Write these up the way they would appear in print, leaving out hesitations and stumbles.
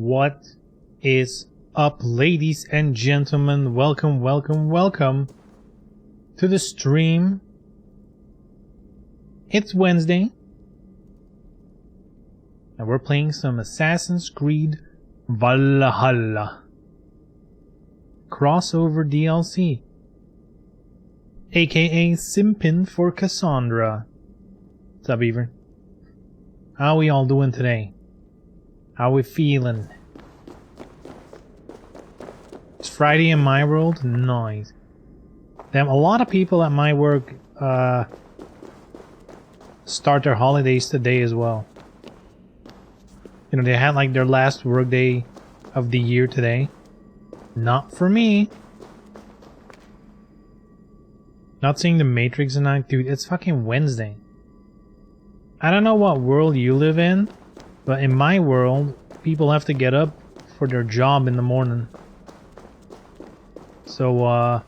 What is up, ladies and gentlemen? Welcome to the stream. It's Wednesday, and we're playing some Assassin's Creed Valhalla crossover DLC, aka Simpin for Cassandra. What's up, Beaver? How we all doing today? How we feeling? It's Friday in my world? Nice. Damn, a lot of people at my work start their holidays today as well. You know, they had like their last work day of the year today. Not for me. Not seeing The Matrix tonight? Dude, it's fucking Wednesday. I don't know what world you live in, but in my world, people have to get up for their job in the morning. So,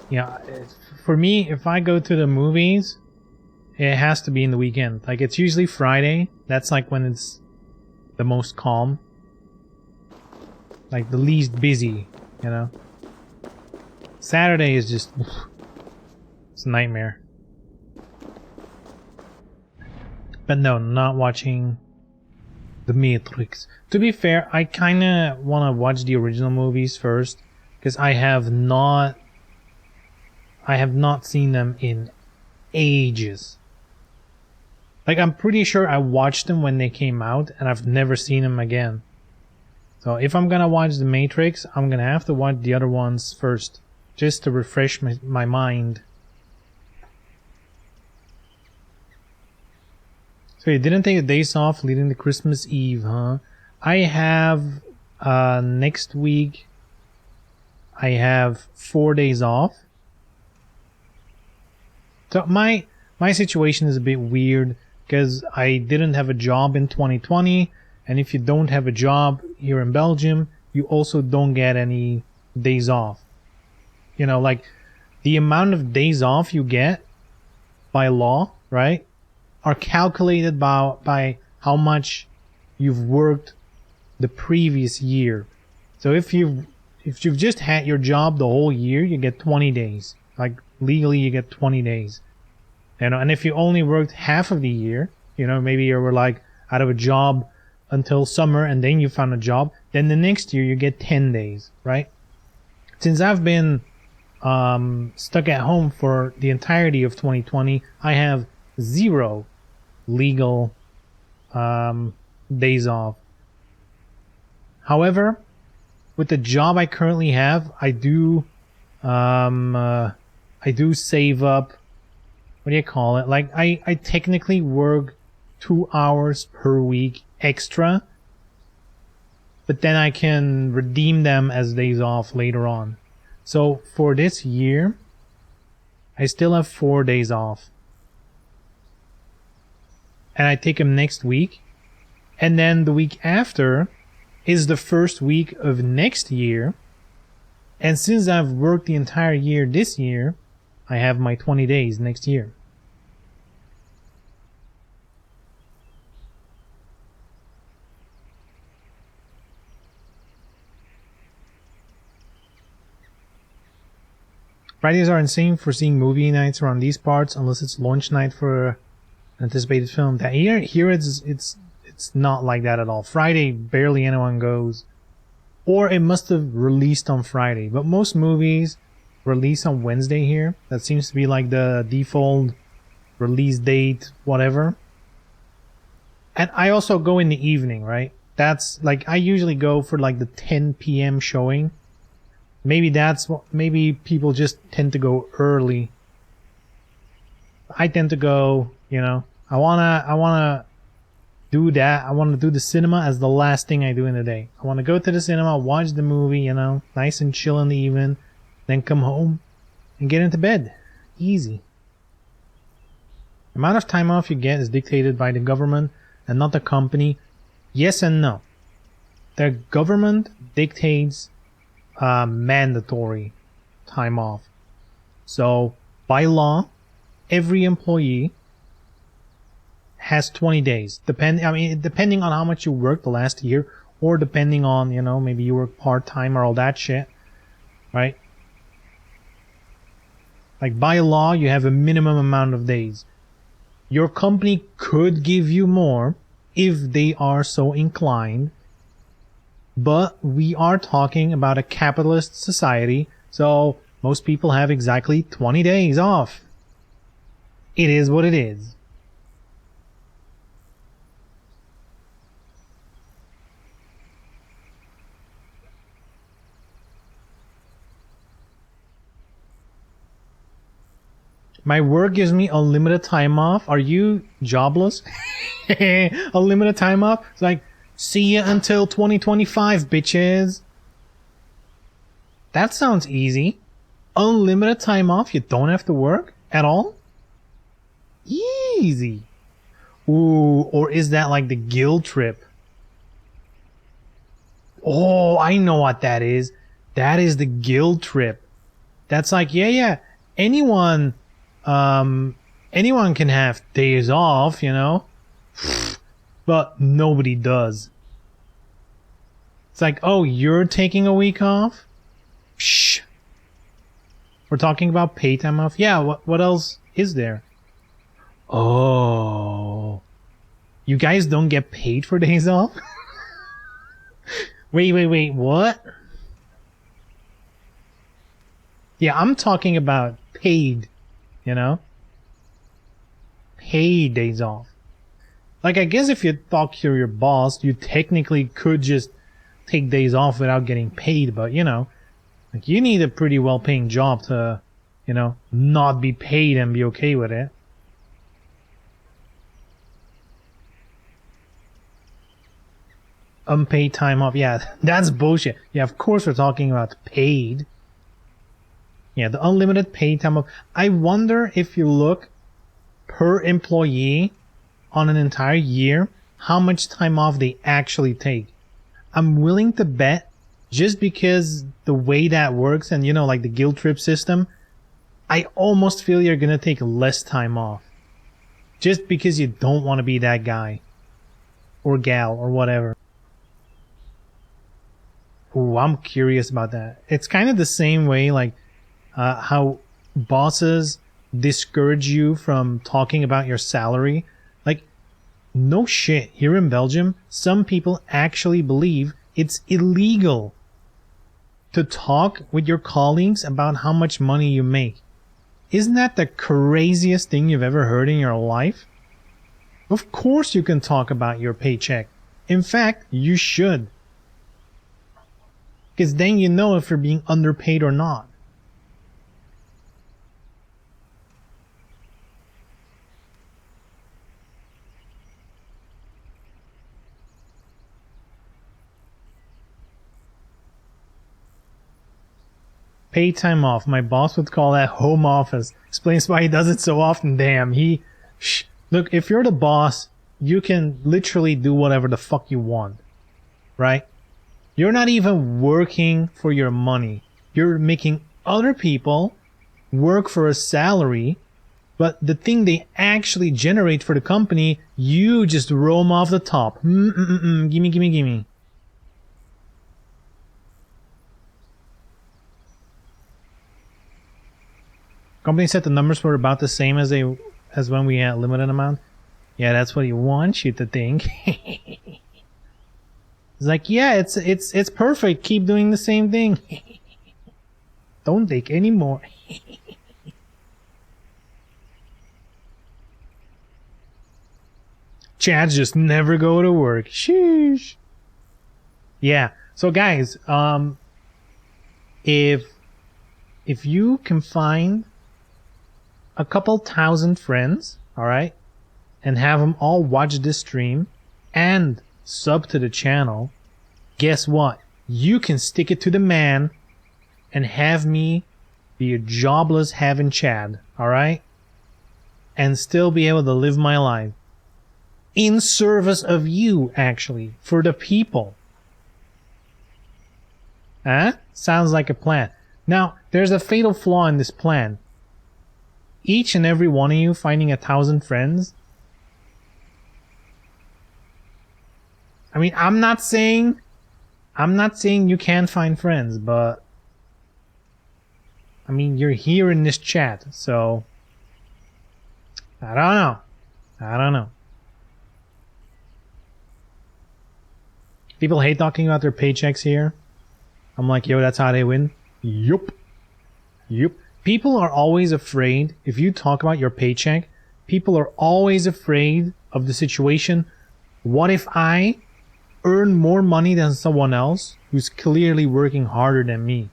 yeah, for me, if I go to the movies, it has to be in the weekend. Like, it's usually Friday. That's like when it's the most calm. Like, the least busy, you know? Saturday is just... it's a nightmare. But no, not watching The Matrix. To be fair, I kinda wanna watch the original movies first, because I have not seen them in ages. Like, I'm pretty sure I watched them when they came out, and I've never seen them again. So if I'm gonna watch The Matrix, I'm gonna have to watch the other ones first, just to refresh my mind. So you didn't take the days off leading to Christmas Eve, huh? I have, next week, I have 4 days off. So my situation is a bit weird, because I didn't have a job in 2020, and if you don't have a job here in Belgium, you also don't get any days off. You know, like, the amount of days off you get by law, right, are calculated by how much you've worked the previous year. So if you've just had your job the whole year, you get 20 days. Like, legally you get 20 days. You know, and if you only worked half of the year, you know, maybe you were like out of a job until summer and then you found a job, then the next year you get 10 days, right? Since I've been stuck at home for the entirety of 2020, I have 0 legal days off. However, with the job I currently have, I do save up. What do you call it? Like, I technically work 2 hours per week extra, but then I can redeem them as days off later on. So for this year, I still have 4 days off. And I take them next week. And then the week after is the first week of next year. And since I've worked the entire year this year, I have my 20 days next year. Fridays are insane for seeing movie nights around these parts, unless it's launch night for an anticipated film. That here it's not like that at all. Friday, barely anyone goes. Or it must have released on Friday. But most movies release on Wednesday here. That seems to be like the default release date, whatever. And I also go in the evening, right? That's like, I usually go for like the 10 p.m. showing. Maybe people just tend to go early. I tend to go, you know, I wanna do that. I want to do the cinema as the last thing I do in the day. I want to go to the cinema, watch the movie, you know, nice and chill in the evening, then come home and get into bed. Easy. The amount of time off you get is dictated by the government and not the company. Yes and no. The government dictates mandatory time off. So, by law, every employee has 20 days. Depending on how much you worked the last year, or depending on, you know, maybe you work part-time or all that shit, right? Like by law, you have a minimum amount of days. Your company could give you more if they are so inclined, but we are talking about a capitalist society, so most people have exactly 20 days off. It is what it is. My work gives me unlimited time off. Are you jobless? Unlimited time off? It's like, see ya until 2025, bitches. That sounds easy. Unlimited time off, you don't have to work at all? Easy. Ooh, or is that like the guild trip? Oh, I know what that is. That is the guild trip. That's like, yeah, anyone anyone can have days off, you know, but nobody does. It's like, oh, you're taking a week off? Shh. We're talking about pay time off. Yeah, what else is there? Oh, you guys don't get paid for days off? Wait, what? Yeah, I'm talking about paid, you know? Paid days off. Like, I guess if you talk to your boss, you technically could just take days off without getting paid, but, you know, like, you need a pretty well-paying job to, you know, not be paid and be okay with it. Unpaid time off. Yeah, that's bullshit. Yeah, of course we're talking about paid. Yeah, the unlimited paid time off. I wonder if you look per employee on an entire year, how much time off they actually take. I'm willing to bet, just because the way that works and, you know, like the guild trip system, I almost feel you're gonna take less time off. Just because you don't want to be that guy. Or gal, or whatever. Ooh, I'm curious about that. It's kind of the same way, like, how bosses discourage you from talking about your salary. Like, no shit, here in Belgium, some people actually believe it's illegal to talk with your colleagues about how much money you make. Isn't that the craziest thing you've ever heard in your life? Of course you can talk about your paycheck. In fact, you should. Because then you know if you're being underpaid or not. Paid time off. My boss would call that home office. Explains why he does it so often. Damn, look, if you're the boss, you can literally do whatever the fuck you want. Right? You're not even working for your money. You're making other people work for a salary, but the thing they actually generate for the company, you just roam off the top. Gimme. Company said the numbers were about the same as when we had limited amount. Yeah, that's what he wants you to think. It's like, yeah, it's perfect. Keep doing the same thing. Don't take any more. Chads just never go to work. Sheesh. Yeah. So guys, if you can find a couple thousand friends, all right, and have them all watch this stream and sub to the channel, guess what? You can stick it to the man and have me be a jobless having Chad, all right, and still be able to live my life in service of you, actually, for the people. Huh? Sounds like a plan. Now, there's a fatal flaw in this plan. Each and every one of you finding 1,000 friends. I mean, I'm not saying I'm not saying you can't find friends, but I mean, you're here in this chat, so I don't know. I don't know. People hate talking about their paychecks here. I'm like, yo, that's how they win. Yup. Yup. People are always afraid, if you talk about your paycheck, people are always afraid of the situation. What if I earn more money than someone else who's clearly working harder than me?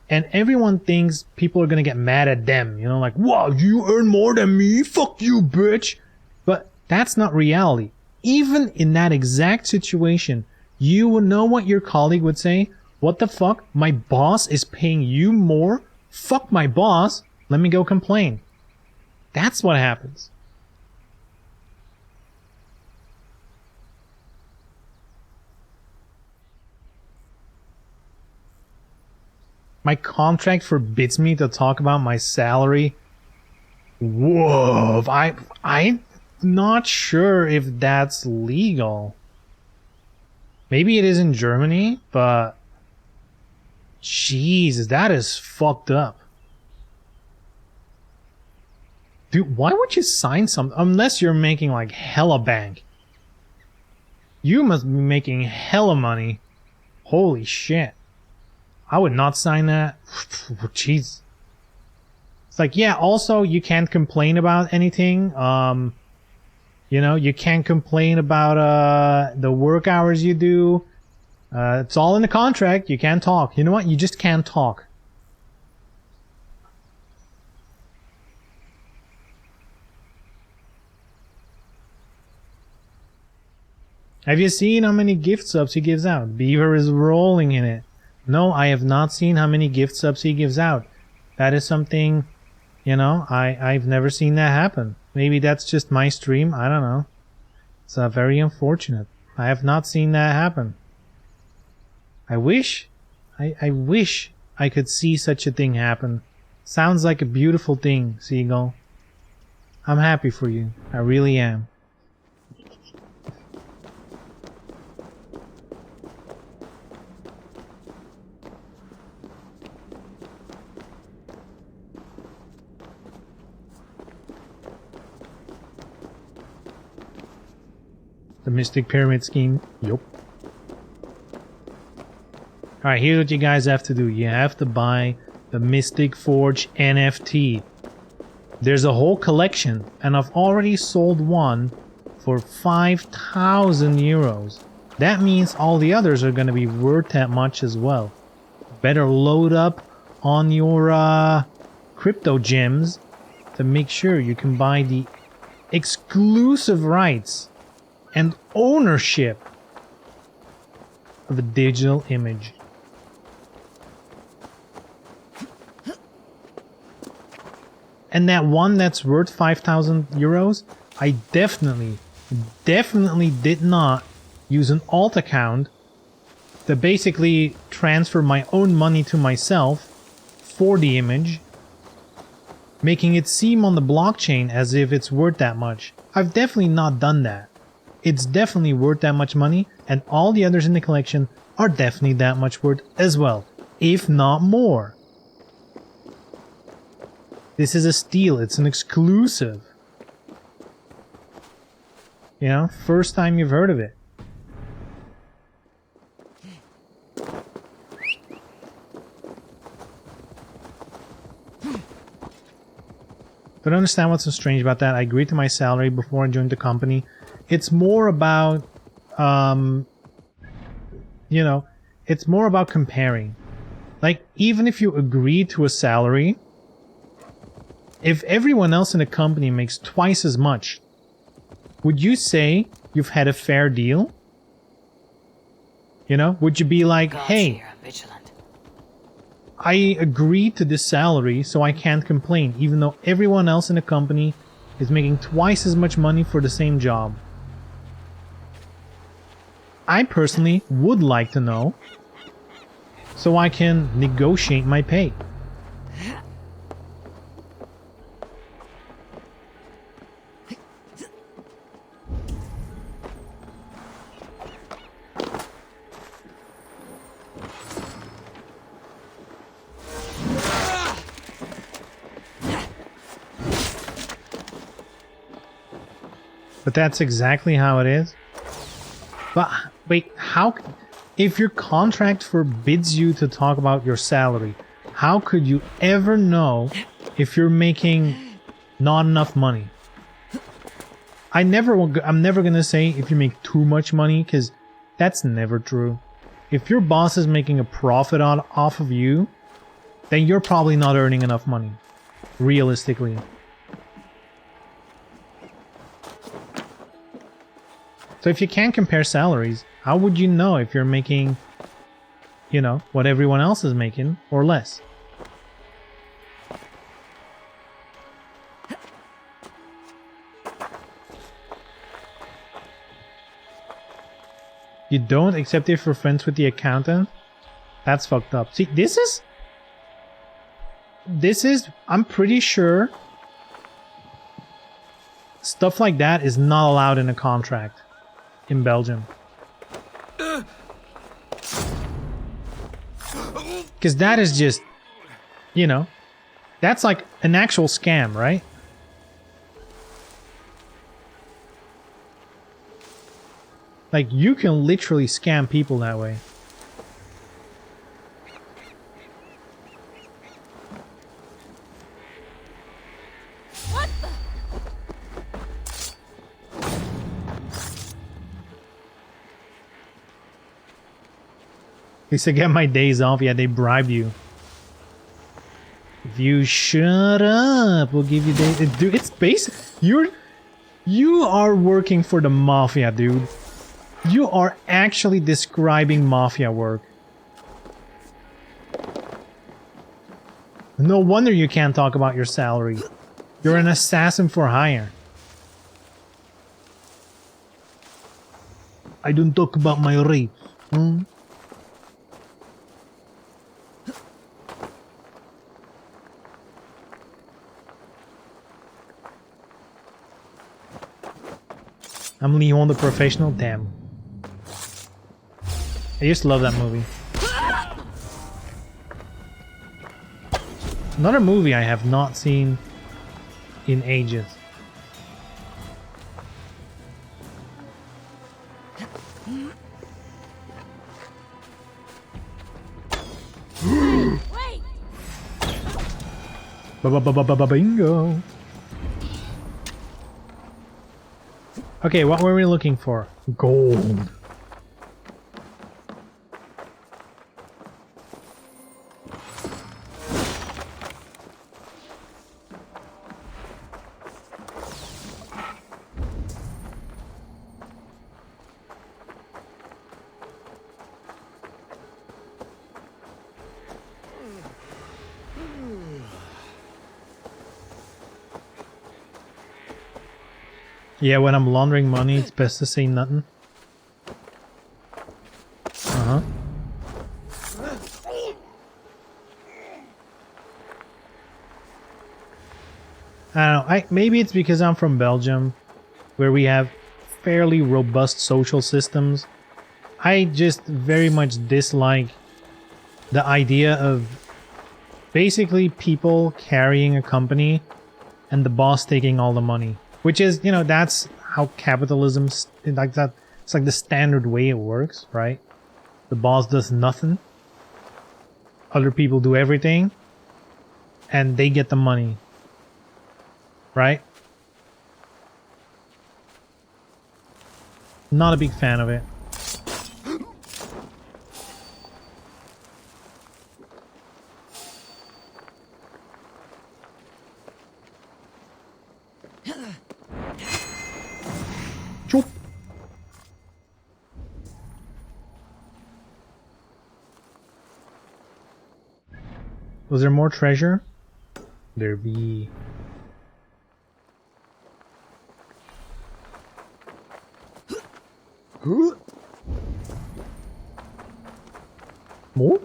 And everyone thinks people are gonna get mad at them, you know, like, wow, you earn more than me? Fuck you, bitch. But that's not reality. Even in that exact situation, you would know what your colleague would say. What the fuck? My boss is paying you more? Fuck my boss. Let me go complain. That's what happens. My contract forbids me to talk about my salary. Whoa, I'm not sure if that's legal. Maybe it is in Germany, but jeez, that is fucked up. Dude, why would you sign something unless you're making like hella bank? You must be making hella money. Holy shit. I would not sign that. Jeez. It's like, yeah, also you can't complain about anything. You know, you can't complain about the work hours you do. It's all in the contract. You can't talk. You know what? You just can't talk. Have you seen how many gift subs he gives out? Beaver is rolling in it. No, I have not seen how many gift subs he gives out. That is something, you know, I've never seen that happen. Maybe that's just my stream. I don't know. It's very unfortunate. I have not seen that happen. I wish I could see such a thing happen. Sounds like a beautiful thing, Seagull. I'm happy for you. I really am. The Mystic Pyramid Scheme. Yup. Alright, here's what you guys have to do. You have to buy the Mystic Forge NFT. There's a whole collection, and I've already sold one for 5,000 euros. That means all the others are going to be worth that much as well. Better load up on your crypto gems to make sure you can buy the exclusive rights and ownership of a digital image. And that one that's worth 5,000 euros, I definitely did not use an alt account to basically transfer my own money to myself for the image, making it seem on the blockchain as if it's worth that much. I've definitely not done that. It's definitely worth that much money, and all the others in the collection are definitely that much worth as well, if not more. This is a steal, it's an exclusive. You know, first time you've heard of it. Don't understand what's so strange about that. I agreed to my salary before I joined the company. It's more about, you know, it's more about comparing. Like, even if you agree to a salary, if everyone else in the company makes twice as much, would you say you've had a fair deal? You know, would you be like, hey, I agreed to this salary, so I can't complain, even though everyone else in the company is making twice as much money for the same job? I personally would like to know, so I can negotiate my pay. But that's exactly how it is. But wait, how... If your contract forbids you to talk about your salary, how could you ever know if you're making not enough money? I'm never gonna say if you make too much money, because that's never true. If your boss is making a profit off of you, then you're probably not earning enough money, realistically. So if you can't compare salaries, how would you know if you're making, you know, what everyone else is making or less? You don't accept if you're friends with the accountant? That's fucked up. See, this is, I'm pretty sure stuff like that is not allowed in a contract in Belgium. Because that is just, you know, that's like an actual scam, right? Like, you can literally scam people that way. What the? At least I get my days off. Yeah, they bribed you. If you shut up, we'll give you days. Dude, it's basic. You are working for the mafia, dude. You are actually describing mafia work. No wonder you can't talk about your salary. You're an assassin for hire. I don't talk about my rate. Hmm? I'm Leon the Professional. Damn. I used to love that movie. Another movie I have not seen in ages. Wait! Bingo. Okay, what were we looking for? Gold. Yeah, when I'm laundering money, it's best to say nothing. Uh-huh. I don't know, maybe it's because I'm from Belgium, where we have fairly robust social systems. I just very much dislike the idea of basically people carrying a company and the boss taking all the money. Which is, you know, that's how capitalism's like that. It's like the standard way it works, right? The boss does nothing. Other people do everything. And they get the money. Right? Not a big fan of it. Choop. Was there more treasure? There be. More?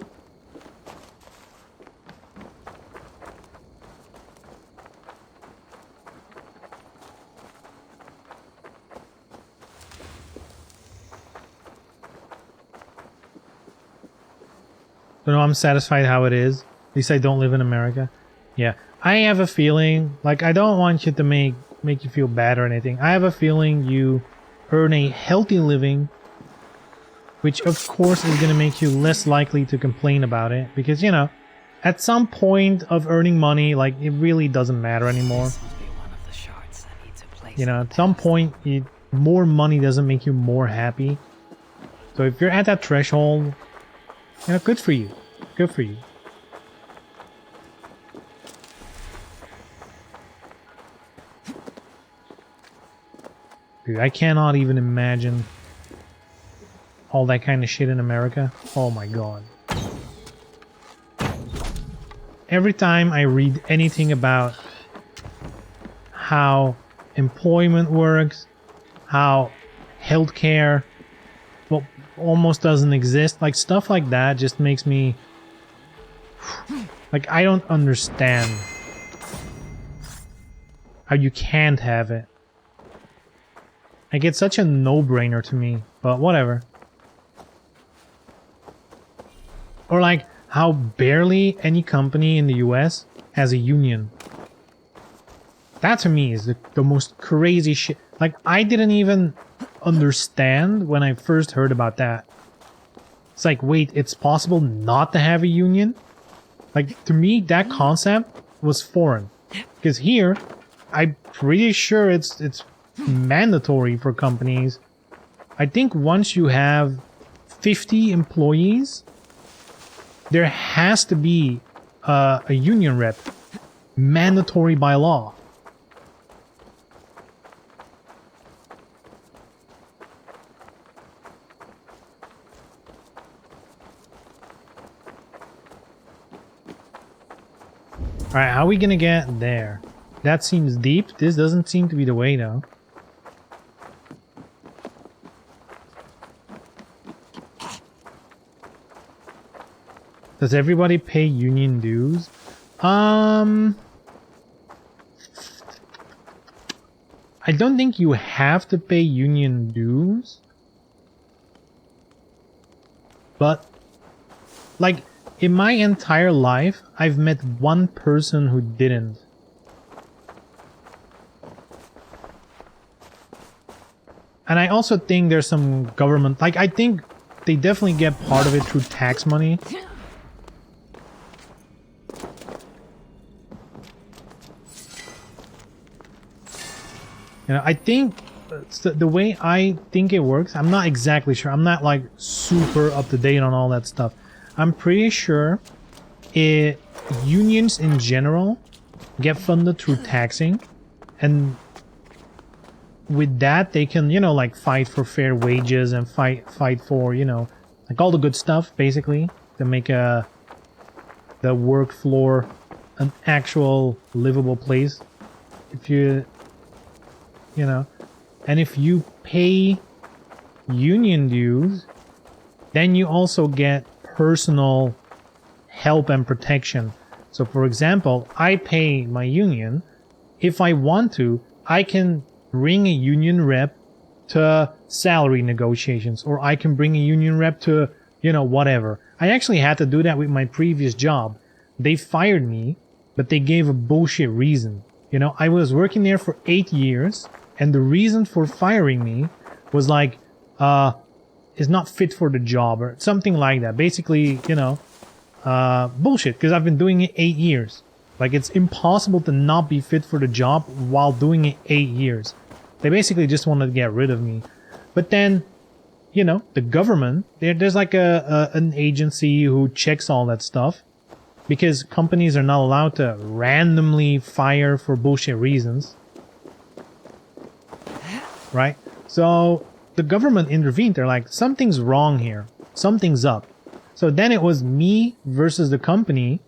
But no, I'm satisfied how it is. At least I don't live in America. Yeah. I have a feeling, like, I don't want you to make make you feel bad or anything. I have a feeling you earn a healthy living, which of course is going to make you less likely to complain about it, because, you know, at some point of earning money, like, it really doesn't matter anymore. You know, at some point, more money doesn't make you more happy. So if you're at that threshold, you know, good for you. Good for you. Dude, I cannot even imagine all that kind of shit in America. Oh my god. Every time I read anything about how employment works, how healthcare, well, almost doesn't exist, like stuff like that just makes me, like, I don't understand how you can't have it. Like, it's such a no-brainer to me, but whatever. Or like how barely any company in the US has a union. That to me is the most crazy shit. Like, I didn't even understand when I first heard about that. It's like, wait, it's possible not to have a union? Like, to me, that concept was foreign. Because here, I'm pretty sure it's mandatory for companies. I think once you have 50 employees, there has to be a union rep. Mandatory by law. Alright, how are we gonna get there? That seems deep. This doesn't seem to be the way, though. Does everybody pay union dues? I don't think you have to pay union dues. But, like, in my entire life, I've met one person who didn't. And I also think there's some government, like, I think they definitely get part of it through tax money. You know, I think the way I think it works, I'm not exactly sure. I'm not like super up to date on all that stuff. I'm pretty sure unions in general get funded through taxing, and with that they can, you know, like fight for fair wages and fight for, you know, like all the good stuff basically to make the work floor an actual livable place. If you know, and if you pay union dues, then you also get personal help and protection. So for example, I pay my union. If I want to, I can bring a union rep to salary negotiations, or I can bring a union rep to, you know, whatever. I actually had to do that with my previous job. They fired me, but they gave a bullshit reason. You know, I was working there for 8 years, and the reason for firing me was like, is not fit for the job or something like that. Basically, you know, bullshit, because I've been doing it 8 years. Like, it's impossible to not be fit for the job while doing it 8 years. They basically just wanted to get rid of me. But then, you know, the government, there's like an agency who checks all that stuff, because companies are not allowed to randomly fire for bullshit reasons. Right? So the government intervened. They're like, something's wrong here. Something's up. So then it was me versus the company.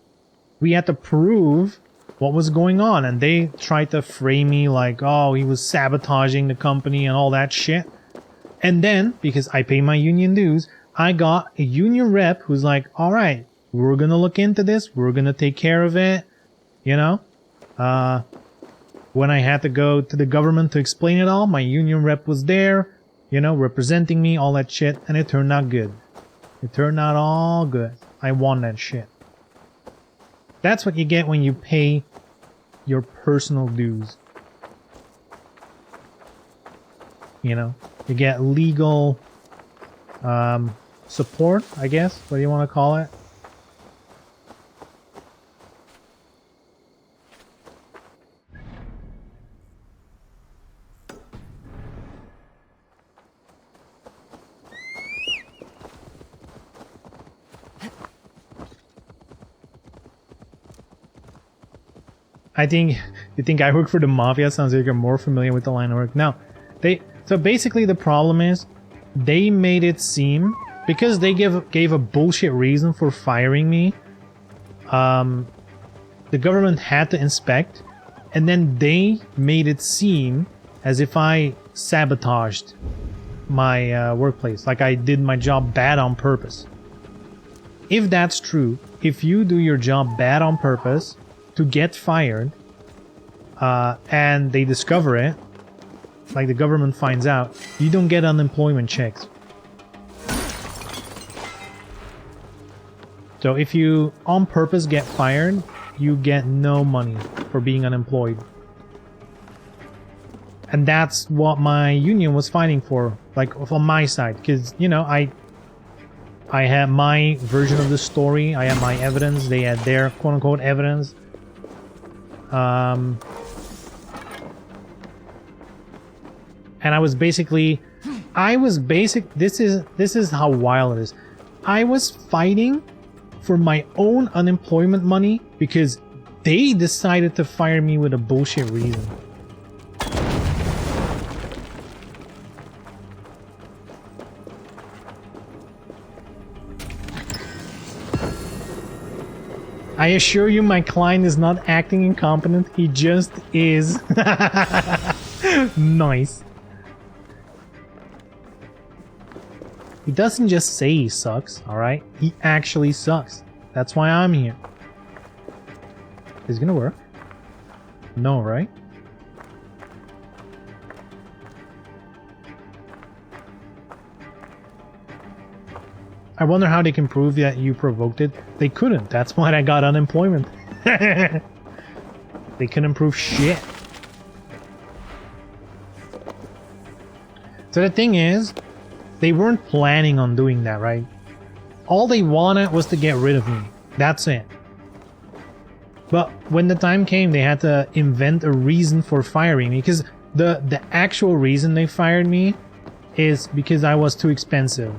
We had to prove what was going on. And they tried to frame me like, oh, he was sabotaging the company and all that shit. And then, because I pay my union dues, I got a union rep who's like, all right, we're going to look into this. We're going to take care of it. You know? When I had to go to the government to explain it all, my union rep was there, you know, representing me, all that shit, and it turned out good. It turned out all good. I won that shit. That's what you get when you pay your personal dues. You know, you get legal support, I guess. What do you want to call it? I think you think I work for the mafia. Sounds like you're more familiar with the line of work. No, so basically the problem is they made it seem, because they gave a bullshit reason for firing me. The government had to inspect, and then they made it seem as if I sabotaged my workplace, like I did my job bad on purpose. If that's true, if you do your job bad on purpose to get fired, and they discover it, like the government finds out, you don't get unemployment checks. So if you on purpose get fired, you get no money for being unemployed. And that's what my union was fighting for, like on my side, because, you know, I had my version of the story, I had my evidence, they had their quote-unquote evidence. And this is how wild it is. I was fighting for my own unemployment money because they decided to fire me with a bullshit reason. I assure you my client is not acting incompetent, he just is. Nice. He doesn't just say he sucks, alright? He actually sucks. That's why I'm here. Is it gonna work? No, right? I wonder how they can prove that you provoked it. They couldn't. That's why I got unemployment. They couldn't prove shit. So the thing is, they weren't planning on doing that, right? All they wanted was to get rid of me. That's it. But when the time came, they had to invent a reason for firing me, because the actual reason they fired me is because I was too expensive.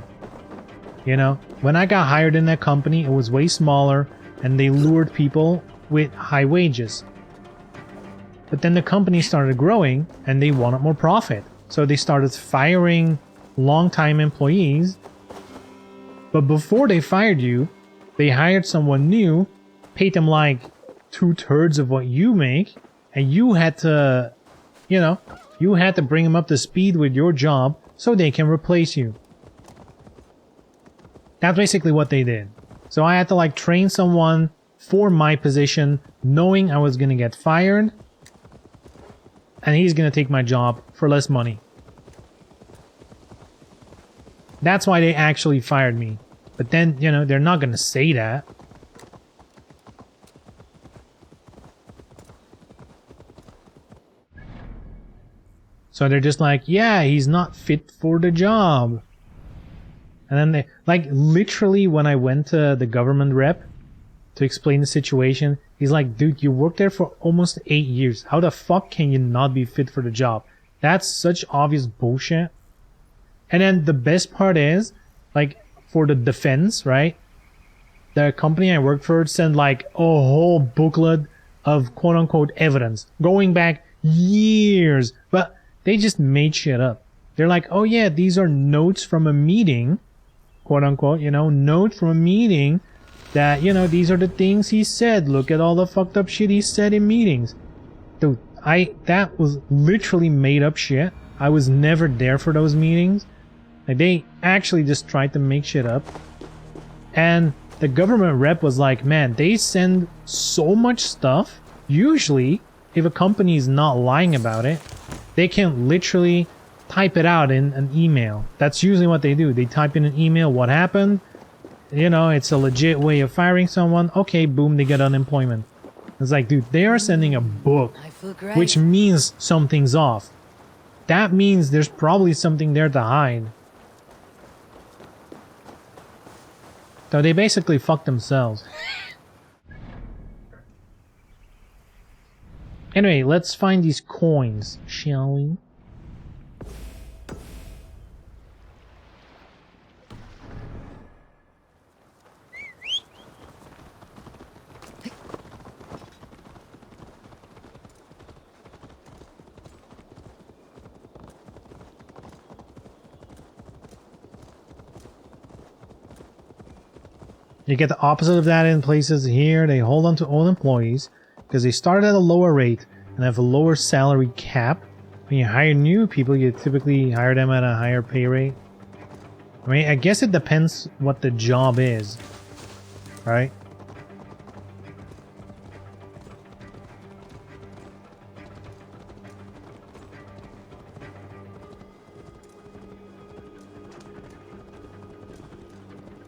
You know, when I got hired in that company, it was way smaller, and they lured people with high wages. But then the company started growing, and they wanted more profit. So they started firing long-time employees. But before they fired you, they hired someone new, paid them like 2/3 of what you make, and you had to, you know, you had to bring them up to speed with your job so they can replace you. That's basically what they did. So I had to like train someone for my position, knowing I was gonna get fired, and he's gonna take my job for less money. That's why they actually fired me. But then, you know, they're not gonna say that. So they're just like, yeah, he's not fit for the job. And then they, like, literally when I went to the government rep to explain the situation, he's like, dude, you worked there for almost 8 years. How the fuck can you not be fit for the job? That's such obvious bullshit. And then the best part is, like, for the defense, right? The company I worked for sent like a whole booklet of quote unquote evidence going back years, but they just made shit up. They're like, oh yeah, these are notes from a meeting, quote unquote, you know, note from a meeting that, you know, these are the things he said. Look at all the fucked up shit he said in meetings. Dude, that was literally made up shit. I was never there for those meetings. Like, they actually just tried to make shit up. And the government rep was like, man, they send so much stuff. Usually, if a company is not lying about it, they can literally type it out in an email. That's usually what they do. They type in an email what happened. You know, it's a legit way of firing someone. Okay, boom, they get unemployment. It's like, dude, they are sending a book, which means something's off. that means there's probably something there to hide. So they basically fucked themselves. Anyway, let's find these coins, shall we? You get the opposite of that in places here. They hold on to old employees because they start at a lower rate and have a lower salary cap. When you hire new people, you typically hire them at a higher pay rate. I mean, I guess it depends what the job is, right?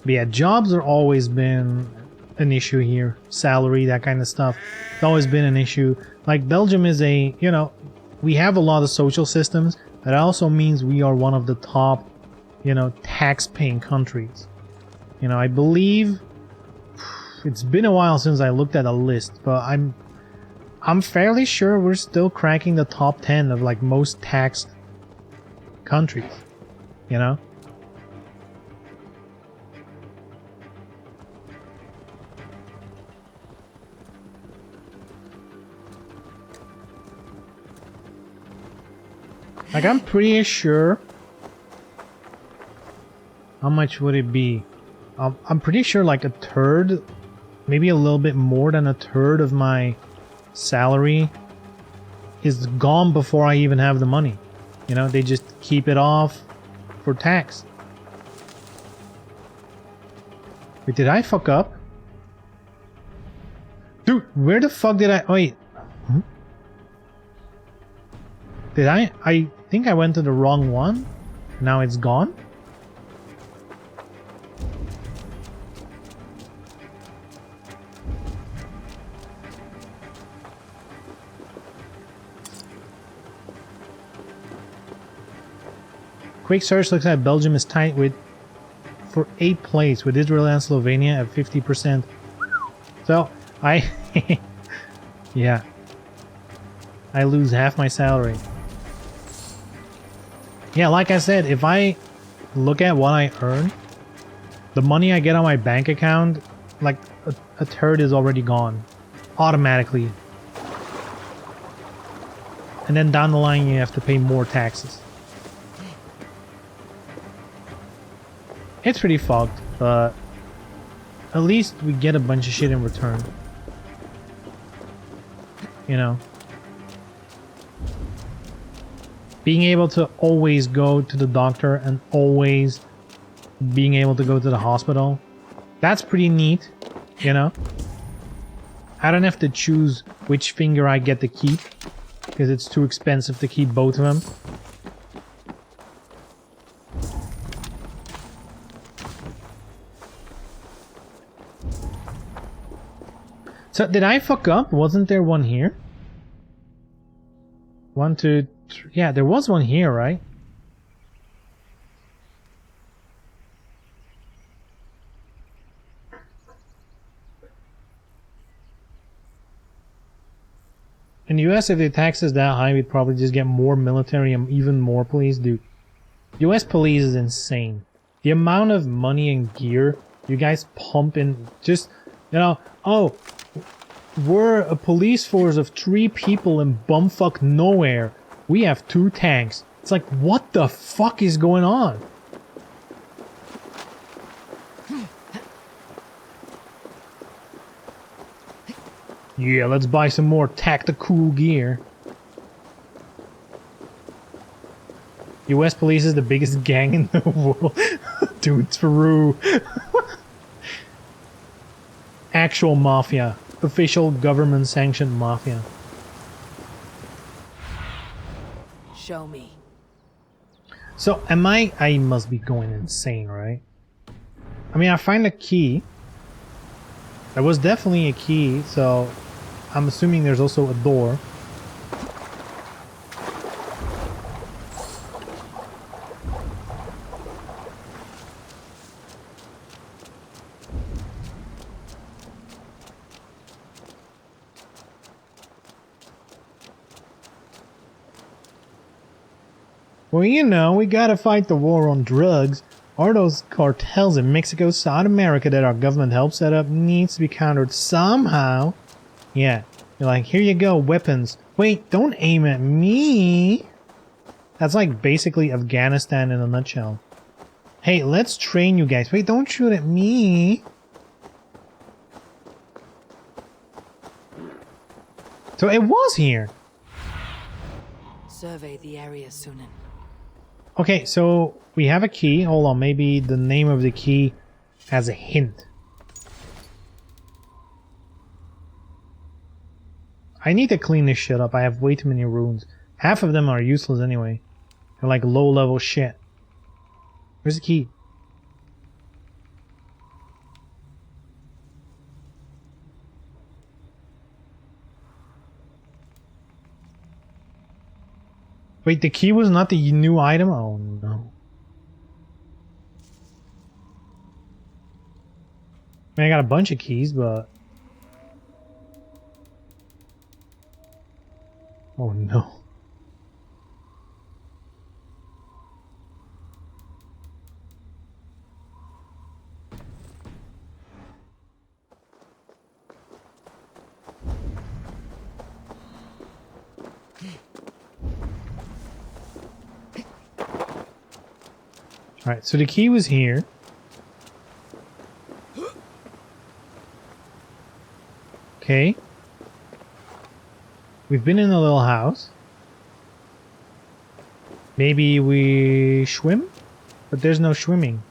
But yeah, jobs are always been an issue here. Salary, that kind of stuff. It's always been an issue. Like, Belgium is a, you know, we have a lot of social systems. That also means we are one of the top, you know, tax-paying countries. You know, I believe it's been a while since I looked at a list, but I'm fairly sure we're still cracking the top 10 of like most taxed countries, you know? Like, I'm pretty sure. How much would it be? I'm pretty sure like a third, maybe a little bit more than a third of my salary is gone before I even have the money. You know, they just keep it off for tax. Wait, did I fuck up? Dude, where the fuck did I... Wait. Hmm? Did I think I went to the wrong one. Now it's gone. Quick search looks like Belgium is tight with for 8th place with Israel and Slovenia at 50%. So I yeah. I lose half my salary. Yeah, like I said, if I look at what I earn, the money I get on my bank account, like a third is already gone. Automatically. And then down the line you have to pay more taxes. It's pretty fucked, but at least we get a bunch of shit in return. You know? Being able to always go to the doctor and always being able to go to the hospital, that's pretty neat, you know? I don't have to choose which finger I get to keep because it's too expensive to keep both of them. So did I fuck up? Wasn't there one here? 1, 2, 3. Yeah, there was one here, right? In the US, if the tax is that high, we'd probably just get more military and even more police. Dude, US police is insane. The amount of money and gear you guys pump in, just, you know, oh, we're a police force of 3 people in bumfuck nowhere. We have 2 tanks. It's like, what the fuck is going on? Yeah, let's buy some more tactical gear. US police is the biggest gang in the world. Dude, true. Actual mafia. Official government sanctioned mafia. Show me. So am I must be going insane, right? I mean, I find a key. There was definitely a key, so I'm assuming there's also a door. Well, you know, we gotta fight the war on drugs. Or those cartels in Mexico, South America that our government helped set up needs to be countered somehow. Yeah, you're like, here you go, weapons. Wait, don't aim at me. That's like basically Afghanistan in a nutshell. Hey, let's train you guys. Wait, don't shoot at me. So it was here. Survey the area, Sunan. Okay, so we have a key. Hold on, maybe the name of the key has a hint. I need to clean this shit up. I have way too many runes. Half of them are useless anyway. They're like low-level shit. Where's the key? Wait, the key was not the new item? Oh no. I mean, I got a bunch of keys, but... Oh no. Alright, so the key was here. Okay. We've been in a little house. Maybe we swim? But there's no swimming.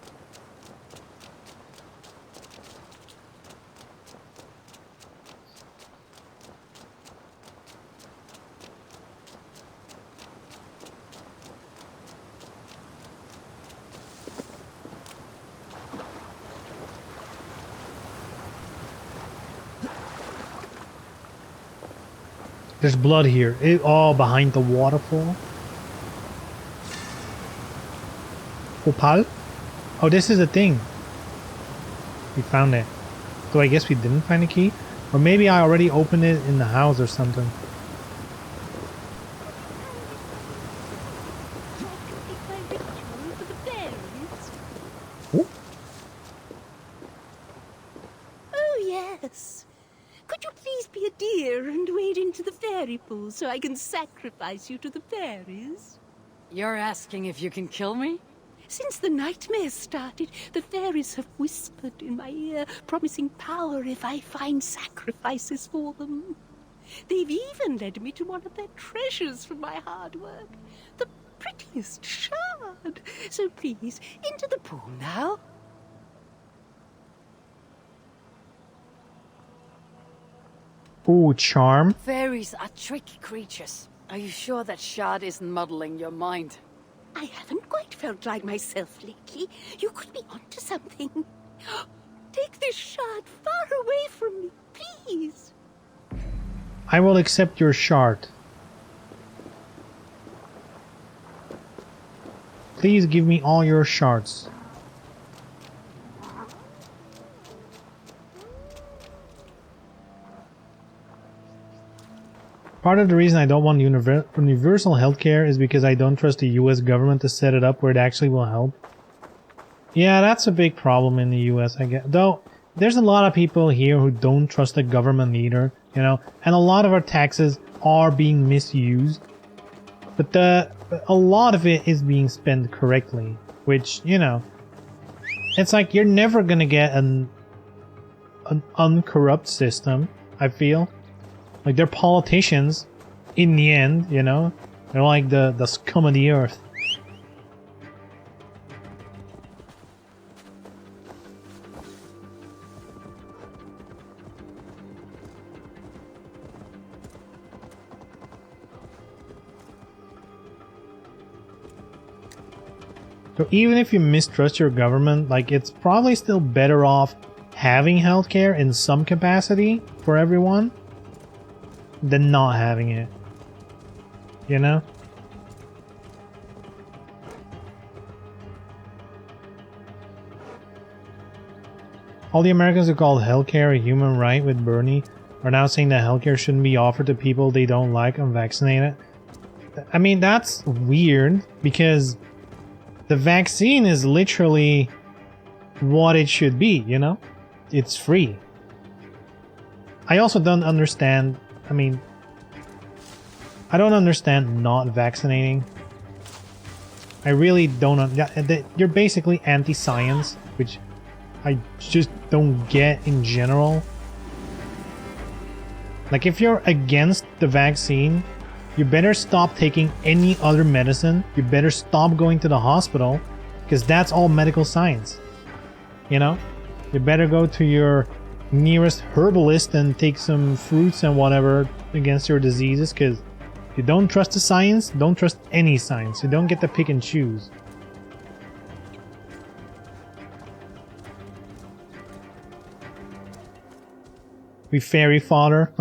There's blood here. Oh, behind the waterfall. Opal? Oh, this is a thing. We found it. So I guess we didn't find a key? Or maybe I already opened it in the house or something. Ooh. Oh, yes. Could you please be a dear and wade into the fairy pool so I can sacrifice you to the fairies? You're asking if you can kill me? Since the nightmare started, the fairies have whispered in my ear, promising power if I find sacrifices for them. They've even led me to one of their treasures from my hard work, the prettiest shard. So please, into the pool now. Ooh, charm. Fairies are tricky creatures. Are you sure that shard isn't muddling your mind? I haven't quite felt like myself lately. You could be onto something. Take this shard far away from me, please. I will accept your shard. Please give me all your shards. Part of the reason I don't want universal healthcare is because I don't trust the US government to set it up where it actually will help. Yeah, that's a big problem in the US, I guess. Though, there's a lot of people here who don't trust the government either, you know, and a lot of our taxes are being misused. But a lot of it is being spent correctly, which, you know, it's like you're never gonna get an uncorrupt system, I feel. Like, they're politicians, in the end, you know? They're like the scum of the earth. So even if you mistrust your government, like, it's probably still better off having healthcare in some capacity for everyone than not having it, you know? All the Americans who called healthcare a human right with Bernie are now saying that healthcare shouldn't be offered to people they don't like unvaccinated. I mean, that's weird because the vaccine is literally what it should be, you know? It's free. I also don't understand, I mean, I don't understand not vaccinating. I really don't. You're basically anti-science, which I just don't get in general. Like, if you're against the vaccine, you better stop taking any other medicine. You better stop going to the hospital, because that's all medical science. You know? You better go to your nearest herbalist and take some fruits and whatever against your diseases, because if you don't trust the science, don't trust any science. You don't get to pick and choose. We fairy fodder?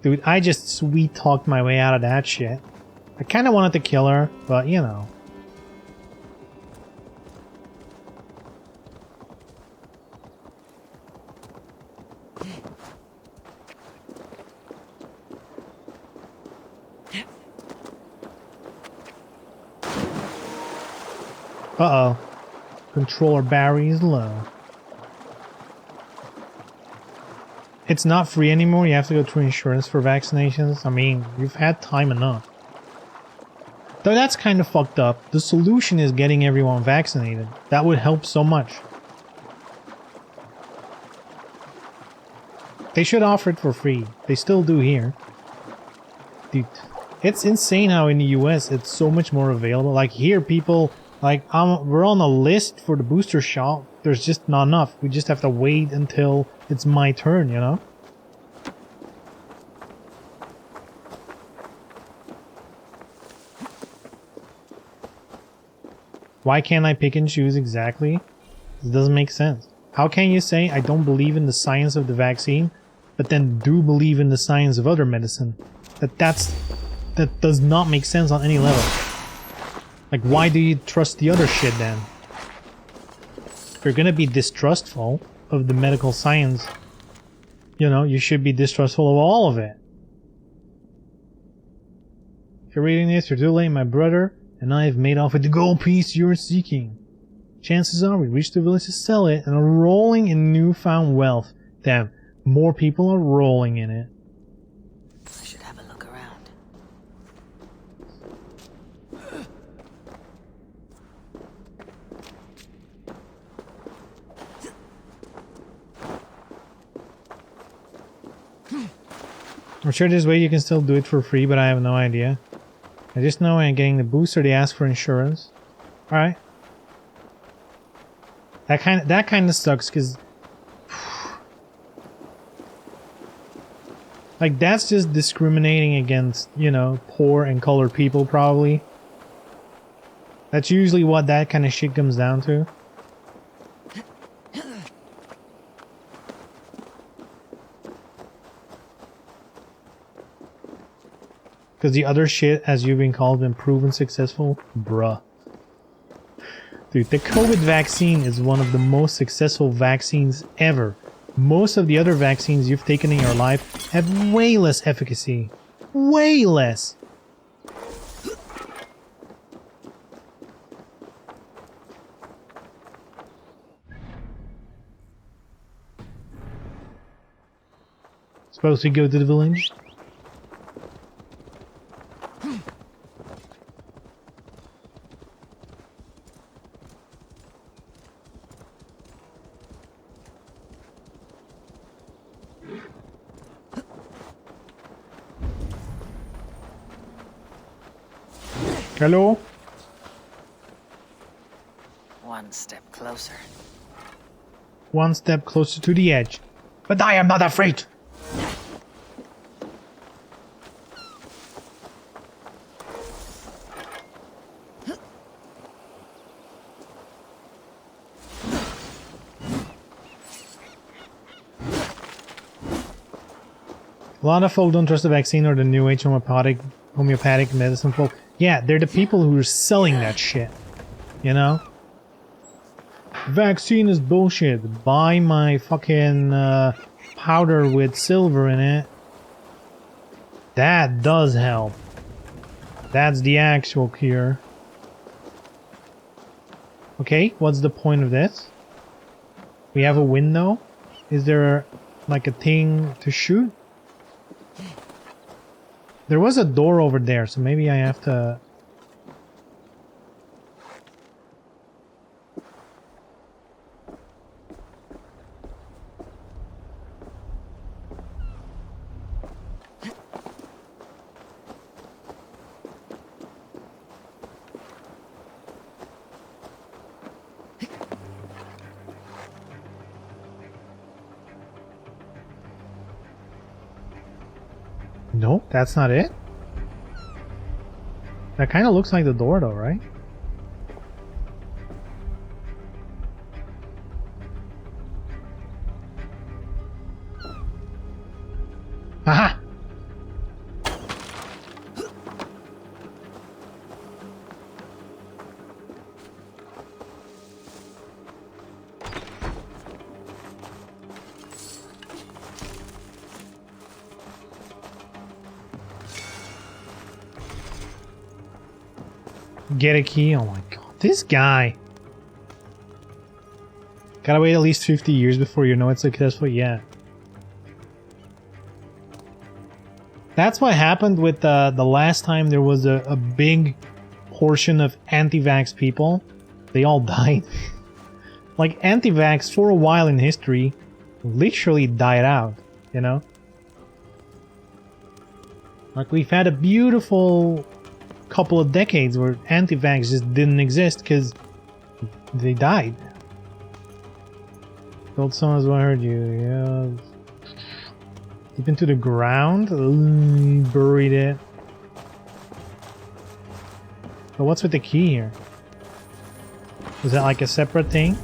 Dude, I just sweet talked my way out of that shit. I kinda wanted to kill her, but you know. Uh-oh. Controller battery is low. It's not free anymore, you have to go through insurance for vaccinations. I mean, you've had time enough. Though that's kind of fucked up. The solution is getting everyone vaccinated. That would help so much. They should offer it for free. They still do here. Dude, it's insane how in the US it's so much more available. Like here, people... Like, we're on a list for the booster shot. There's just not enough. We just have to wait until it's my turn, you know? Why can't I pick and choose exactly? It doesn't make sense. How can you say I don't believe in the science of the vaccine, but then do believe in the science of other medicine? That does not make sense on any level. Like, why do you trust the other shit then? If you're gonna be distrustful of the medical science, you know, you should be distrustful of all of it. If you're reading this, you're too late. My brother and I have made off with the gold piece you're seeking. Chances are we reach the village to sell it and are rolling in newfound wealth. Damn, more people are rolling in it. I should have a look around. I'm sure this way you can still do it for free, but I have no idea. I just know when getting the booster they ask for insurance. Alright. That kind of sucks, because... like, that's just discriminating against, you know, poor and colored people, probably. That's usually what that kind of shit comes down to. Because the other shit, as you've been called, been proven successful? Bruh. Dude, the COVID vaccine is one of the most successful vaccines ever. Most of the other vaccines you've taken in your life have way less efficacy. Way less. Supposed to go to the village? Hello? One step closer. One step closer to the edge. But I am not afraid! A lot of folk don't trust the vaccine or the new age homeopathic medicine folk. Yeah, they're the people who are selling that shit. You know? Vaccine is bullshit. Buy my fucking powder with silver in it. That does help. That's the actual cure. Okay, what's the point of this? We have a window. Is there like a thing to shoot? There was a door over there, so maybe I have to... Nope, that's not it. That kind of looks like the door though, right? Aha! Get a key. Oh my god. This guy. Gotta wait at least 50 years before you know it's successful. Yeah. That's what happened with the last time there was a big portion of anti-vax people. They all died. Like, anti-vax for a while in history literally died out, you know? Like, we've had a beautiful couple of decades where anti-vax just didn't exist because they died. Told someone as well, I heard you. Yeah. Deep into the ground. Ooh, buried it. But what's with the key here? Is that like a separate thing?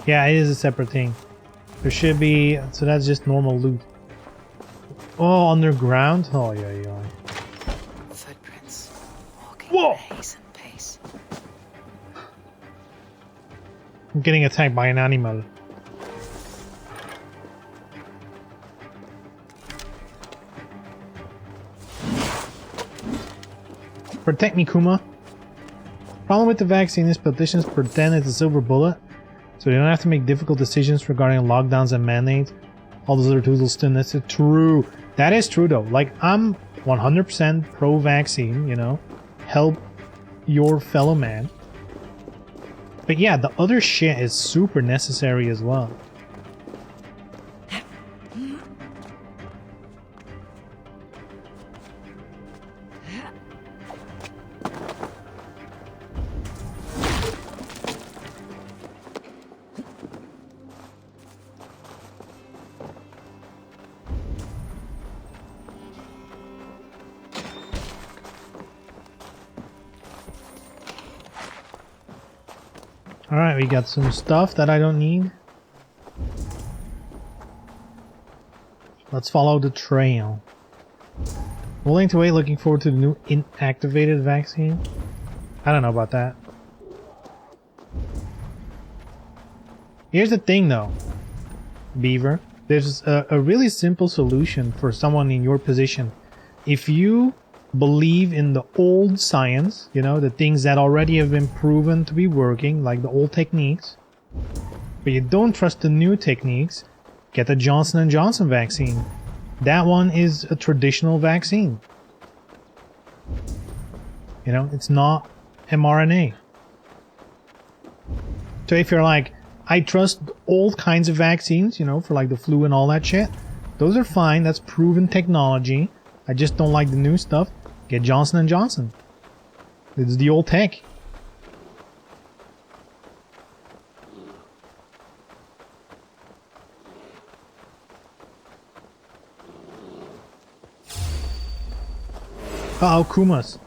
Yeah, it is a separate thing. There should be... So that's just normal loot. Oh, underground? Oh, yeah, yeah. Footprints. Walking Whoa! at a hastened pace. I'm getting attacked by an animal. Protect me, Kuma. Problem with the vaccine is politicians pretend it's a silver bullet, so they don't have to make difficult decisions regarding lockdowns and mandates. All those other tools will still necessary. True. That is true though. Like, I'm 100% pro-vaccine, you know. Help your fellow man. But yeah, the other shit is super necessary as well. Alright, we got some stuff that I don't need. Let's follow the trail. Willing to wait, looking forward to the new inactivated vaccine? I don't know about that. Here's the thing though, Beaver. There's a really simple solution for someone in your position. If you believe in the old science, you know, the things that already have been proven to be working, like the old techniques, but you don't trust the new techniques, get the Johnson & Johnson vaccine. That one is a traditional vaccine. You know, it's not mRNA. So if you're like, I trust old kinds of vaccines, you know, for like the flu and all that shit, those are fine, that's proven technology. I just don't like the new stuff. Get Johnson & Johnson. It's the old tech. Uh-oh, Kumas.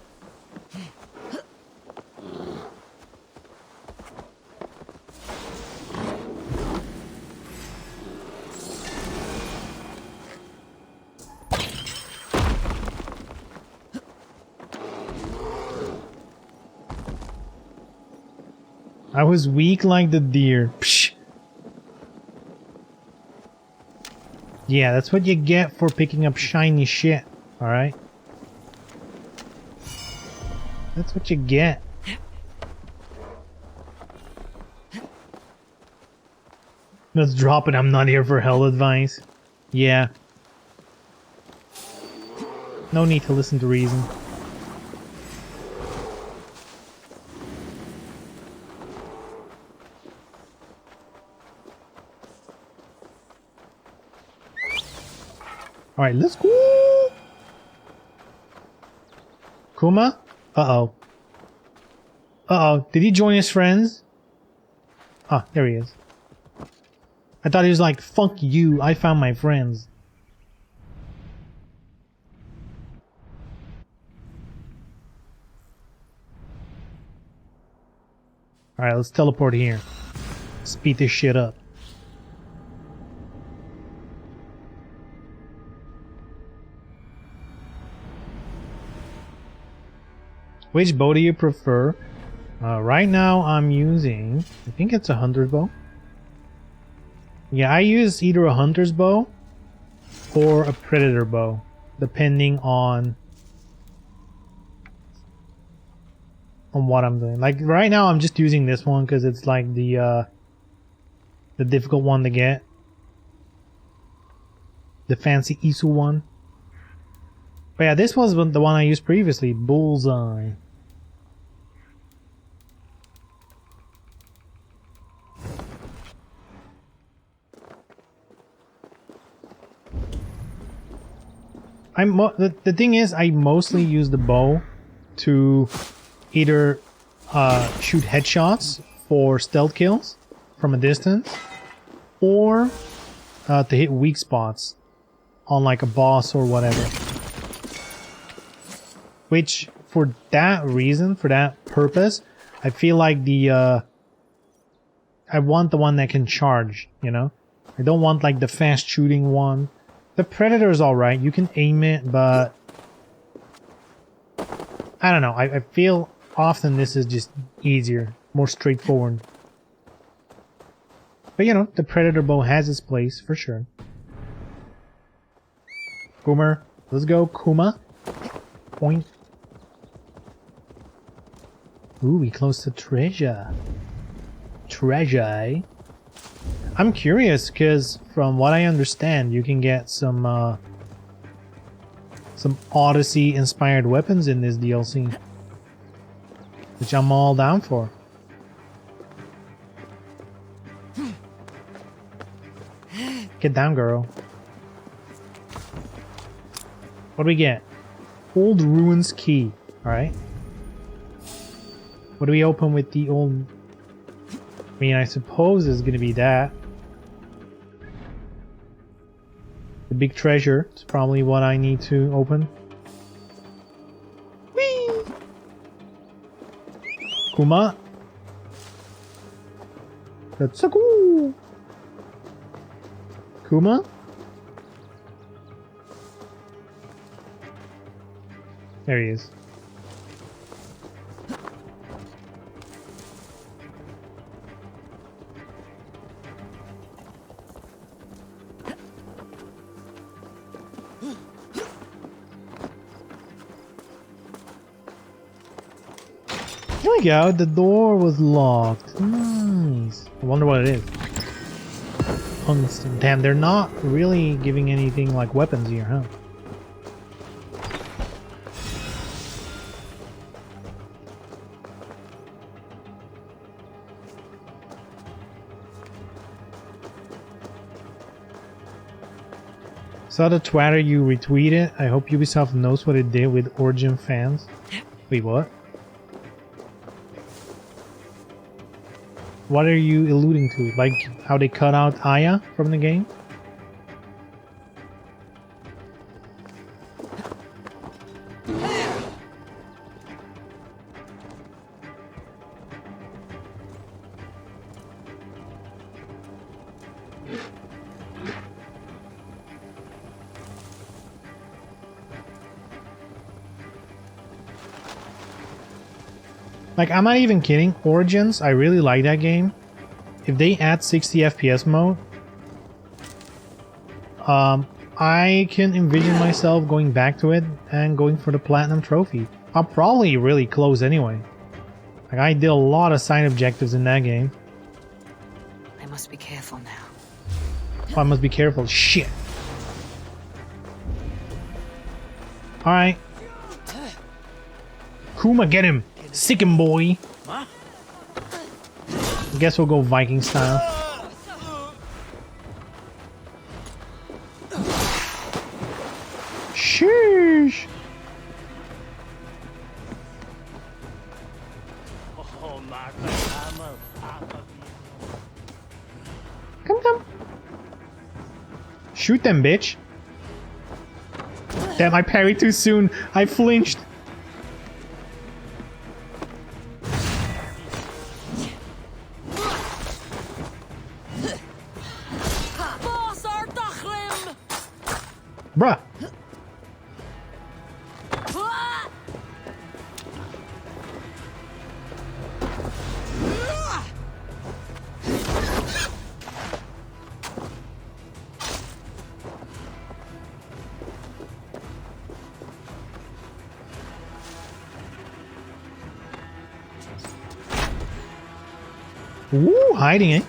I was weak like the deer. Psh. Yeah, that's what you get for picking up shiny shit, alright? That's what you get. Let's drop it. I'm not here for hell advice. Yeah. No need to listen to reason. Alright, let's go! Kuma? Uh-oh. Uh-oh. Did he join his friends? Ah, there he is. I thought he was like, fuck you, I found my friends. Alright, let's teleport here. Speed this shit up. Which bow do you prefer? Right now I'm using, I think it's a hunter's bow. Yeah, I use either a hunter's bow or a predator bow, depending on what I'm doing. Like right now I'm just using this one because it's like the difficult one to get. The fancy Isu one. But yeah, this was the one I used previously, Bullseye. The thing is, I mostly use the bow to either shoot headshots for stealth kills from a distance, or to hit weak spots on like a boss or whatever. Which, for that reason, for that purpose, I feel like I want the one that can charge, you know? I don't want like the fast shooting one. The Predator is alright, you can aim it, but I don't know, I feel often this is just easier, more straightforward. But you know, the Predator bow has its place, for sure. Boomer, let's go, Kuma. Point. Ooh, we close to treasure. Treasure, eh? I'm curious, because from what I understand, you can get some Odyssey-inspired weapons in this DLC. Which I'm all down for. Get down, girl. What do we get? Old Ruins Key. Alright. What do we open with the old... I mean, I suppose it's gonna be that. The big treasure is probably what I need to open. Whee! Kuma. That's so cool. Kuma. There he is. There we go, the door was locked. Nice. I wonder what it is. Tungsten. Damn, they're not really giving anything like weapons here, huh? Saw the Twitter you retweeted. I hope Ubisoft knows what it did with Origin fans. Wait, what? What are you alluding to? Like how they cut out Aya from the game? Like, I'm not even kidding. Origins, I really like that game. If they add 60 FPS mode, I can envision myself going back to it and going for the Platinum Trophy. I'm probably really close anyway. Like, I did a lot of side objectives in that game. I must be careful now. Oh, I must be careful. Shit. Alright. Kuma, get him. Sick him, boy. I guess we'll go Viking style. Sheesh. Come. Shoot them, bitch. Damn, I parried too soon. I flinched. Bruh. Ooh, hiding it.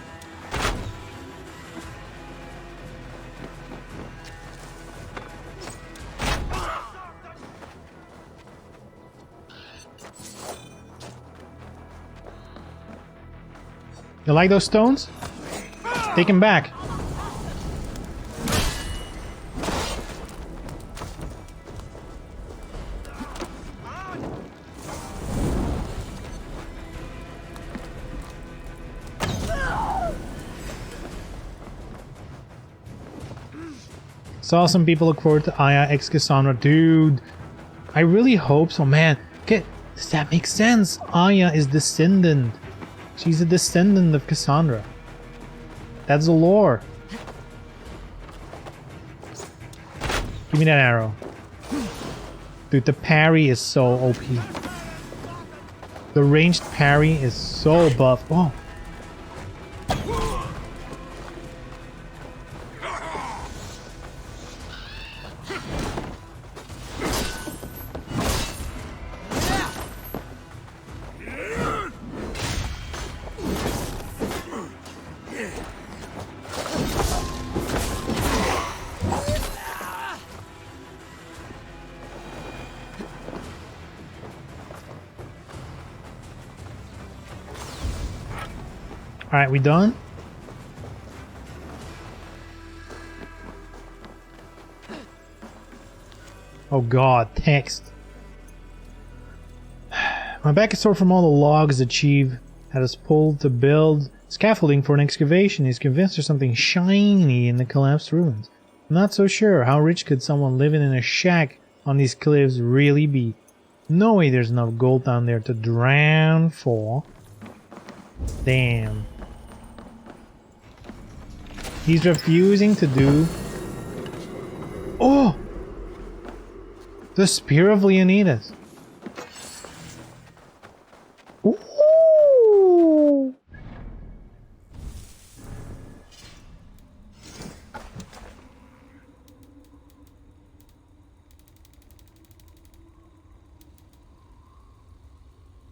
You like those stones? Take them back. Saw some people look forward to Aya x Cassandra. Dude, I really hope so, man. Does that make sense? Aya is descendant. She's a descendant of Cassandra. That's the lore. Give me that arrow. Dude, the parry is so OP. The ranged parry is so buff. Oh. Alright, we done? Oh god, text. My back is sore from all the logs Achieve had us pulled to build scaffolding for an excavation. He's convinced there's something shiny in the collapsed ruins. I'm not so sure. How rich could someone living in a shack on these cliffs really be? No way there's enough gold down there to drown for. Damn. He's refusing to do... Oh! The Spear of Leonidas. Ooh!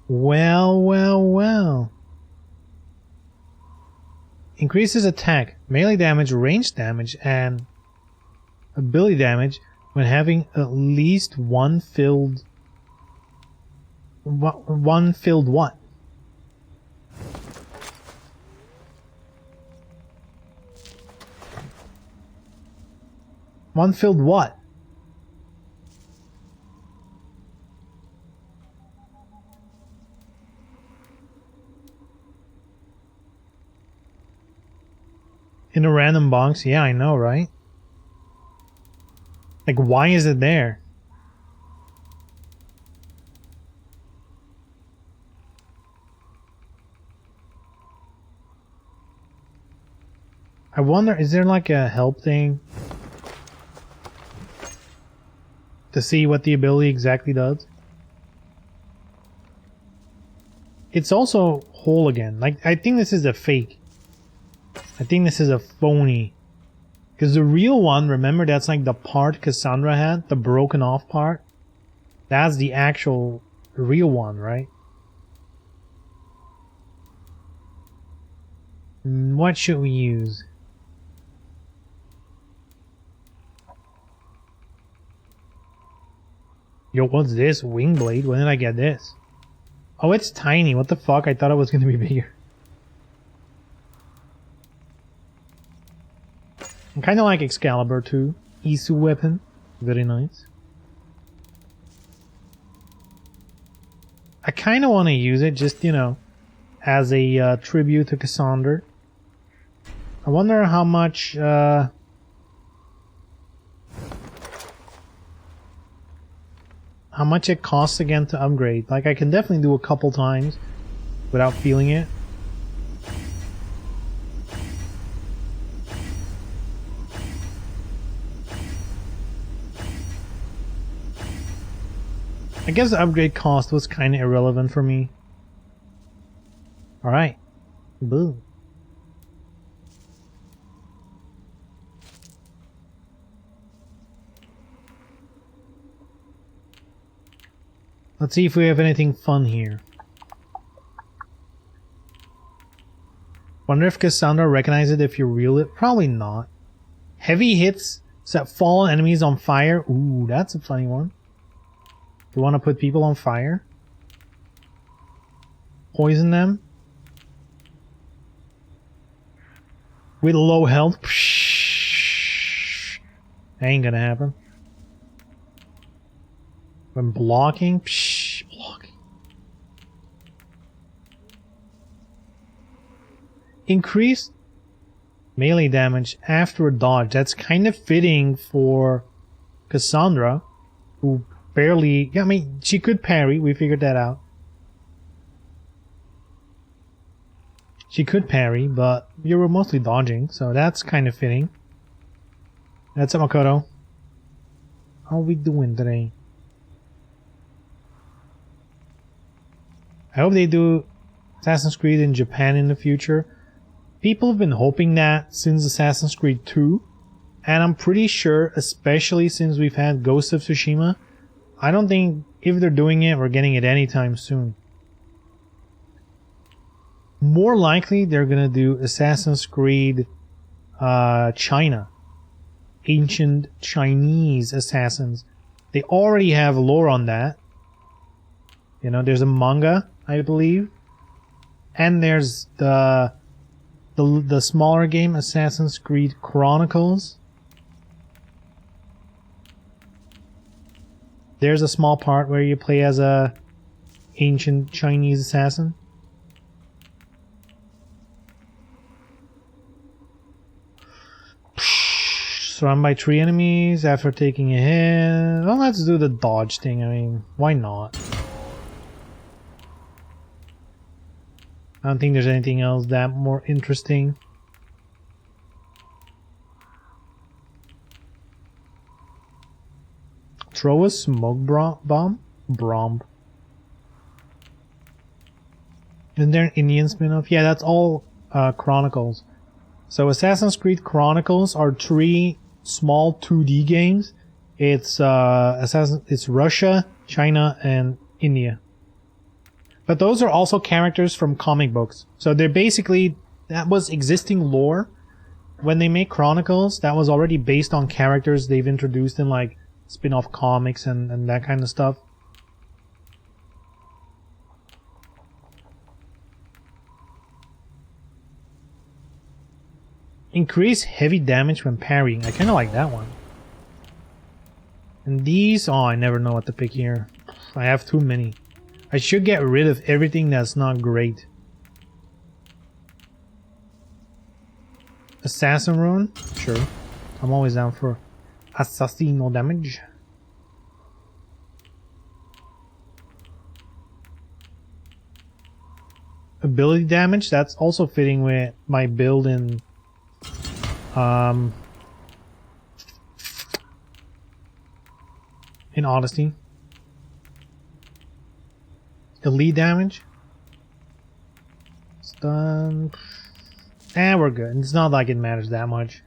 Well. Increases attack, melee damage, range damage, and ability damage when having at least one filled what? One filled what? In a random box? Yeah, I know, right? Like, why is it there? I wonder, is there like a help thing? To see what the ability exactly does? It's also whole again. Like, I think this is a fake. I think this is a phony. Because the real one, remember, that's like the part Cassandra had? The broken off part? That's the actual real one, right? What should we use? Yo, what's this? Wing blade? When did I get this? Oh, it's tiny. What the fuck? I thought it was gonna be bigger. I kinda like Excalibur too. Isu weapon. Very nice. I kinda wanna use it just, you know, as a tribute to Cassandra. I wonder how much, how much it costs again to upgrade. Like, I can definitely do a couple times without feeling it. I guess the upgrade cost was kind of irrelevant for me. Alright. Boom. Let's see if we have anything fun here. Wonder if Cassandra recognizes it if you reel it? Probably not. Heavy hits set fallen enemies on fire. Ooh, that's a funny one. You want to put people on fire? Poison them? With low health? Psh, ain't gonna happen. When blocking? Psh, blocking. Increased melee damage after a dodge. That's kind of fitting for Cassandra, who barely... I mean, she could parry. We figured that out. She could parry, but you were mostly dodging, so that's kind of fitting. That's it, Makoto. How are we doing today? I hope they do Assassin's Creed in Japan in the future. People have been hoping that since Assassin's Creed 2, and I'm pretty sure, especially since we've had Ghost of Tsushima, I don't think if they're doing it, we're getting it anytime soon. More likely, they're gonna do Assassin's Creed China. Ancient Chinese assassins. They already have lore on that. You know, there's a manga, I believe. And there's the smaller game, Assassin's Creed Chronicles. There's a small part where you play as a ancient Chinese assassin. Surrounded by 3 enemies after taking a hit. Well, let's do the dodge thing. I mean, why not? I don't think there's anything else that more interesting. Throw a smoke bomb? Bromb. Isn't there an Indian spin-off? Yeah, that's all Chronicles. So Assassin's Creed Chronicles are 3 small 2D games. It's it's Russia, China, and India. But those are also characters from comic books. So they're basically, that was existing lore. When they make Chronicles, that was already based on characters they've introduced in like spin-off comics and that kind of stuff. Increase heavy damage when parrying. I kind of like that one. And these, oh, I never know what to pick here. I have too many. I should get rid of everything that's not great. Assassin rune? Sure. I'm always down for assassino damage. Ability damage? That's also fitting with my build in Odyssey. Elite damage. Stun. We're good. It's not like it matters that much.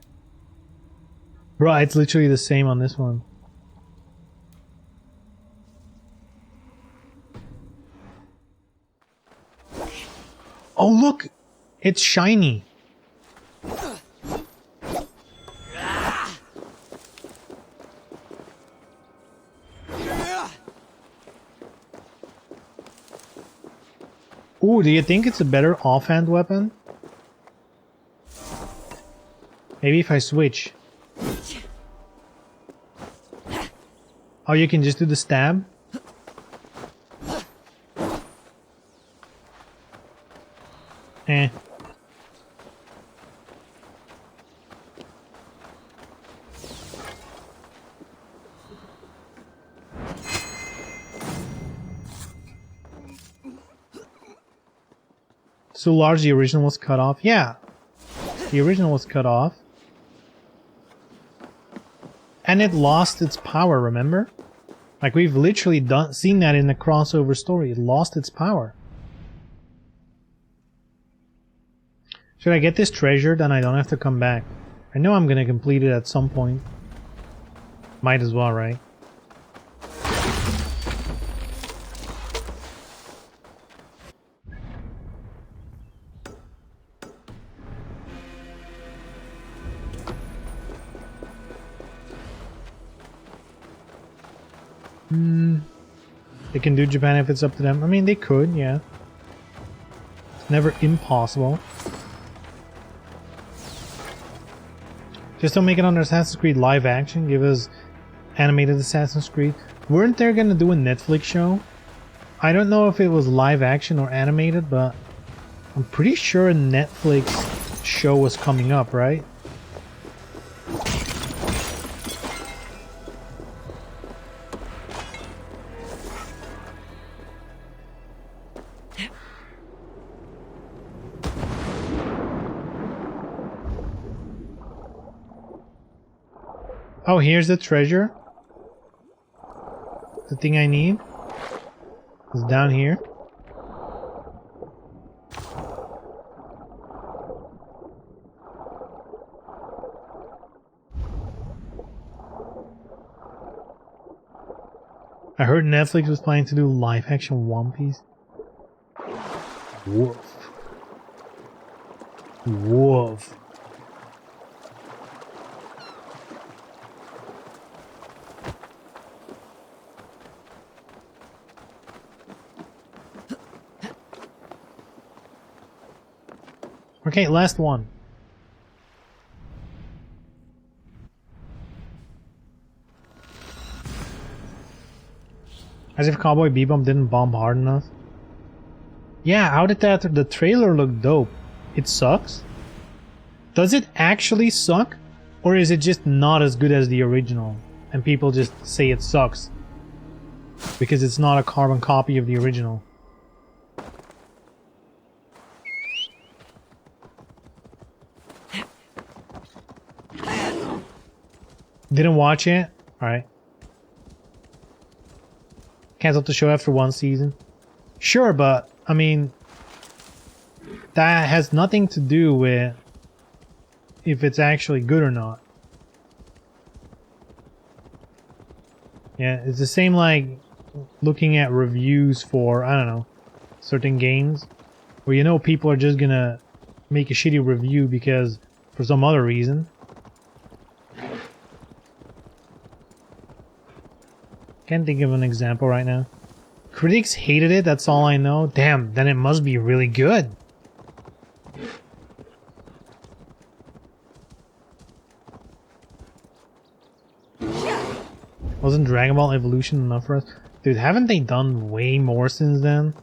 Bro, it's literally the same on this one. Oh, look! It's shiny. Ooh, do you think it's a better offhand weapon? Maybe if I switch. Oh, you can just do the stab? Eh. So large the original was cut off? Yeah. The original was cut off. And it lost its power, remember? Like, we've literally seen that in the crossover story. It lost its power. Should I get this treasure, then I don't have to come back? I know I'm gonna complete it at some point. Might as well, right? They can do Japan if it's up to them. I mean, they could, yeah. It's never impossible. Just don't make it under Assassin's Creed live action. Give us animated Assassin's Creed. Weren't they gonna do a Netflix show? I don't know if it was live action or animated, but I'm pretty sure a Netflix show was coming up, right? Oh, here's the treasure. The thing I need is down here. I heard Netflix was planning to do live action One Piece. Woof. Woof. Okay, last one. As if Cowboy Bebop didn't bomb hard enough. Yeah, how did the trailer look dope? It sucks? Does it actually suck? Or is it just not as good as the original? And people just say it sucks? Because it's not a carbon copy of the original. Didn't watch it? Alright. Canceled the show after one season. Sure, but, I mean, that has nothing to do with if it's actually good or not. Yeah, it's the same like looking at reviews for, I don't know, certain games, where you know people are just gonna make a shitty review because, for some other reason. Can't think of an example right now. Critics hated it, that's all I know. Damn, then it must be really good. Wasn't Dragon Ball Evolution enough for us? Dude, haven't they done way more since then?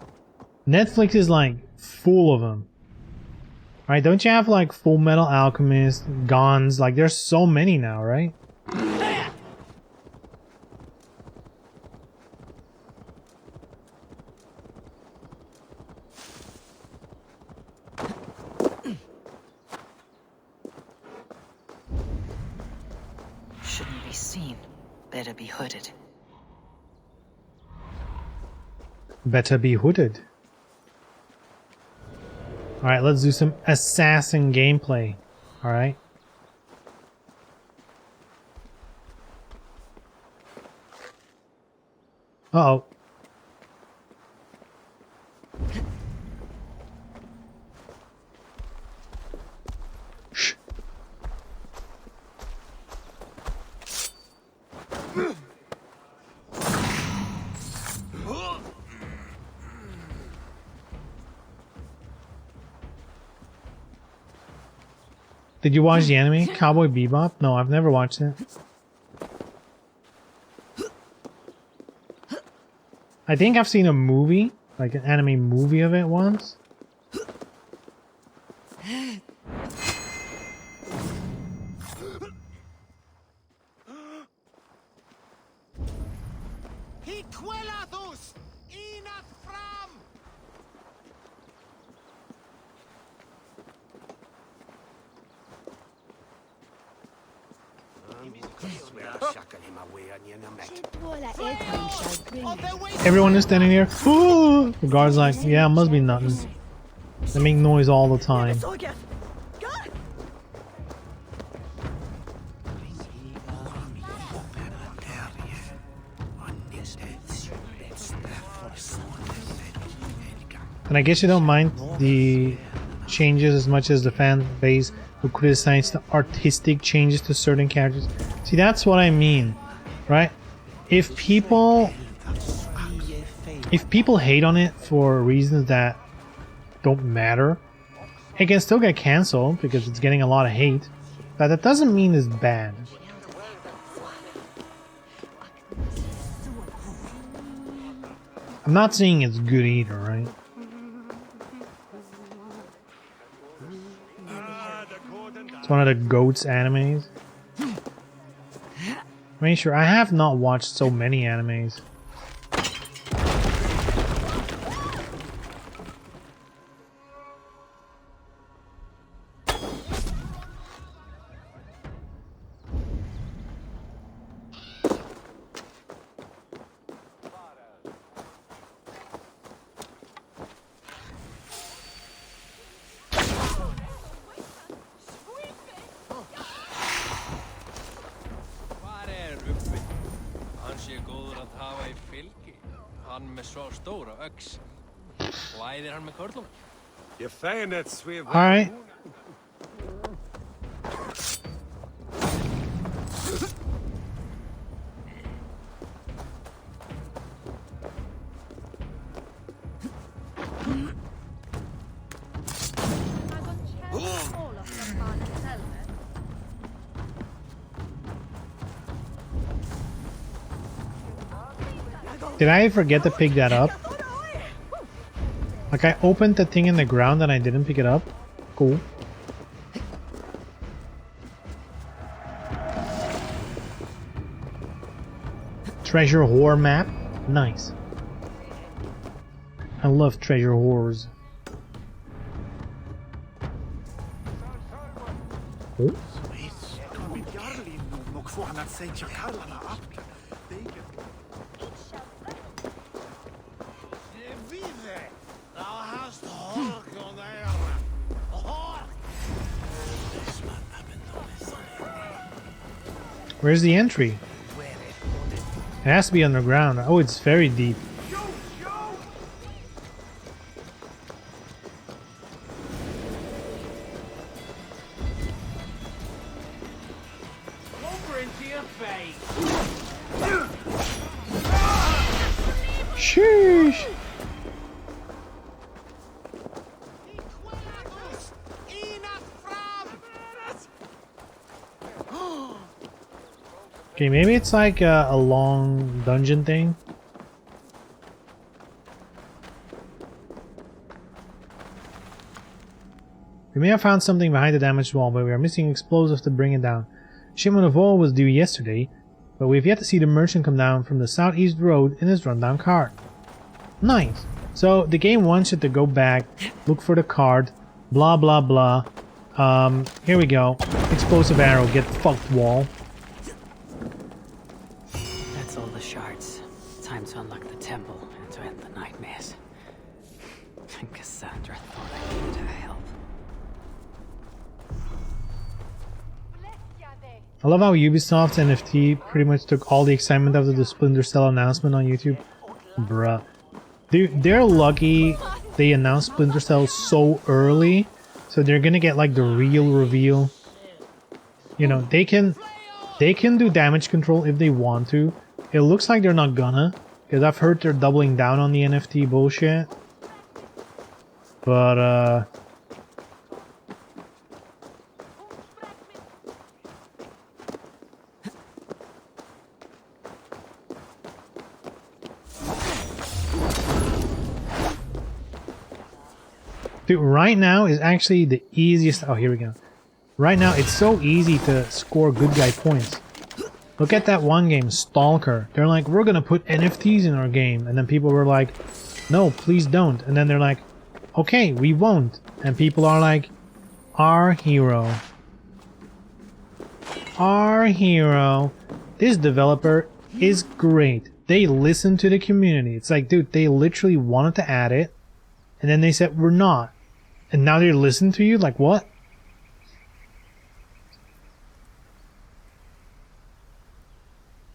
Netflix is like full of them. Right, don't you have like Full Metal Alchemist, Gons, like there's so many now, right? Shouldn't be seen. Better be hooded. Better be hooded. Alright, let's do some assassin gameplay. Alright. Uh-oh. Did you watch the anime Cowboy Bebop? No, I've never watched it. I think I've seen a movie, like an anime movie of it once. Everyone is standing there. Ooh! The guard's like, yeah, it must be nothing. They make noise all the time. And I guess you don't mind the changes as much as the fan base who criticize the artistic changes to certain characters. See, that's what I mean, right? If people hate on it for reasons that don't matter, it can still get cancelled because it's getting a lot of hate, but that doesn't mean it's bad. I'm not saying it's good either, right? It's one of the GOAT's animes. I mean, sure, I have not watched so many animes. Alright. Did I forget to pick that up? Like, I opened the thing in the ground and I didn't pick it up? Cool. Treasure Hoard map? Nice. I love treasure hoards. Oh. Where's the entry? It has to be underground. Oh, it's very deep. Sheesh. Okay, maybe it's like a long dungeon thing. We may have found something behind the damaged wall, but we are missing explosives to bring it down. Shipment of oil was due yesterday, but we've yet to see the merchant come down from the southeast road in his rundown cart. Nice! So the game wants you to go back, look for the cart, blah blah blah. Here we go. Explosive arrow, get fucked wall. That's all the shards. Time to unlock the temple and to end the nightmares. Cassandra thought I needed her help. I love how Ubisoft's NFT pretty much took all the excitement out of the Splinter Cell announcement on YouTube. Bruh. Dude, they're lucky they announced Splinter Cell so early, so they're gonna get like the real reveal. You know, they can They can do damage control if they want to. It looks like they're not gonna, because I've heard they're doubling down on the NFT bullshit. But, dude, right now is actually the easiest... Oh, here we go. Right now, it's so easy to score good guy points. Look at that one game, Stalker. They're like, we're gonna put NFTs in our game. And then people were like, no, please don't. And then they're like, okay, we won't. And people are like, our hero. Our hero. This developer is great. They listen to the community. It's like, dude, they literally wanted to add it. And then they said, we're not. And now they listen to you? Like, what?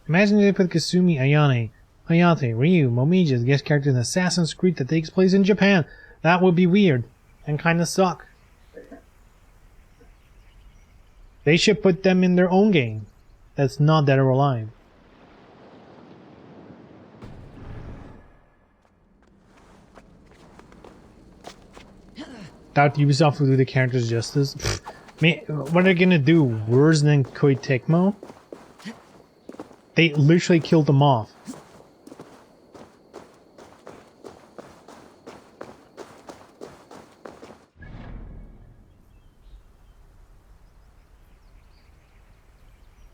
Imagine if they put Kasumi, Ayane, Hayate, Ryu, Momiji as guest characters in Assassin's Creed that takes place in Japan. That would be weird. And kinda suck. They should put them in their own game. That's not Dead or Alive. Doubt Ubisoft will do the characters justice. What are they gonna do? Worse than Koei Tecmo? They literally killed them off.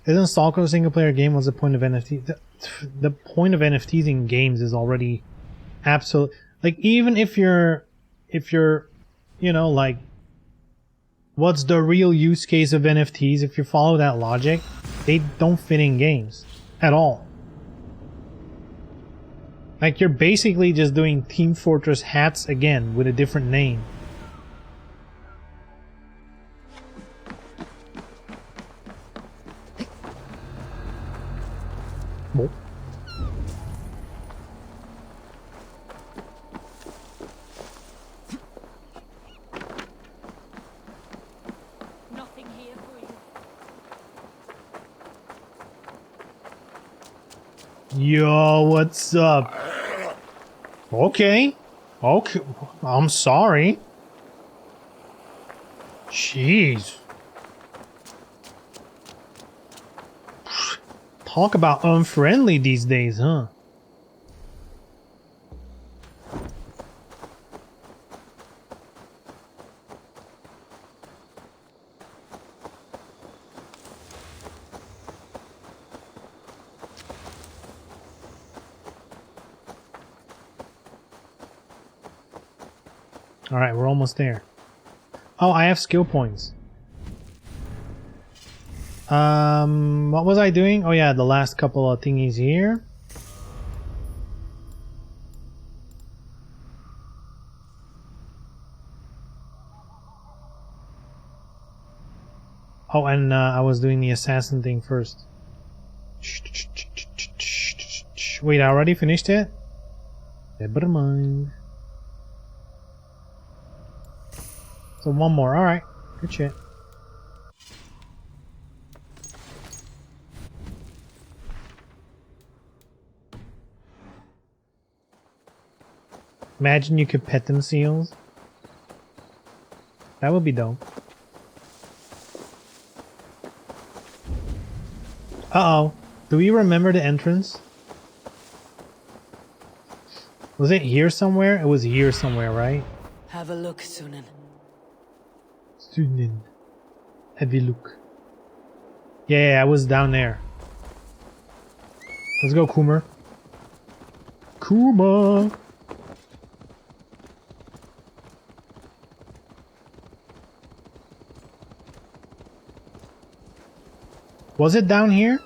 Isn't Stalker a single player game? What's the point of NFT? The point of NFTs in games is already absolute. Like, even if you're, you know, like, what's the real use case of NFTs? If you follow that logic, they don't fit in games at all. Like, you're basically just doing Team Fortress hats again with a different name. Oh. Nothing here for you. Yo, what's up? Okay. Okay. I'm sorry. Jeez. Talk about unfriendly these days, huh? Alright, we're almost there. Oh, I have skill points. What was I doing? Oh yeah, the last couple of thingies here. Oh, and I was doing the assassin thing first. Wait, I already finished it? Never mind. So one more, alright. Good shit. Imagine you could pet them seals. That would be dope. Uh-oh. Do we remember the entrance? Was it here somewhere? It was here somewhere, right? Have a look, Sunan. Sunan. Have a look. Yeah, I was down there. Let's go, Kuma. Kuma! Was it down here?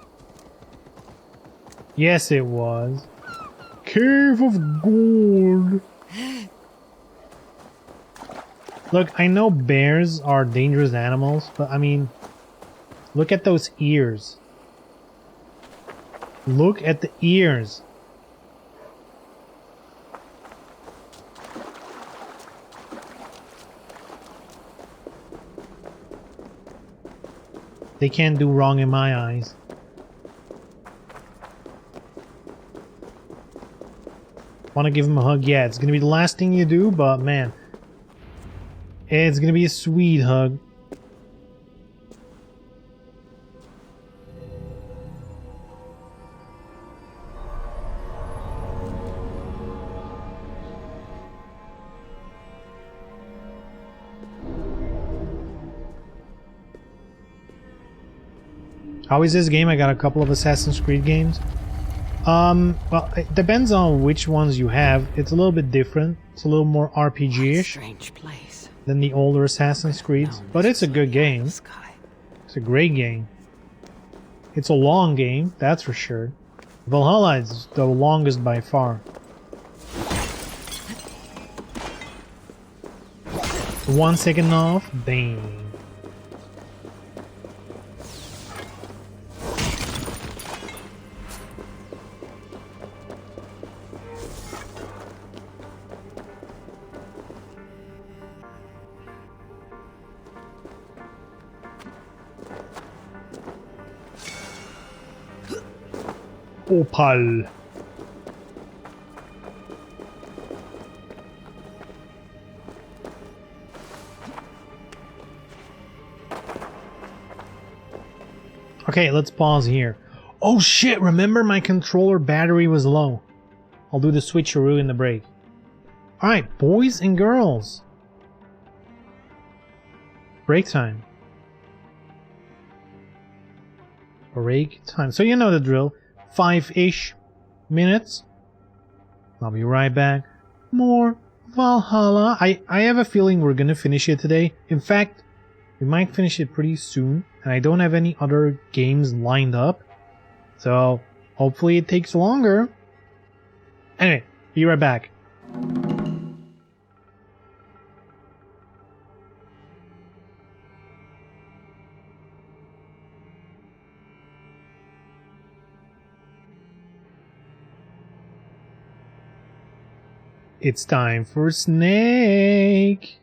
Yes, it was. Cave of Gold. Look, I know bears are dangerous animals, but I mean, look at those ears. Look at the ears. They can't do wrong in my eyes. Want to give him a hug? Yeah, it's gonna be the last thing you do, but man, it's gonna be a sweet hug. How is this game? I got a couple of Assassin's Creed games. Well, it depends on which ones you have. It's a little bit different. It's a little more RPG-ish Strange place. than the older Assassin's Creeds, but it's a good game. Sky. It's a great game. It's a long game, that's for sure. Valhalla is the longest by far. 1 second off, bang. Opal. Okay, let's pause here. Oh shit, remember my controller battery was low. I'll do the switcheroo in the break. Alright, boys and girls. Break time. Break time. So you know the drill. 5-ish minutes. I'll be right back. More Valhalla. I have a feeling we're gonna finish it today. In fact, we might finish it pretty soon. And I don't have any other games lined up. So hopefully it takes longer. Anyway, be right back. It's time for Snake!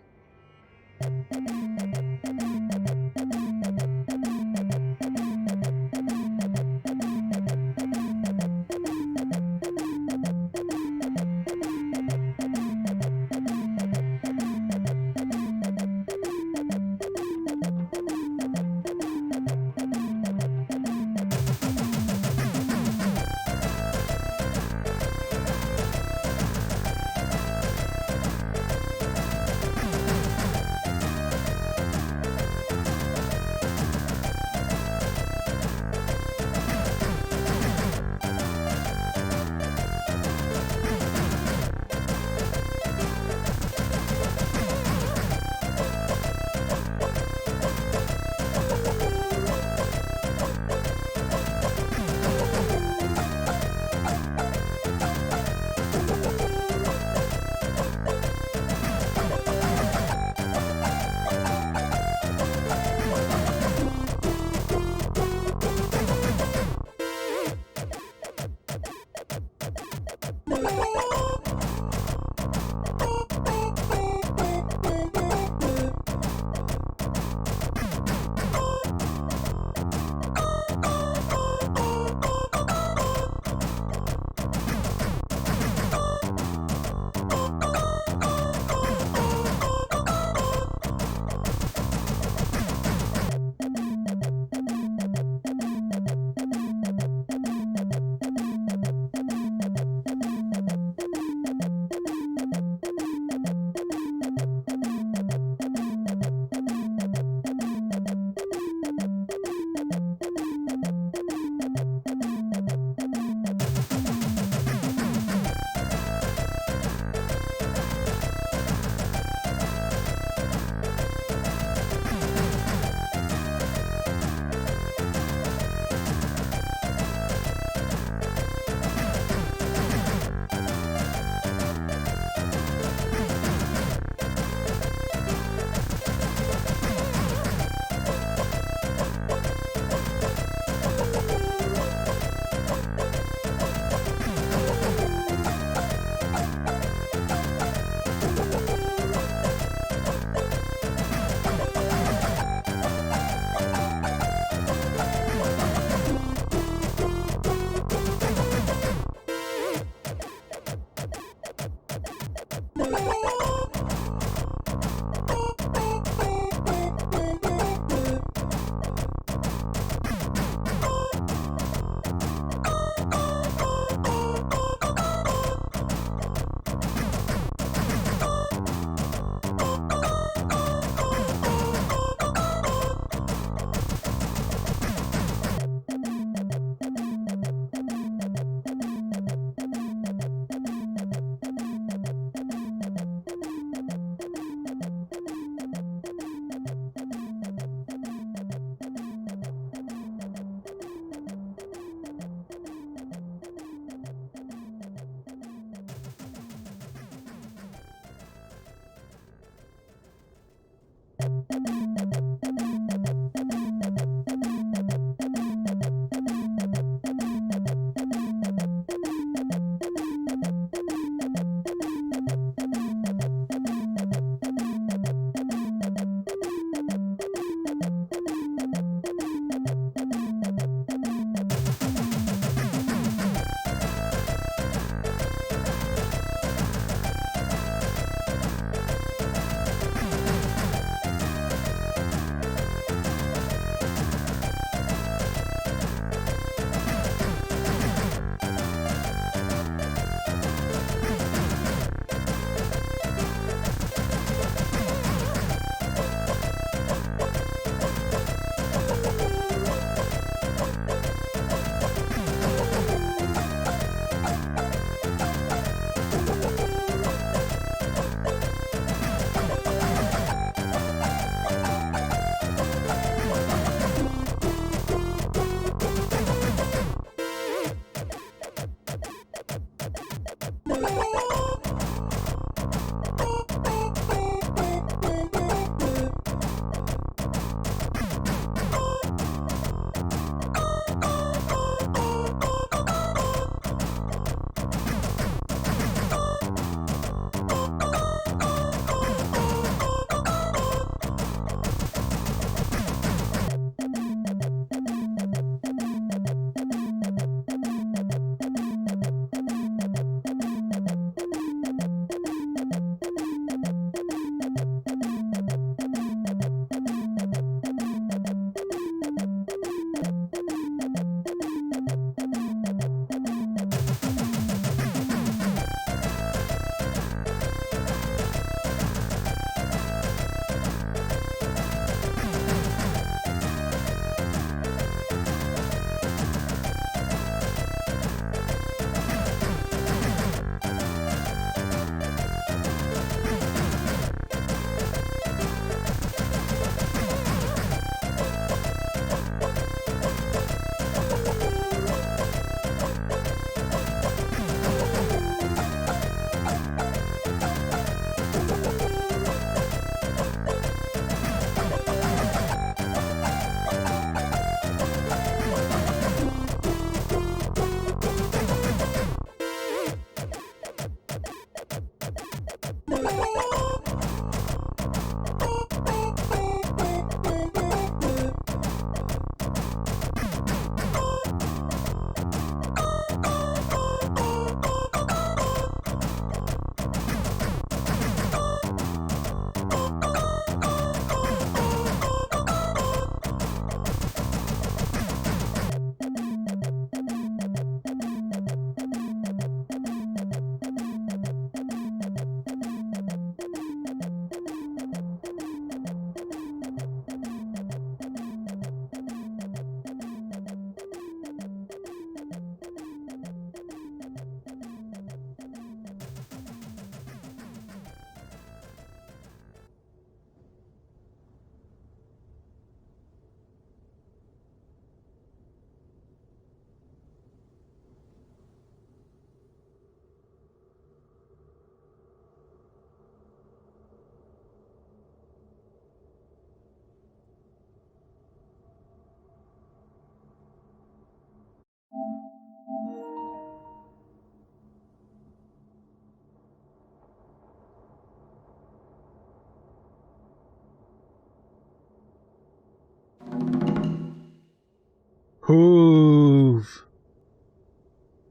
Hoof.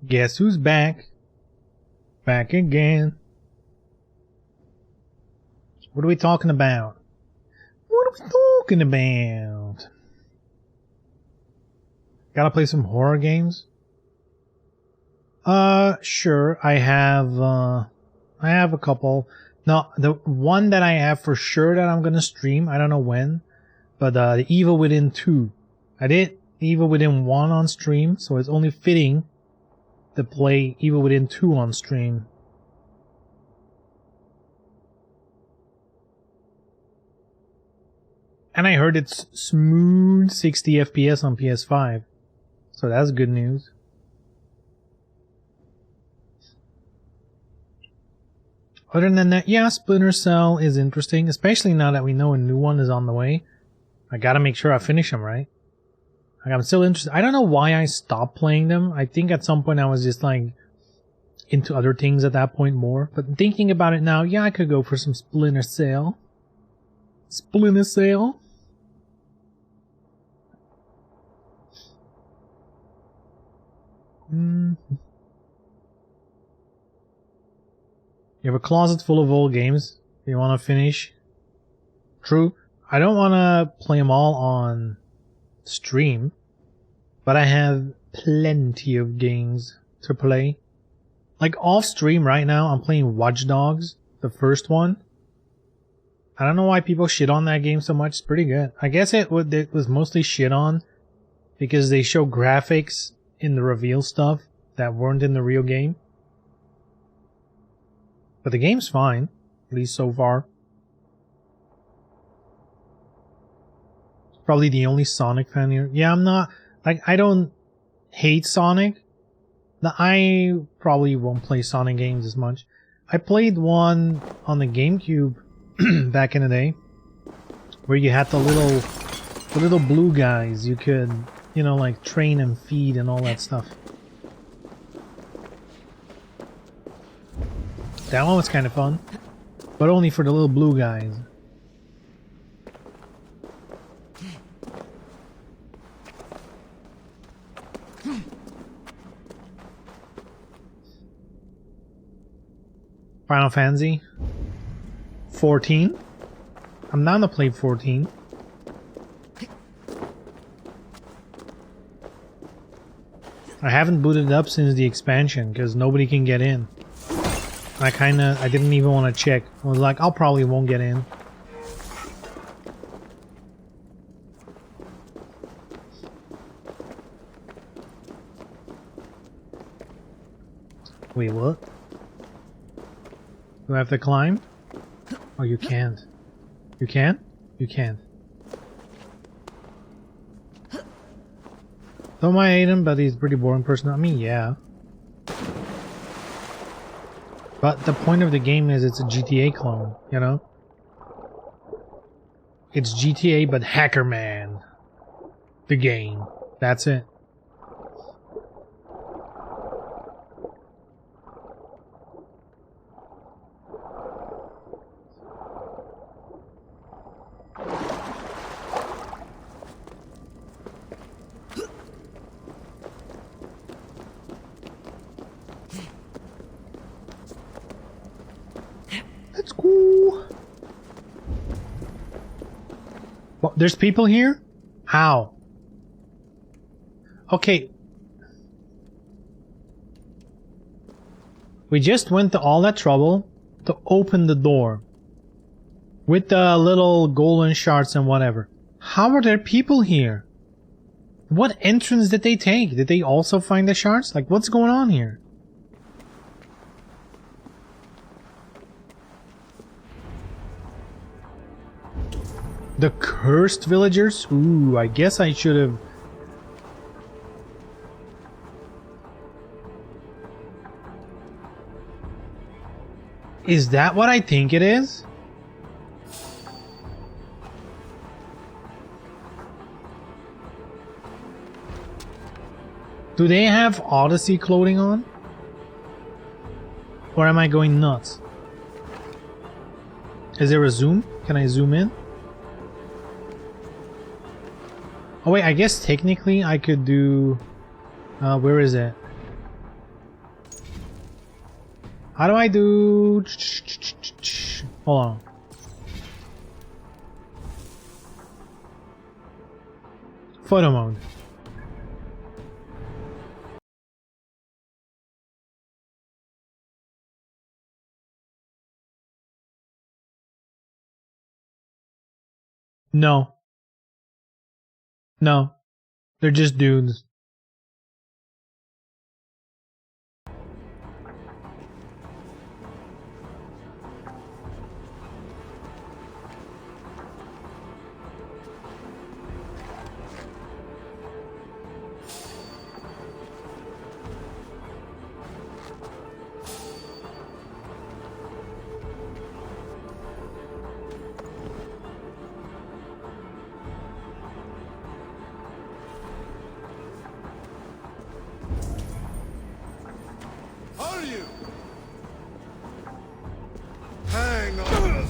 Guess who's back? Back again. What are we talking about? What are we talking about? Gotta play some horror games? Sure. I have a couple. No, the one that I have for sure that I'm gonna stream, I don't know when, but the Evil Within 2. I did Evil Within 1 on stream, so it's only fitting to play Evil Within 2 on stream. And I heard it's smooth 60 FPS on PS5, so that's good news. Other than that, yeah, Splinter Cell is interesting, especially now that we know a new one is on the way. I gotta make sure I finish them, right? Like, I'm still interested. I don't know why I stopped playing them. I think at some point I was just like into other things at that point more. But thinking about it now, yeah, I could go for some Splinter Cell. Splinter Cell. You have a closet full of old games you want to finish. True. I don't want to play them all on stream, but I have plenty of games to play. Like off stream right now, I'm playing Watch Dogs, the first one. I don't know why people shit on that game so much. It's pretty good. I guess it was mostly shit on because they show graphics in the reveal stuff that weren't in the real game. But the game's fine, at least so far. Probably the only Sonic fan here. Yeah, I'm not, like, I don't hate Sonic. I probably won't play Sonic games as much. I played one on the GameCube back in the day, where you had the little blue guys. You could, you know, like train and feed and all that stuff. That one was kind of fun, but only for the little blue guys. Final Fantasy 14. I'm down to play 14. I haven't booted it up since the expansion because nobody can get in. I didn't even want to check. I was like, I'll probably won't get in. Wait, what? Do I have to climb? Oh, you can't. You can? You can't. Don't mind Aiden, but he's a pretty boring person. I mean, yeah. But the point of the game is it's a GTA clone, you know? It's GTA, but Hacker Man. The game. That's it. That's cool. Well, there's people here? How? Okay. We just went to all that trouble to open the door. With the little golden shards and whatever. How are there people here? What entrance did they take? Did they also find the shards? Like, what's going on here? The cursed villagers? Ooh, I guess I should have... Is that what I think it is? Do they have Odyssey clothing on? Or am I going nuts? Is there a zoom? Can I zoom in? Oh wait, I guess technically I could do... where is it? How do I do... Hold on. Photo mode. No. No. They're just dudes. Are you? Hang on.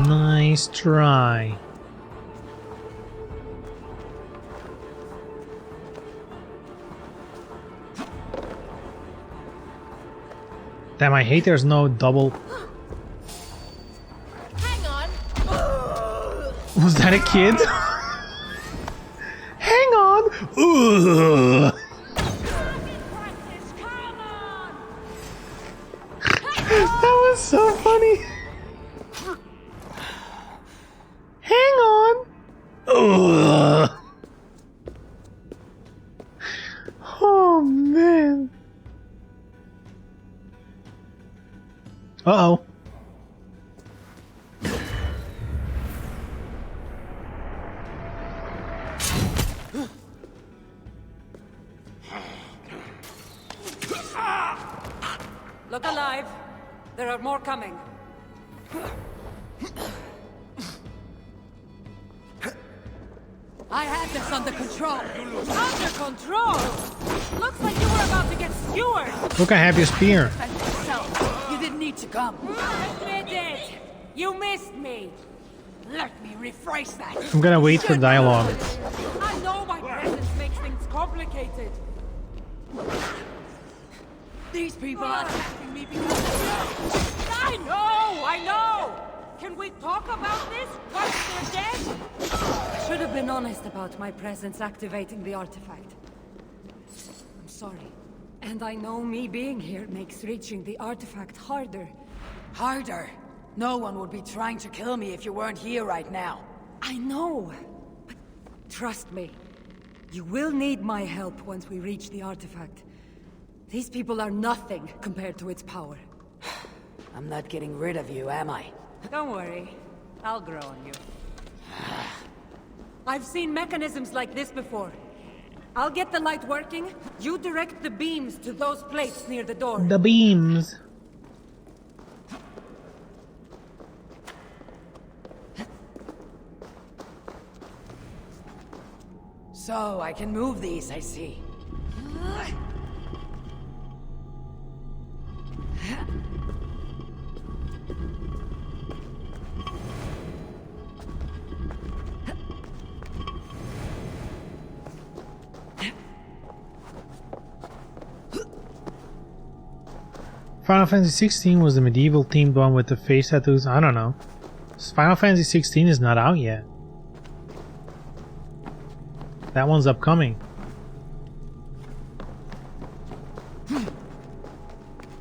Nice try. Damn, I hate there's no double... Hang on. Was that a kid? Hang on! Ugh. That was so funny! Hang on! Ugh. Oh man! Uh-oh. Look alive. There are more coming. I had this under control. Under control? Looks like you were about to get skewered. Look, I have your spear. You didn't need to come. Admit it. You missed me. Let me rephrase that. I'm gonna wait for dialogue. I know my presence makes things complicated. These people are attacking me because I know! Can we talk about this once they're dead? I should have been honest about my presence activating the artifact. I'm sorry. And I know me being here makes reaching the artifact harder. harder. No one would be trying to kill me if you weren't here right now. I know, but trust me. You will need my help once we reach the artifact. These people are nothing compared to its power. I'm not getting rid of you, am I? Don't worry. I'll grow on you. I've seen mechanisms like this before. I'll get the light working. You direct the beams to those plates near the door. The beams. So, I can move these, I see. Final Fantasy 16 was the medieval themed one with the face tattoos. I don't know. Final Fantasy 16 is not out yet. That one's upcoming.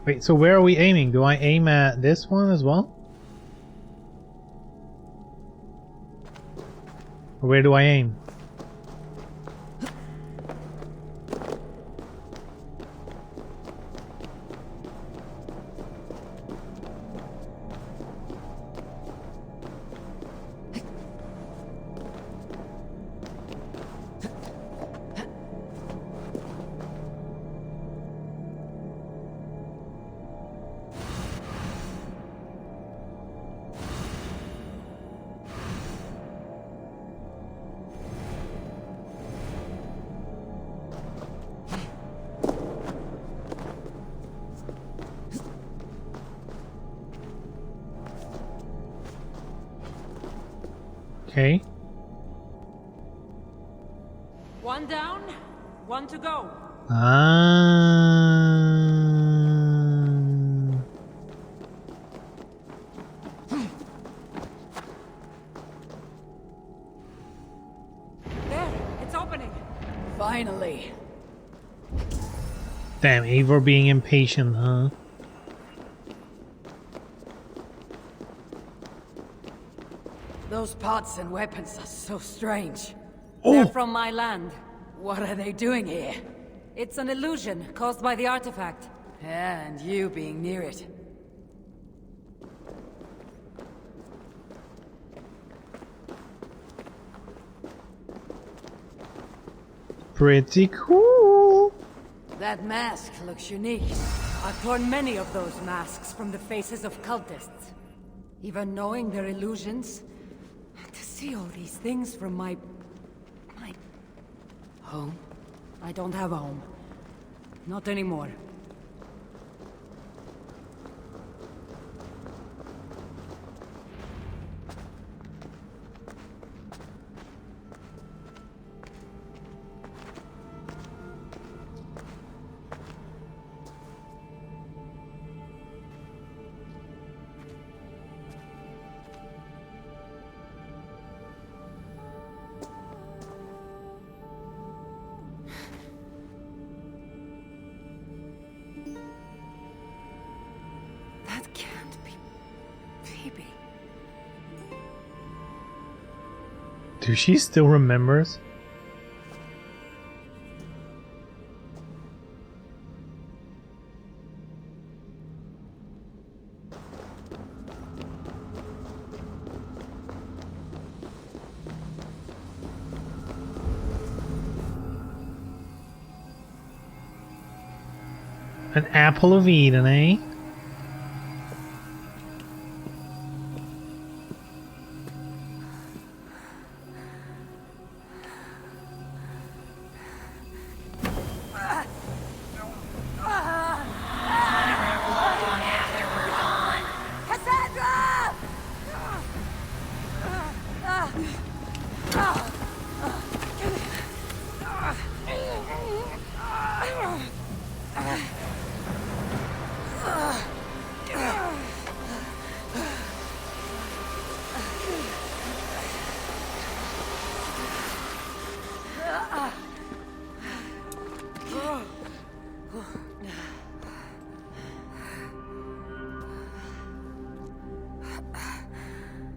Wait, so where are we aiming? Do I aim at this one as well? Or where do I aim? Okay. One down, one to go. There, it's opening. Finally. Damn, Eivor being impatient, huh? Those pots and weapons are so strange. They're from my land. What are they doing here? It's an illusion caused by the artifact. Yeah, and you being near it. Pretty cool. That mask looks unique. I've torn many of those masks from the faces of cultists. Even knowing they're illusions, to see all these things from my Home? I don't have a home. Not anymore. That can't be Phoebe. Does she still remembers? An apple of Eden, eh?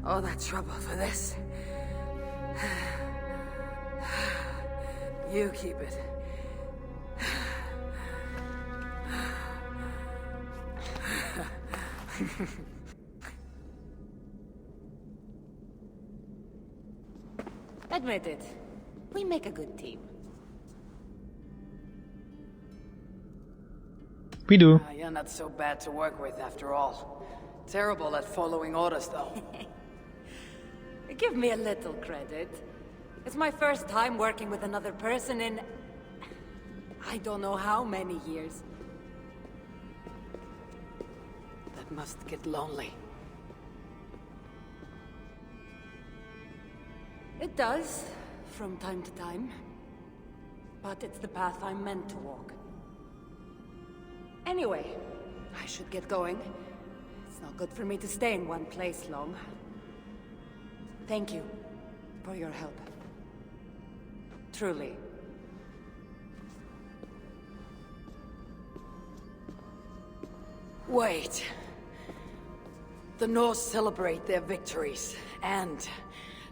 All that trouble for this. You keep it. Admit it. We make a good team. We do. You're not so bad to work with after all. Terrible at following orders, though. Give me a little credit. It's my first time working with another person in... I don't know how many years. That must get lonely. It does, from time to time. But it's the path I'm meant to walk. Anyway, I should get going. It's not good for me to stay in one place long. Thank you for your help. Truly. Wait. The Norse celebrate their victories, and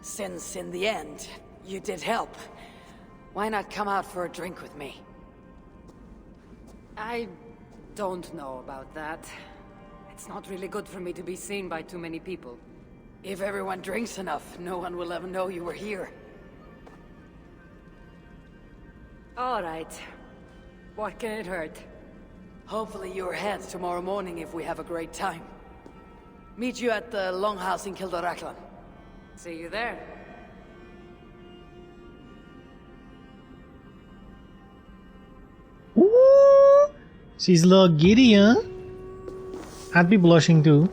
since in the end, you did help, why not come out for a drink with me? I don't know about that. It's not really good for me to be seen by too many people. If everyone drinks enough, no one will ever know you were here. All right. What can it hurt? Hopefully you're ahead tomorrow morning if we have a great time. Meet you at the Longhouse in Kildoraklan. See you there. Ooh, she's a little giddy, huh? I'd be blushing too.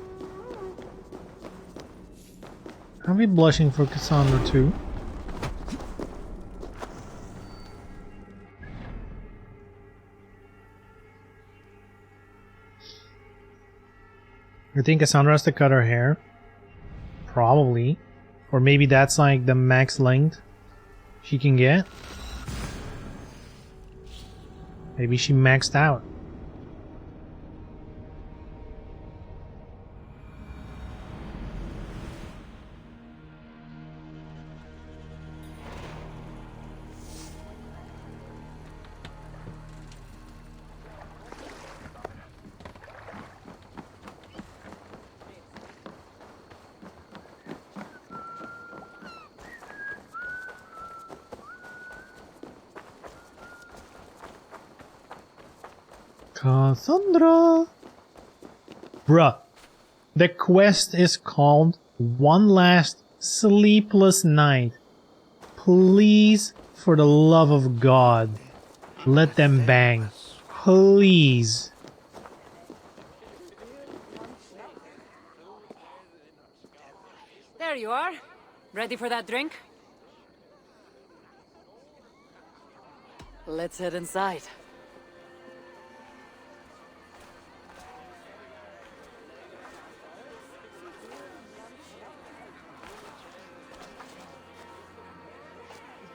I'd be blushing for Cassandra too. You think Cassandra has to cut her hair? Probably. Or maybe that's like the max length she can get. Maybe she maxed out. Cassandra! Bruh, the quest is called One Last Sleepless Night. Please, for the love of God, let them bang. Please. There you are. Ready for that drink? Let's head inside.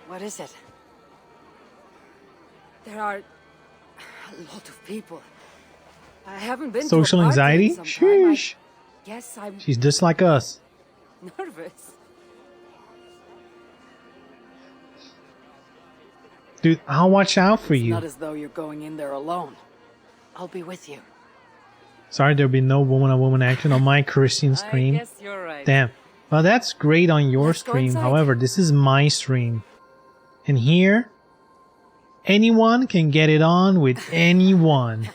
What is it? There are a lot of people. I haven't been Social to a party anxiety? in some time. Sheesh. Guess I'm She's just like us. nervous. Dude, I'll watch out for It's you. not as though you're going in there alone. I'll be with you. Sorry there'll be no woman-on-woman action on my Christian I stream. guess you're right. Damn. Well, that's great on your Let's go stream. inside. However, this is my stream. And here, anyone can get it on with anyone.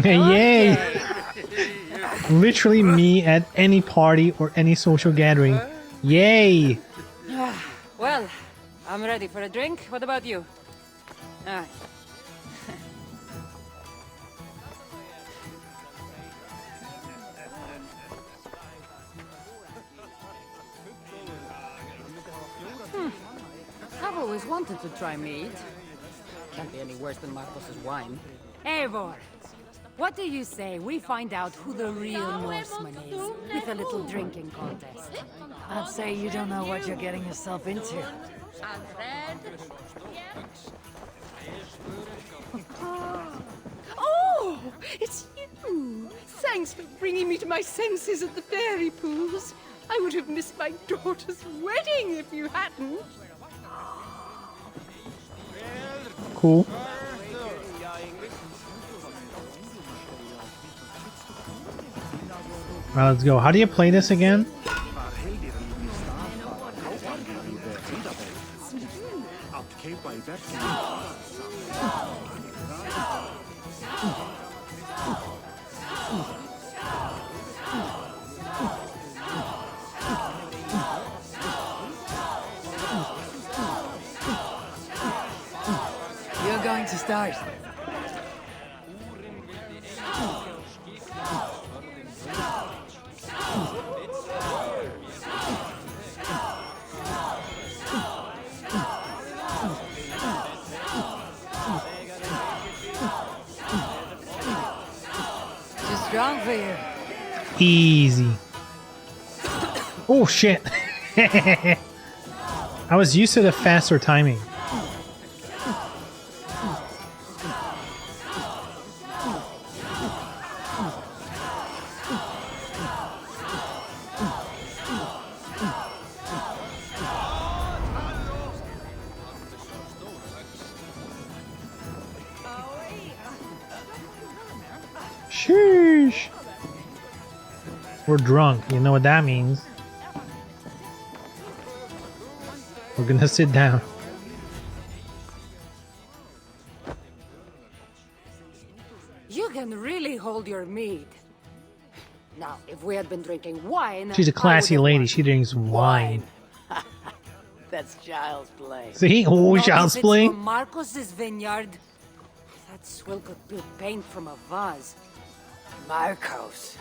Yay! Literally me at any party or any social gathering. Yay! Well, I'm ready for a drink. What about you? Alright. I've always wanted to try mead. Can't be any worse than Marcos's wine. Eivor, what do you say we find out who the real Norseman is with a little drinking contest? I'd say you don't know what you're getting yourself into. Oh, it's you! Thanks for bringing me to my senses at the fairy pools. I would have missed my daughter's wedding if you hadn't. Cool. Right, let's go. How do you play this again? You're going to start. Too strong for you. Easy. Oh shit. I was used to the faster timing. Sheesh. We're drunk. You know what that means. We're gonna sit down. You can really hold your mead. Now, if we had been drinking wine... She's a classy I would have lady. won. She drinks wine. That's child's play. See? Oh, Not child's if it's play. from Marcos's vineyard. That swill could build paint from a vase. Marcos.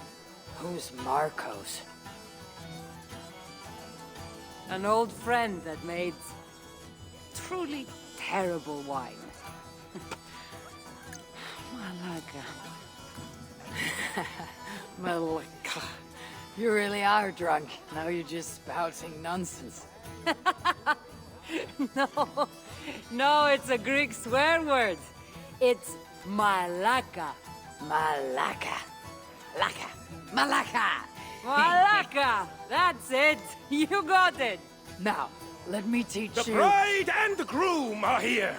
Who's Marcos? An old friend that made truly terrible wine. Malaga. Malika. You really are drunk. Now you're just spouting nonsense. No, it's a Greek swear word. It's malaka. Malaka. Laka. Malaka. Malaka! That's it! You got it! Now, let me teach The you. bride and the groom are here.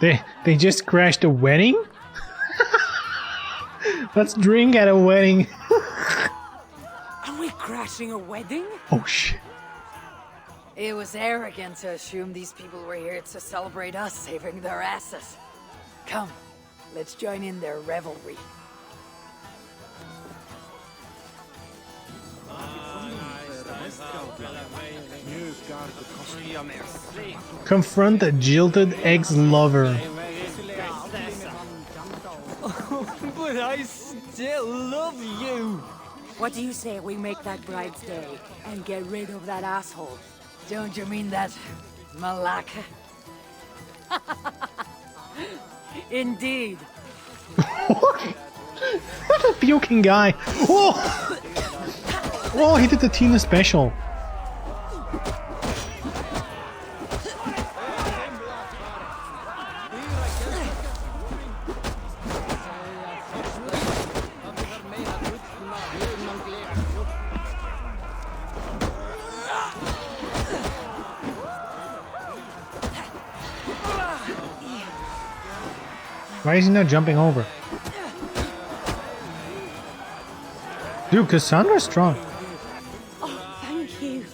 They just crashed a wedding? Let's drink at a wedding. Are we crashing a wedding? Oh shit. It was arrogant to assume these people were here to celebrate us saving their asses. Come, let's join in their revelry. Confront a jilted ex-lover. But I still love you. What do you say we make that bride's day and get rid of that asshole? Don't you mean that, Malaka? Indeed. What a puking guy. Oh! Oh, he did the Tina special. Why is he not jumping over? Dude, Cassandra's strong. Oh, thank you.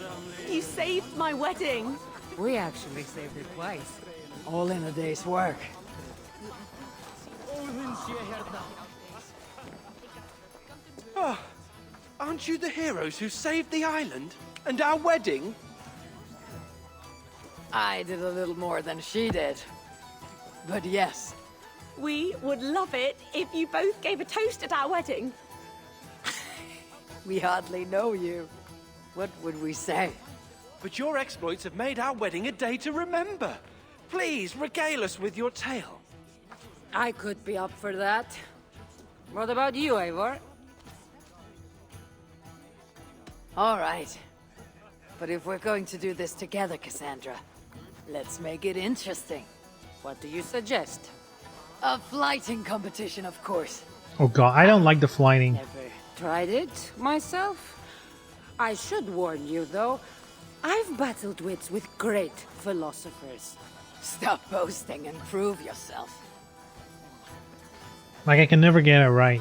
You saved my wedding. We actually saved it twice. All in a day's work. Aren't you the heroes who saved the island? And our wedding? I did a little more than she did. But yes, We would love it if you both gave a toast at our wedding. we hardly know you. What would we say? But your exploits have made our wedding a day to remember. Please, regale us with your tale. I could be up for that. What about you, Eivor? All right. But if we're going to do this together, Cassandra, let's make it interesting. What do you suggest? A flighting competition, of course. Oh god, I don't like the flying. Never tried it myself. I should warn you, though. I've battled wits with great philosophers. Stop boasting and prove yourself. Like I can never get it right.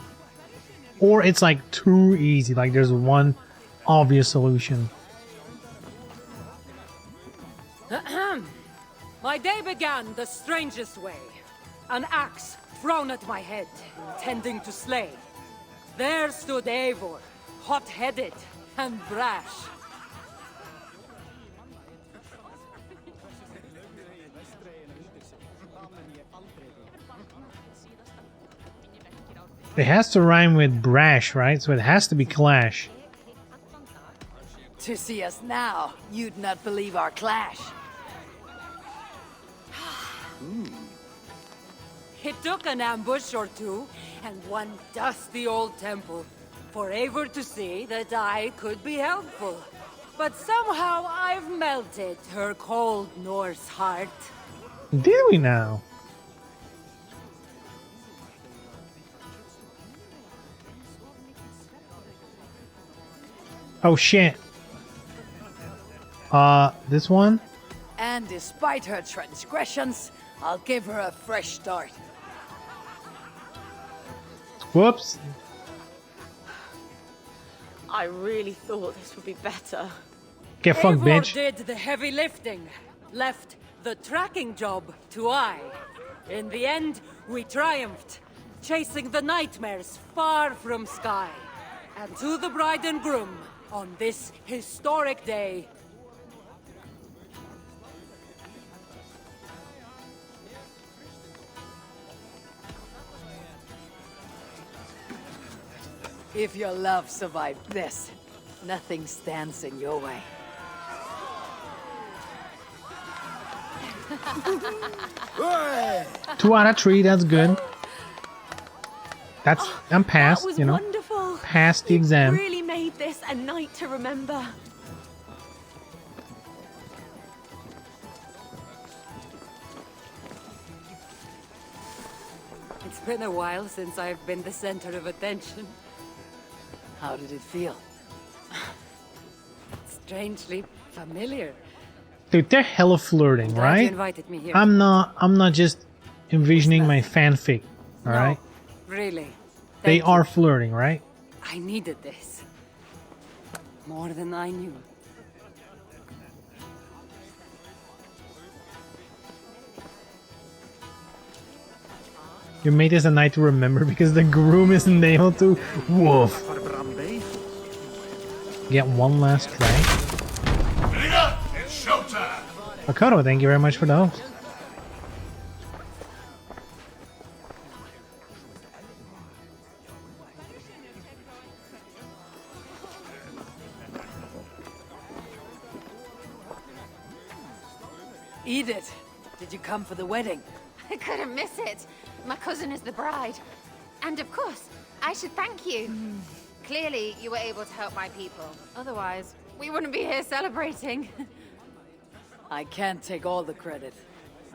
Or it's like too easy, like there's one obvious solution. My day began the strangest way. An axe thrown at my head, intending to slay. There stood Eivor, hot-headed and brash. It has to rhyme with brash, right? So it has to be clash. To see us now, you'd not believe our clash. It took an ambush or two, and one dusty old temple, for Eivor to see that I could be helpful. But somehow I've melted her cold Norse heart. Did we now? Oh shit. This one? And despite her transgressions, I'll give her a fresh start. Whoops. I really thought this would be better. Get fucked, Eivor bitch. did the heavy lifting, left the tracking job to I. In the end, we triumphed, chasing the nightmares far from Sky. And to the bride and groom, on this historic day, If your love survived this, nothing stands in your way. Two out of three, that's good. That's I'm That past, was you know. wonderful. Passed the You exam. really made this a night to remember. it's been a while since I've been the center of attention. How did it feel? Strangely familiar. Dude, they're hella flirting, Glad you right? invited me here. I'm not just envisioning my fanfic, alright? No, really. They Thank are you. flirting, right? I needed this. More than I knew. You made this a night to remember because the groom is nailed to woof. Get one last try. It's showtime! Makoto, thank you very much for the host. Edith, did you come for the wedding? I couldn't miss it. My cousin is the bride. And of course, I should thank you. Clearly, you were able to help my people. Otherwise, we wouldn't be here celebrating. I can't take all the credit.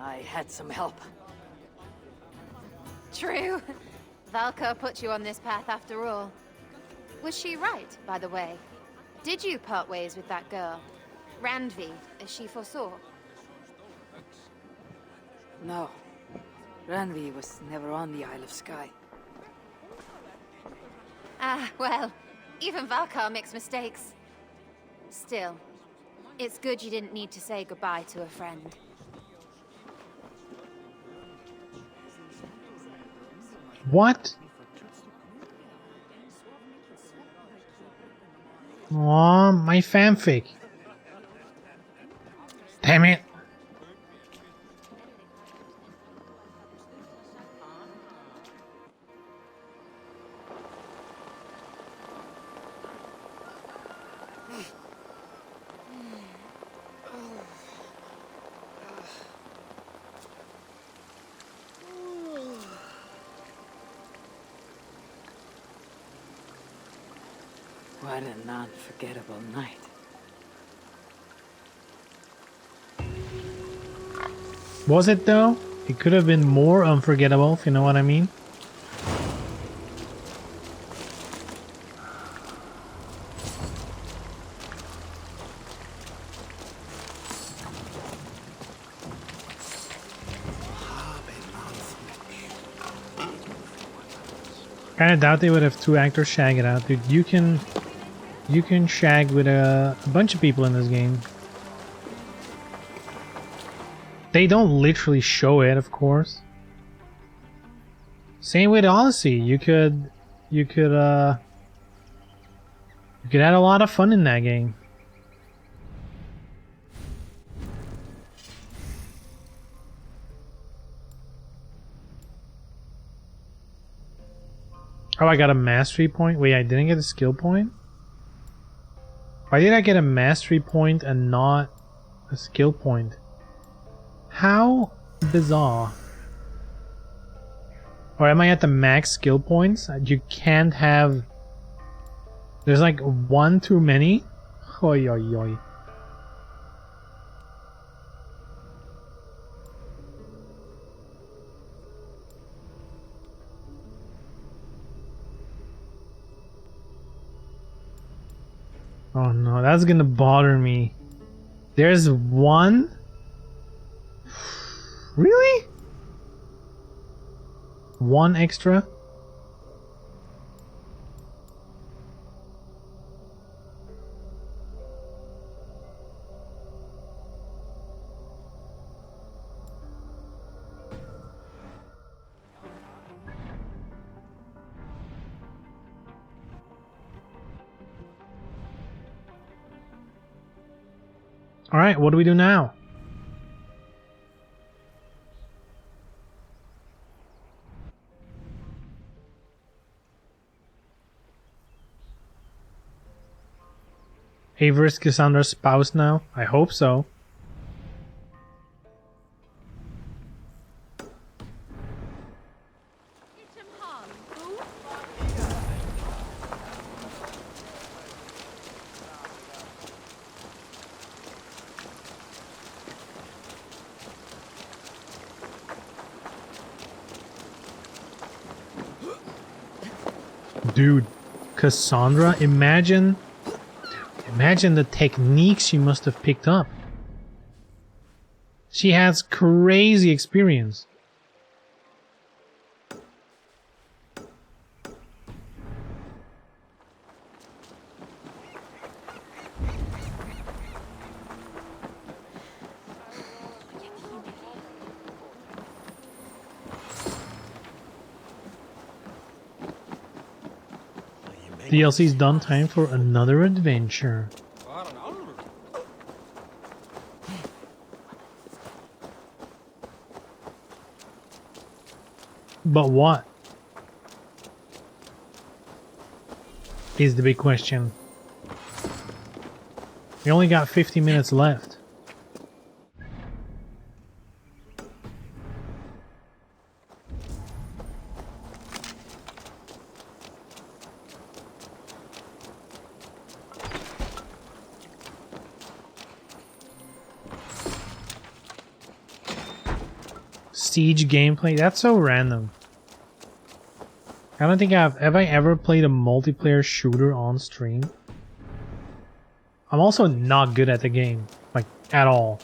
I had some help. True. Valka put you on this path after all. Was she right, by the way? Did you part ways with that girl? Randvi, as she foresaw? No. Ranvi was never on the Isle of Skye. Ah, well, even Valkar makes mistakes. Still, it's good you didn't need to say goodbye to a friend. What? Aw, my fanfic. Damn it. What an unforgettable night. Was it though? It could have been more unforgettable, if you know what I mean. Kinda doubt they would have two actors shag it out, dude. You can shag with a bunch of people in this game. They don't literally show it, of course. Same with Odyssey. You could add a lot of fun in that game. Oh, I got a mastery point? Wait, I didn't get a skill point? Why did I get a mastery point and not a skill point? How bizarre. Or am I at the max skill points? You can't have... There's like one too many? Oi, oi, oi. Oh no, that's gonna bother me. There's one? Really? One extra? Alright, what do we do now? Eivor is Cassandra's spouse now? I hope so. Dude, Cassandra, imagine the techniques she must have picked up. She has crazy experience. DLC's done, time for another adventure. But what? Is the big question. We only got 50 minutes left. Siege gameplay? That's so random. I don't think have I ever played a multiplayer shooter on stream? I'm also not good at the game, like, at all.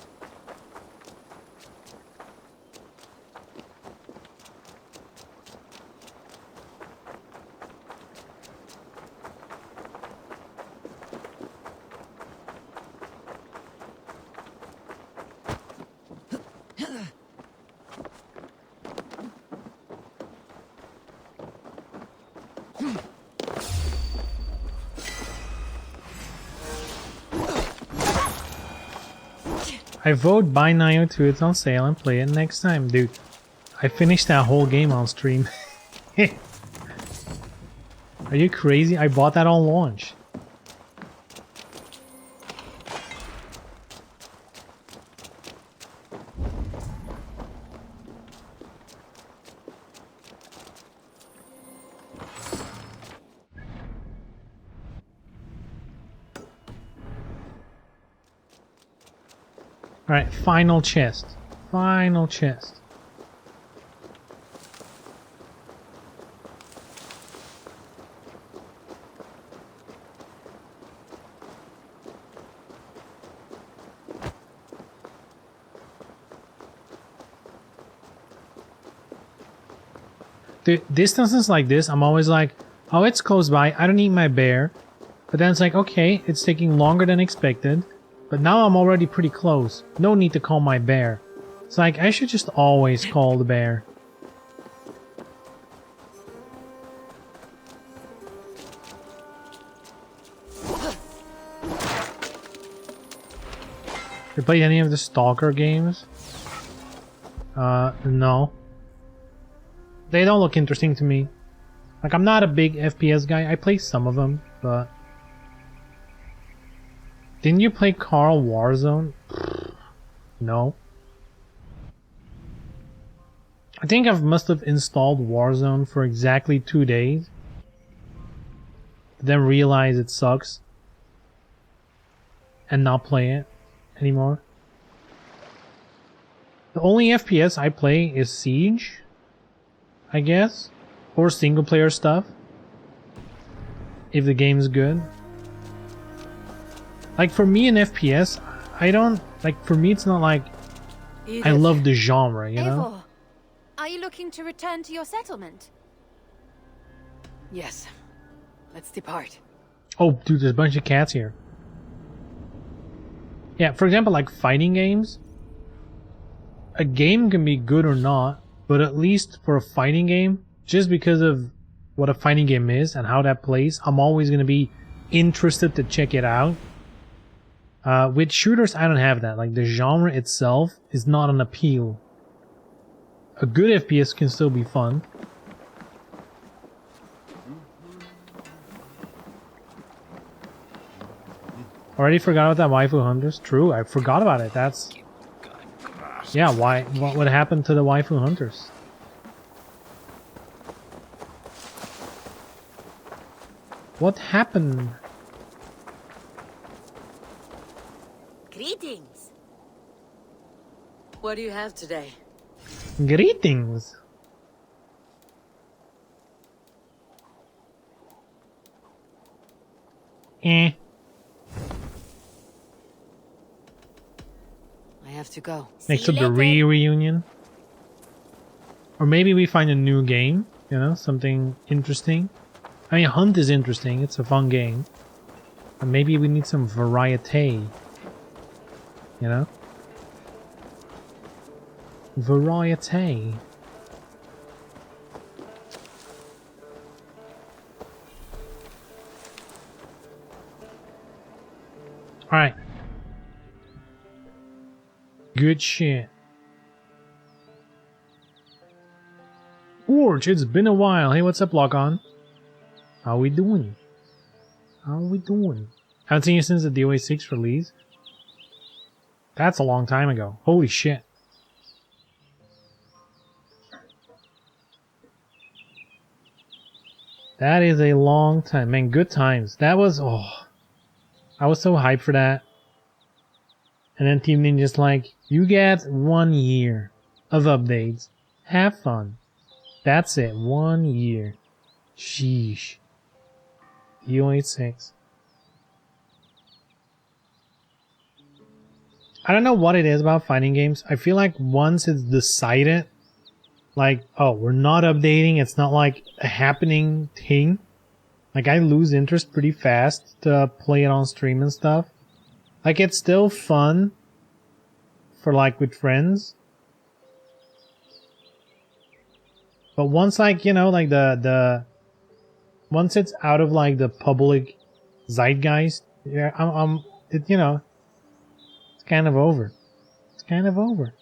I vote buy Nioh 2, it's on sale, and play it next time. Dude, I finished that whole game on stream. Are you crazy? I bought that on launch. Alright, final chest. Final chest. The distances like this, I'm always like, oh, it's close by, I don't need my bear. But then it's like, okay, it's taking longer than expected. But now I'm already pretty close. No need to call my bear. It's like, I should just always call the bear. You played any of the Stalker games? No. They don't look interesting to me. Like, I'm not a big FPS guy. I play some of them, but... Didn't you play Carl Warzone? No. I think I must have installed Warzone for exactly 2 days. Then realize it sucks. And not play it anymore. The only FPS I play is Siege, I guess. Or single player stuff. If the game's good. Like, for me in FPS, I don't... Like, for me it's not like... I love the genre, you know? Eivor, are you looking to return to your settlement? Yes. Let's depart. Oh, dude, there's a bunch of cats here. Yeah, for example, like fighting games. A game can be good or not, but at least for a fighting game, just because of what a fighting game is and how that plays, I'm always going to be interested to check it out. With shooters, I don't have that. Like, the genre itself is not an appeal. A good FPS can still be fun. Already forgot about that waifu hunters? True, I forgot about it. That's... Yeah, why? What happened to the waifu hunters? What happened? Greetings. What do you have today? Greetings. Eh. I have to go. Next to the reunion. Or maybe we find a new game, you know, something interesting. I mean, Hunt is interesting, it's a fun game. And maybe we need some variety. You know? Variety. Alright. Good shit. Orch, it's been a while. Hey, what's up, Lock-On? How we doing? How we doing? Haven't seen you since the DOA 6 release. That's a long time ago. Holy shit. That is a long time. Man, good times. That was... Oh. I was so hyped for that. And then Team Ninja's like, you get 1 year of updates. Have fun. That's it. 1 year. Sheesh. DOA 6. I don't know what it is about fighting games. I feel like once it's decided, like, oh, we're not updating, it's not like a happening thing. Like, I lose interest pretty fast to play it on stream and stuff. Like, it's still fun for, like, with friends. But once, like, you know, like, once it's out of, like, the public zeitgeist, yeah, you know, it's kind of over. It's kind of over.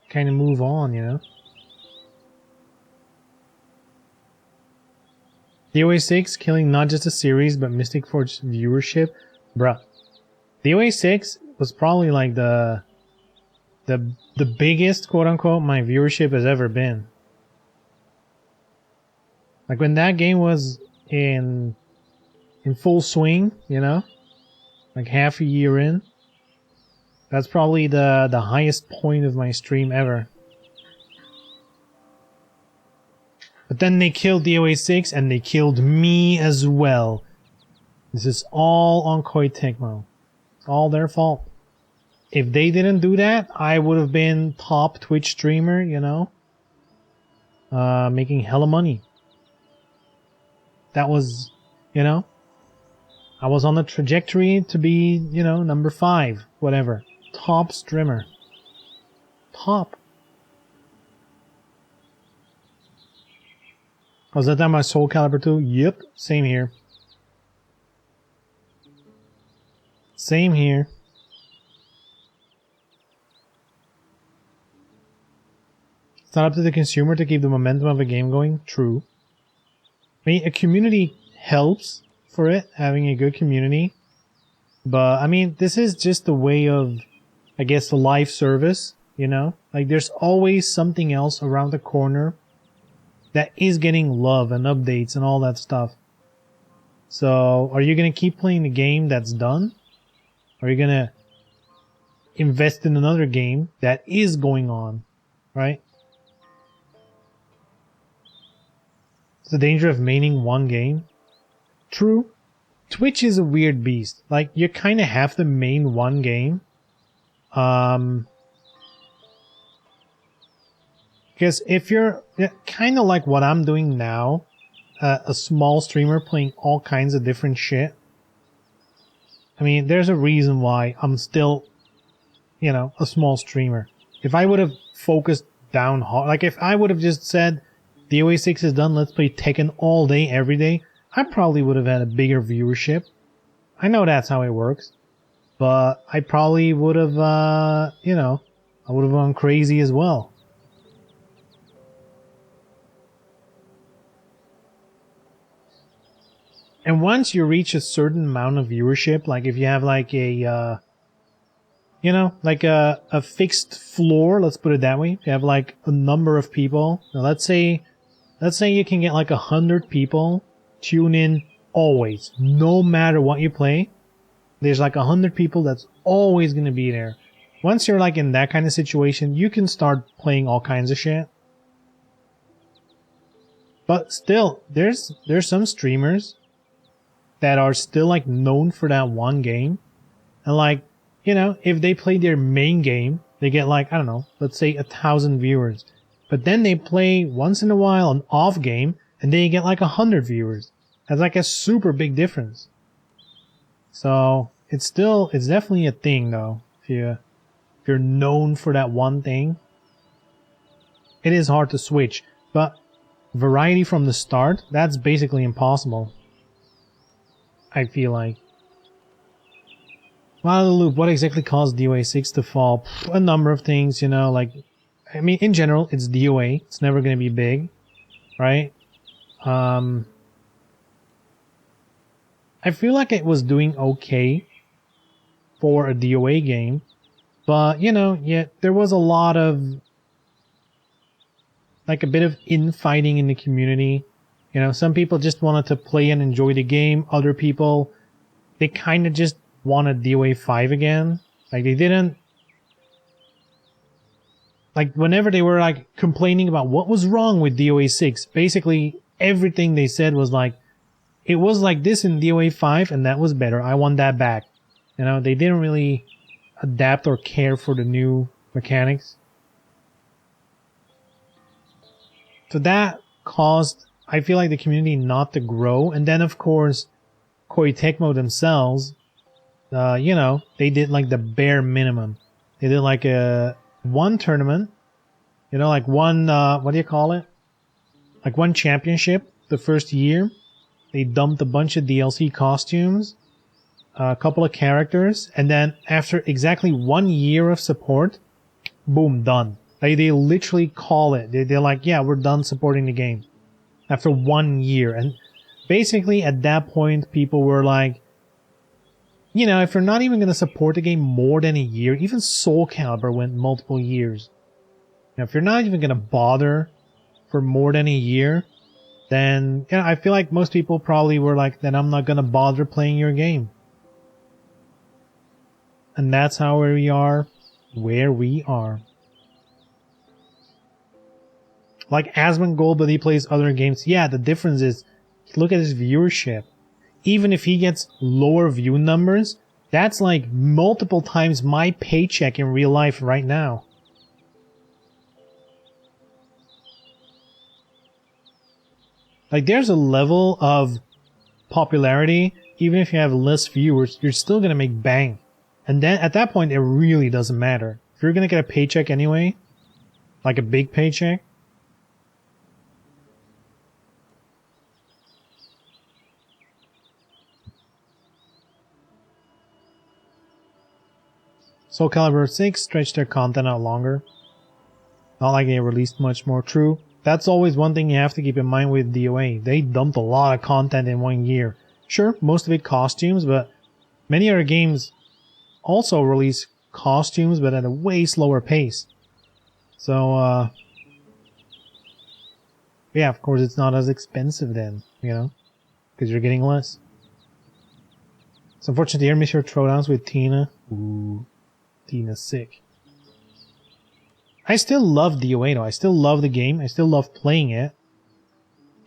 Kind of move on, you know? DOA 6 killing not just a series, but Mystic Forge viewership. Bruh. DOA 6 was probably like the biggest, quote-unquote, my viewership has ever been. Like, when that game was in full swing, you know? Like, half a year in. That's probably the highest point of my stream ever. But then they killed DOA 6 and they killed me as well. This is all on Koei Tecmo. It's all their fault. If they didn't do that, I would have been top Twitch streamer, you know? Making hella money. That was, you know? I was on the trajectory to be, you know, number 5, whatever. Top streamer. Top. Was that my Soul Calibur 2? Yep, same here. Same here. It's not up to the consumer to keep the momentum of a game going. True. I mean, a community helps for it, having a good community. But, I mean, this is just the way of, I guess, the live service, you know? Like, there's always something else around the corner that is getting love and updates and all that stuff. So, are you going to keep playing the game that's done? Or are you going to invest in another game that is going on, right? It's the danger of maining one game. True. Twitch is a weird beast. Like, you kind of have to main one game. Because if you're kind of like what I'm doing now, a small streamer playing all kinds of different shit. I mean, there's a reason why I'm still, you know, a small streamer. If I would have focused down hard, like if I would have just said, DOA 6 is done, let's play Tekken all day, every day, I probably would have had a bigger viewership. I know that's how it works. But I probably would have, you know, I would have gone crazy as well. And once you reach a certain amount of viewership, like if you have like a, you know, like a fixed floor, let's put it that way. If you have like a number of people, now let's say you can get like 100 people tune in always, no matter what you play. There's like 100 people that's always going to be there. Once you're like in that kind of situation, you can start playing all kinds of shit. But still, there's some streamers that are still like known for that one game. And like, you know, if they play their main game, they get like, I don't know, let's say 1,000 viewers. But then they play once in a while an off game and they get like 100 viewers. That's like a super big difference. So it's definitely a thing though. If you're known for that one thing, it is hard to switch. But variety from the start, that's basically impossible. I feel like. Out of the loop, what exactly caused DOA 6 to fall? A number of things, you know, like, I mean, in general, it's DOA. It's never going to be big, right? I feel like it was doing okay for a DOA game, but, you know, yeah, there was a lot of, like, a bit of infighting in the community. You know, some people just wanted to play and enjoy the game. Other people, they kind of just wanted DOA 5 again. Like, they didn't... Like, whenever they were, like, complaining about what was wrong with DOA 6, basically, everything they said was like, it was like this in DOA 5, and that was better. I want that back. You know, they didn't really adapt or care for the new mechanics. So that caused, I feel like, the community not to grow. And then, of course, Koei Tecmo themselves, you know, they did like the bare minimum. They did like one tournament, you know, like one, what do you call it? Like one championship the first year. They dumped a bunch of DLC costumes, a couple of characters, and then after exactly 1 year of support, boom, done. Like, they literally call it. They're like, yeah, we're done supporting the game. After 1 year. And basically at that point, people were like, you know, if you're not even going to support the game more than a year, even Soul Calibur went multiple years. Now, if you're not even going to bother for more than a year, then, you know, I feel like most people probably were like, then I'm not going to bother playing your game. and that's how we are where we are. Like Asmongold, but he plays other games. Yeah, the difference is, look at his viewership. Even if he gets lower view numbers, that's like multiple times my paycheck in real life right now. Like, there's a level of popularity, even if you have less viewers, you're still gonna make bang. And then at that point, it really doesn't matter. If you're gonna get a paycheck anyway, like a big paycheck, Soul Calibur 6 stretched their content out longer. Not like they released much more. True. That's always one thing you have to keep in mind with DOA. They dumped a lot of content in 1 year. Sure, most of it costumes, but many other games also release costumes, but at a way slower pace. So, yeah, of course it's not as expensive then, you know, because you're getting less. It's unfortunate to hear miss your throwdowns with Tina. Ooh. Tina's sick. I still love DOA though. I still love the game. I still love playing it.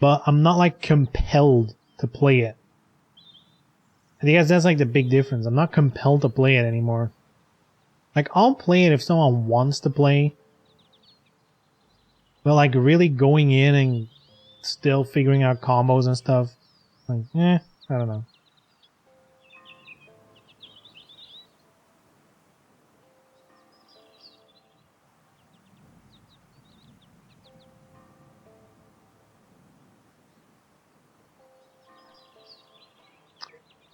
But I'm not like compelled to play it. I think that's like the big difference. I'm not compelled to play it anymore. Like, I'll play it if someone wants to play. But like really going in and still figuring out combos and stuff. Like, I don't know.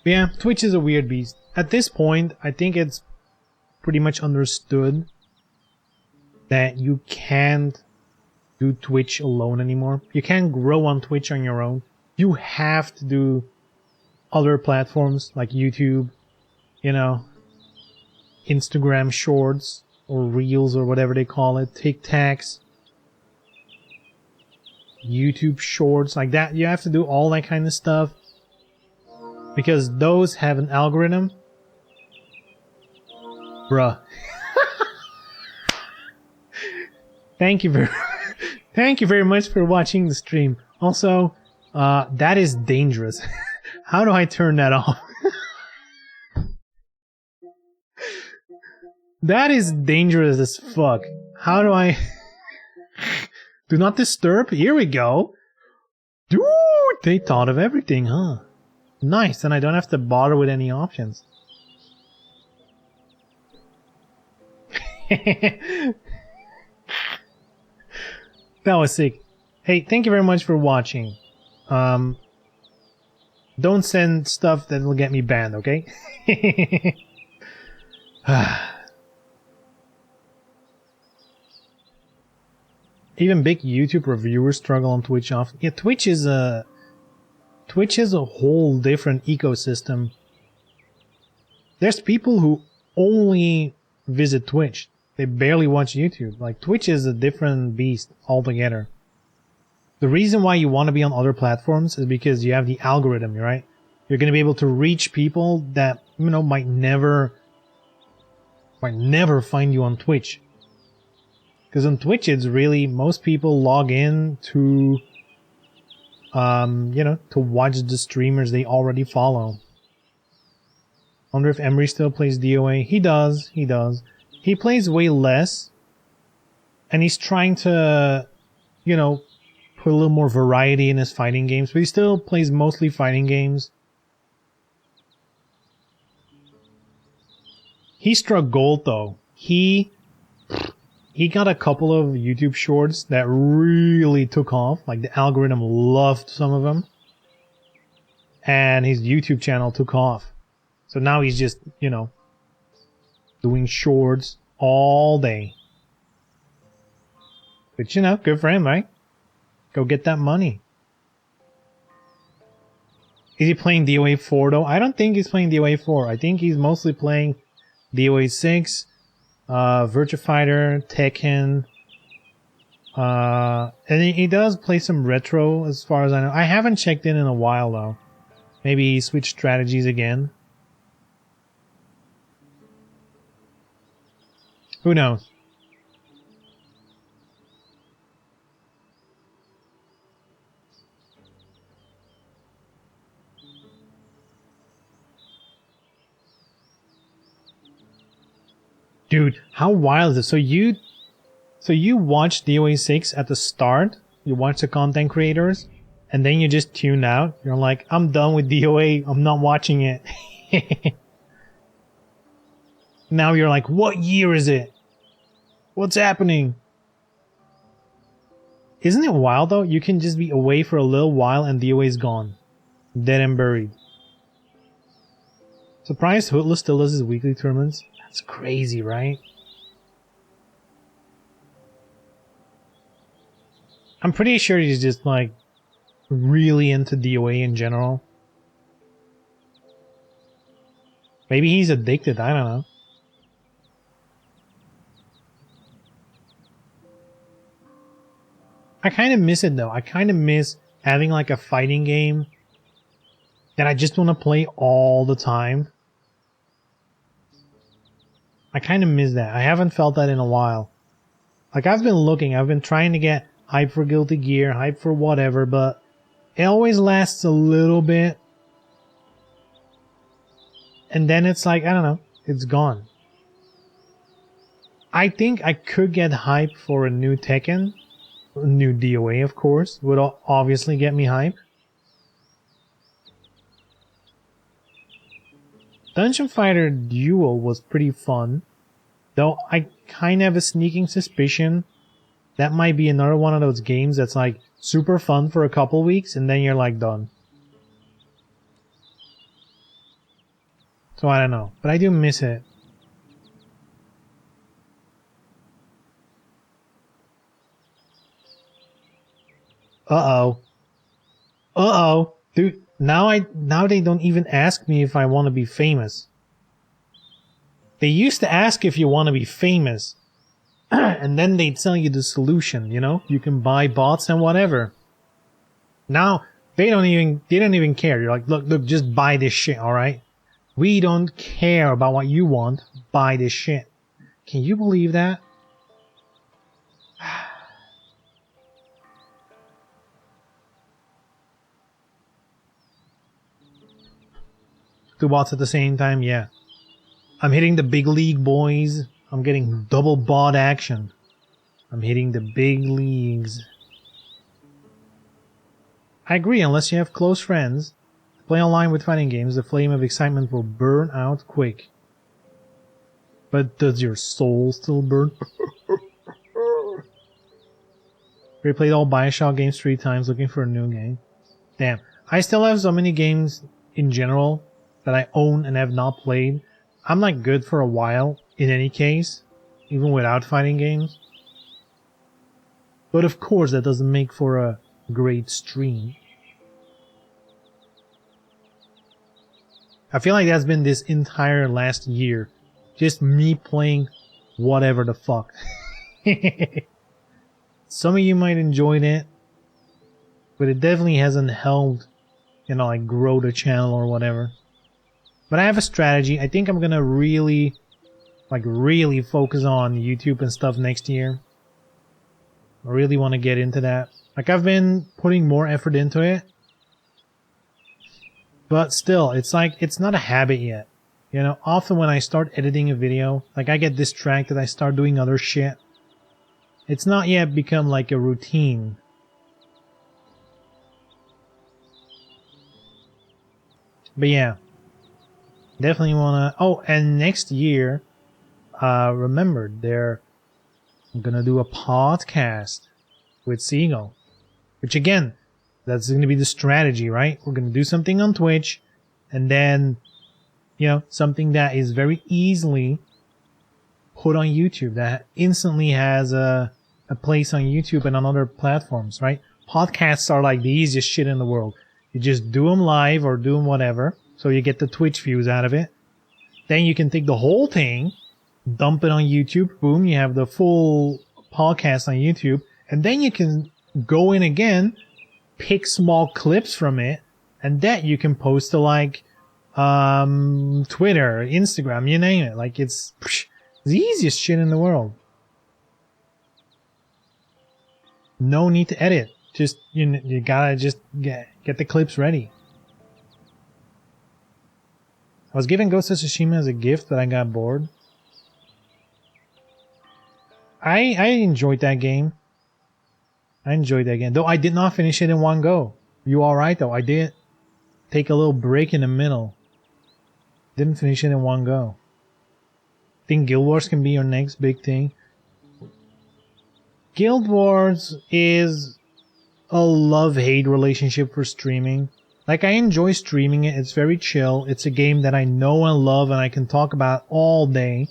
But yeah, Twitch is a weird beast. At this point, I think it's pretty much understood that you can't do Twitch alone anymore. You can't grow on Twitch on your own. You have to do other platforms like YouTube, you know, Instagram Shorts or Reels or whatever they call it, TikToks, YouTube Shorts, like that. You have to do all that kind of stuff. Because those have an algorithm. Bruh. Thank you very much for watching the stream. Also, that is dangerous. How do I turn that off? That is dangerous as fuck. How do I... Do not disturb? Here we go. Dude, they thought of everything, huh? Nice, and I don't have to bother with any options. That was sick. Hey, thank you very much for watching. Don't send stuff that will get me banned, okay? Even big YouTube reviewers struggle on Twitch often. Yeah, Twitch is a whole different ecosystem. There's people who only visit Twitch. They barely watch YouTube. Like, Twitch is a different beast altogether. The reason why you want to be on other platforms is because you have the algorithm, right? You're going to be able to reach people that, you know, might never find you on Twitch. Because on Twitch, it's really, most people log in to, you know, to watch the streamers they already follow. Wonder if Emery still plays DOA. He does. He plays way less. And he's trying to, you know, put a little more variety in his fighting games. But he still plays mostly fighting games. He struck gold, though. He got a couple of YouTube shorts that really took off. Like, the algorithm loved some of them. And his YouTube channel took off. So now he's just, you know, doing shorts all day. But, you know, good for him, right? Go get that money. Is he playing DOA 4, though? I don't think he's playing DOA 4. I think he's mostly playing DOA 6, Virtua Fighter, Tekken. And he does play some retro, as far as I know. I haven't checked in a while, though. Maybe he switched strategies again. Who knows? Dude, how wild is it? So you watch DOA 6 at the start, you watch the content creators, and then you just tune out. You're like, I'm done with DOA, I'm not watching it. Now you're like, what year is it? What's happening? Isn't it wild though? You can just be away for a little while and DOA is gone. Dead and buried. Surprised Hootless still does his weekly tournaments? That's crazy, right? I'm pretty sure he's just like really into DOA in general. Maybe he's addicted, I don't know. I kind of miss it though. I kind of miss having like a fighting game that I just want to play all the time. I kind of miss that. I haven't felt that in a while. Like I've been trying to get hype for Guilty Gear, hype for whatever, but it always lasts a little bit. And then it's like, I don't know, it's gone. I think I could get hype for a new Tekken. A new DOA, of course, would obviously get me hype. Dungeon Fighter Duel was pretty fun, though I kind of have a sneaking suspicion that might be another one of those games that's like super fun for a couple weeks and then you're like done. So I don't know, but I do miss it. Uh-oh. Uh-oh. Dude, now they don't even ask me if I want to be famous. They used to ask if you want to be famous. And then they'd tell you the solution, you know? You can buy bots and whatever. Now, they don't even care. You're like, look, just buy this shit, alright? We don't care about what you want. Buy this shit. Can you believe that? Two bots at the same time, yeah. I'm hitting the big league, boys. I'm getting double bot action. I'm hitting the big leagues. I agree, unless you have close friends. Play online with fighting games, the flame of excitement will burn out quick. But does your soul still burn? Replayed all Bioshock games 3 times looking for a new game. Damn. I still have so many games in general that I own and have not played. I'm like good for a while in any case, even without fighting games. But of course that doesn't make for a great stream. I feel like that's been this entire last year. Just me playing whatever the fuck. Some of you might enjoy it, but it definitely hasn't helped, you know, like grow the channel or whatever. But I have a strategy. I think I'm gonna really focus on YouTube and stuff next year. I really want to get into that. Like, I've been putting more effort into it. But still, it's like, it's not a habit yet. You know, often when I start editing a video, like I get distracted, I start doing other shit. It's not yet become like a routine. But yeah. Definitely wanna... Oh, and next year, remember, I'm gonna do a podcast with Seagull. Which again, that's gonna be the strategy, right? We're gonna do something on Twitch, and then, you know, something that is very easily put on YouTube, that instantly has a place on YouTube and on other platforms, right? Podcasts are like the easiest shit in the world. You just do them live or do them whatever, so you get the Twitch views out of it. Then you can take the whole thing, dump it on YouTube, boom, you have the full podcast on YouTube, and then you can go in again, pick small clips from it, and that you can post to like Twitter, Instagram, you name it. Like, it's The easiest shit in the world. No need to edit. Just you gotta just get the clips ready. I was given Ghost of Tsushima as a gift, but I got bored. I enjoyed that game. Though I did not finish it in one go. You alright though? I did take a little break in the middle. Didn't finish it in one go. Think Guild Wars can be your next big thing. Guild Wars is a love-hate relationship for streaming. Like, I enjoy streaming it. It's very chill. It's a game that I know and love and I can talk about all day.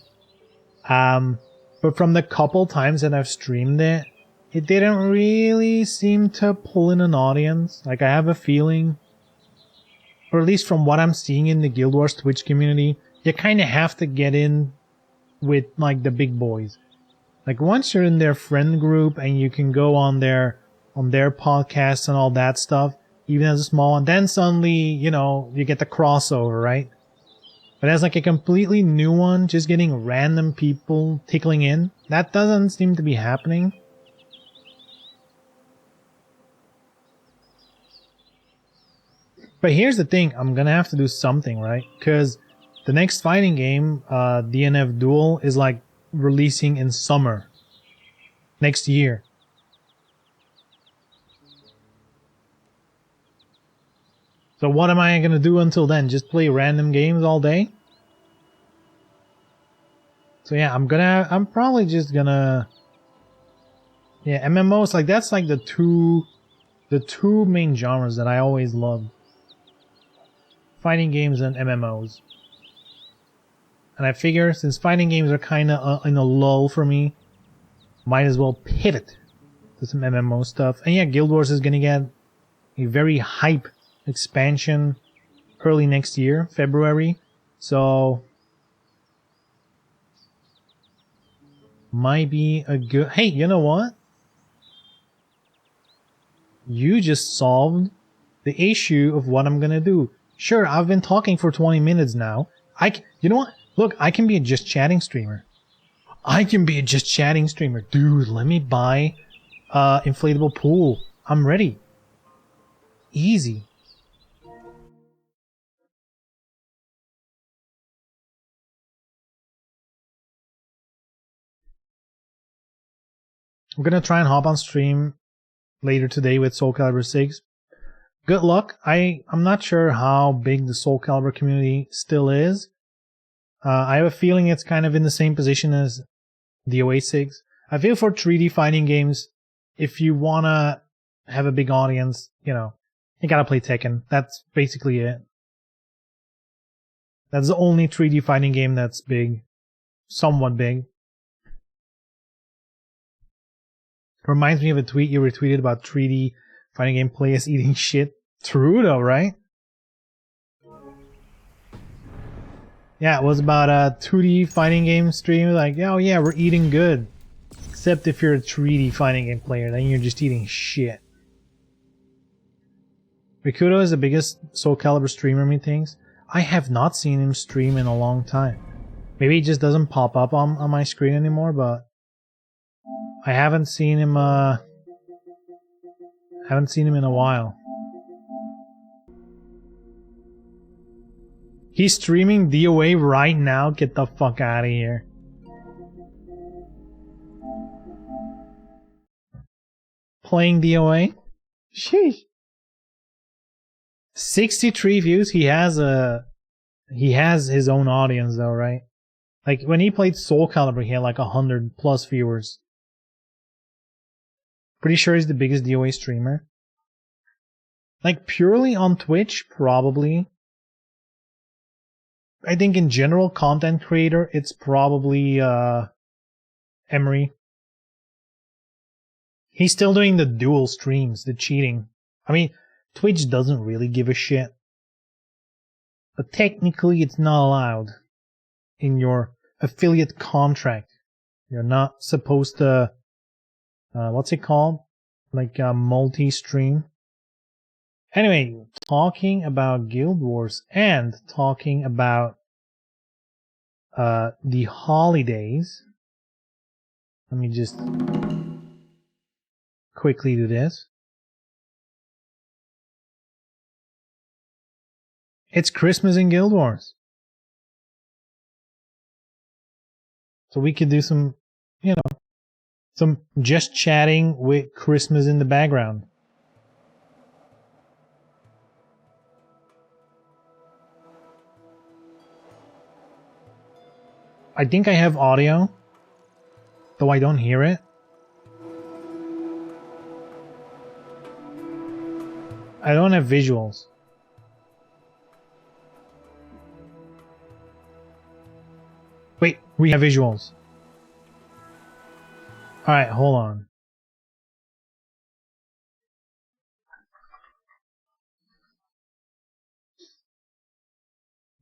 But from the couple times that I've streamed it, it didn't really seem to pull in an audience. Like, I have a feeling, or at least from what I'm seeing in the Guild Wars Twitch community, you kind of have to get in with, like, the big boys. Like, once you're in their friend group and you can go on their podcasts and all that stuff, even as a small one, then suddenly, you know, you get the crossover, right? But as like a completely new one, just getting random people tickling in, that doesn't seem to be happening. But here's the thing, I'm gonna have to do something, right? Because the next fighting game, DNF Duel, is like releasing in summer next year. So what am I gonna do until then? Just play random games all day? So yeah, I'm probably just gonna, yeah, MMOs, like that's like the two main genres that I always loved. Fighting games and MMOs. And I figure since fighting games are kinda in a lull for me, might as well pivot to some MMO stuff. And yeah, Guild Wars is gonna get a very hype expansion early next year, February. So might be a good... Hey, you know what? You just solved the issue of what I'm gonna do. Sure, I've been talking for 20 minutes now. You know what? Look, I can be a just chatting streamer. Dude, let me buy inflatable pool. I'm ready. Easy. I'm gonna try and hop on stream later today with Soul Calibur 6. Good luck. I'm not sure how big the Soul Calibur community still is. I have a feeling it's kind of in the same position as DOA 6. I feel for 3D fighting games, if you wanna have a big audience, you know, you gotta play Tekken. That's basically it. That's the only 3D fighting game that's big. Somewhat big. Reminds me of a tweet you retweeted about 3D fighting game players eating shit. True though, right? Yeah, it was about a 2D fighting game stream. Like, oh yeah, we're eating good. Except if you're a 3D fighting game player, then you're just eating shit. Rikudo is the biggest Soul Calibur streamer, methinks. I have not seen him stream in a long time. Maybe he just doesn't pop up on my screen anymore, but I haven't seen him in a while. He's streaming DOA right now? Get the fuck out of here. Playing DOA? Sheesh. 63 views? He has his own audience though, right? Like when he played Soul Calibur, he had like 100 plus viewers. Pretty sure he's the biggest DOA streamer. Like purely on Twitch, probably. I think in general, content creator, it's probably Emery. He's still doing the dual streams, the cheating. I mean, Twitch doesn't really give a shit. But technically, it's not allowed in your affiliate contract. You're not supposed to... what's it called? Like multi-stream. Anyway, talking about Guild Wars and talking about the holidays. Let me just quickly do this. It's Christmas in Guild Wars. So we could do some, you know, some just chatting with Christmas in the background. I think I have audio, though I don't hear it. I don't have visuals. Wait, we have visuals. Alright, hold on.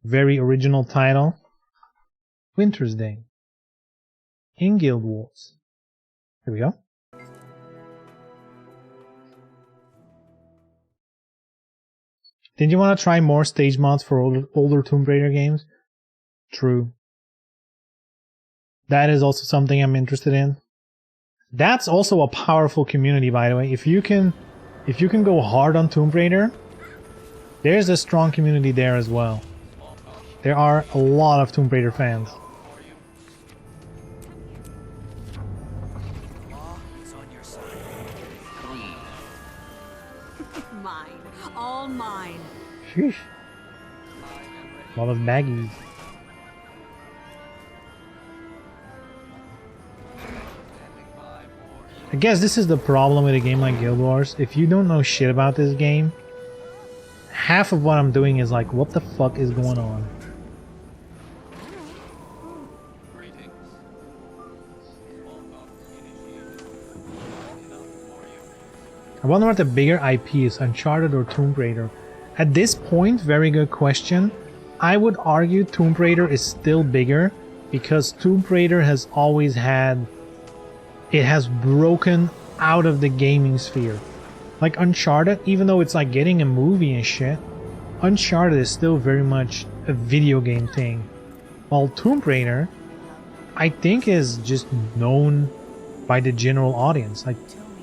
Very original title. Winter's Day. In Guild Wars. Here we go. Did you want to try more stage mods for older Tomb Raider games? True. That is also something I'm interested in. That's also a powerful community, by the way. If you can go hard on Tomb Raider, there's a strong community there as well. There are a lot of Tomb Raider fans. Mine. All mine. Sheesh. A lot of baggies. I guess this is the problem with a game like Guild Wars. If you don't know shit about this game, half of what I'm doing is like, what the fuck is going on? I wonder what the bigger IP is, Uncharted or Tomb Raider. At this point, very good question. I would argue Tomb Raider is still bigger because Tomb Raider has always had... It has broken out of the gaming sphere. Like Uncharted, even though it's like getting a movie and shit, Uncharted is still very much a video game thing. While Tomb Raider, I think is just known by the general audience. Like,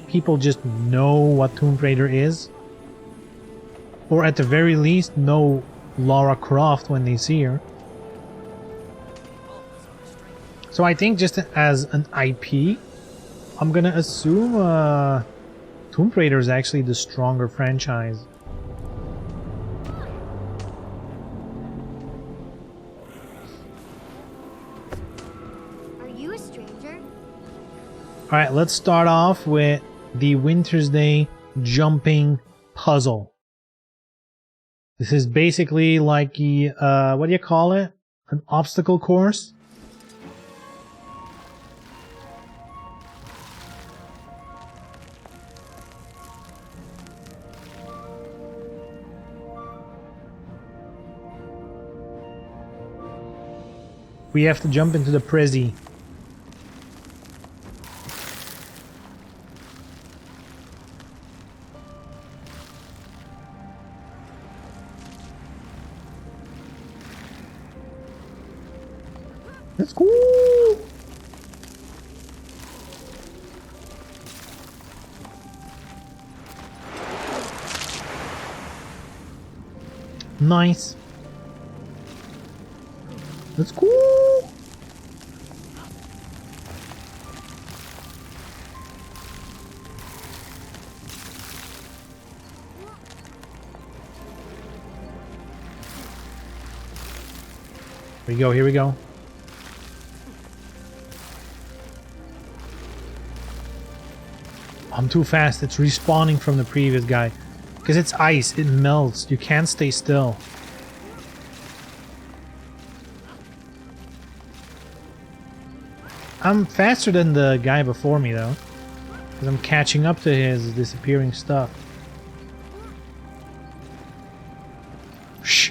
people just know what Tomb Raider is. Or at the very least, know Lara Croft when they see her. So I think just as an IP, I'm gonna assume Tomb Raider is actually the stronger franchise. Are you a stranger? Alright, let's start off with the Winter's Day jumping puzzle. This is basically like a, what do you call it? An obstacle course? We have to jump into the Prezi. Let's go! Nice. Let's go! Here we go, here we go. I'm too fast, it's respawning from the previous guy. Because it's ice, it melts, you can't stay still. I'm faster than the guy before me though. Because I'm catching up to his disappearing stuff. Shh.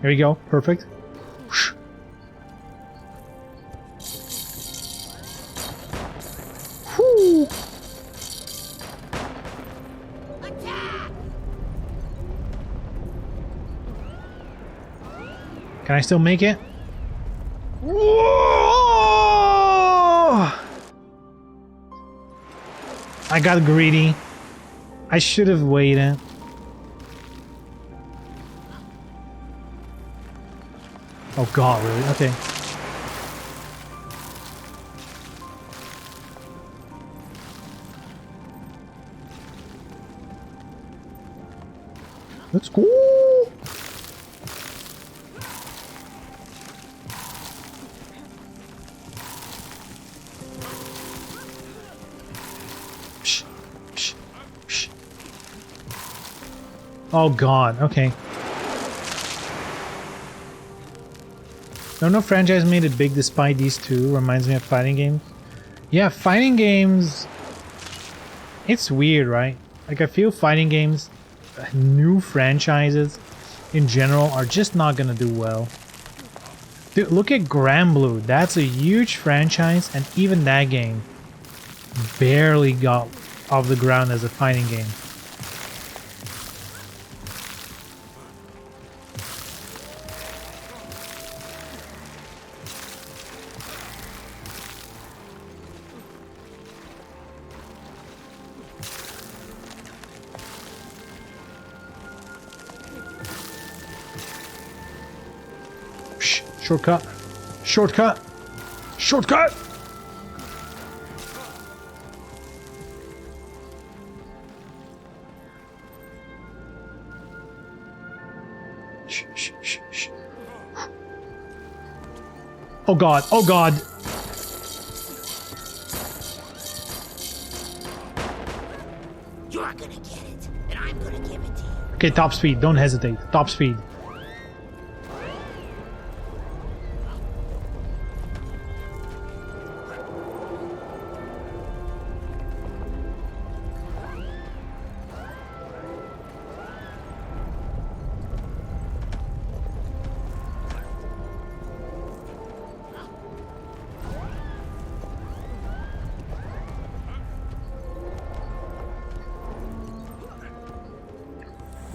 Here we go, perfect. Shh. Whew. Can I still make it? Whoa! I got greedy. I should have waited. Oh god, really? Okay. Let's go. Shh, shh, shh. Oh god, okay. No franchise made it big despite these two. Reminds me of fighting games. Yeah, fighting games... It's weird, right? Like, I feel fighting games, new franchises in general, are just not gonna do well. Dude, look at Granblue. That's a huge franchise, and even that game barely got off the ground as a fighting game. Shortcut! Shortcut! Shortcut! Shh, shh, shh, shh. Oh god, oh god! You're gonna get it, and I'm gonna give it to you. Okay, top speed, don't hesitate. Top speed.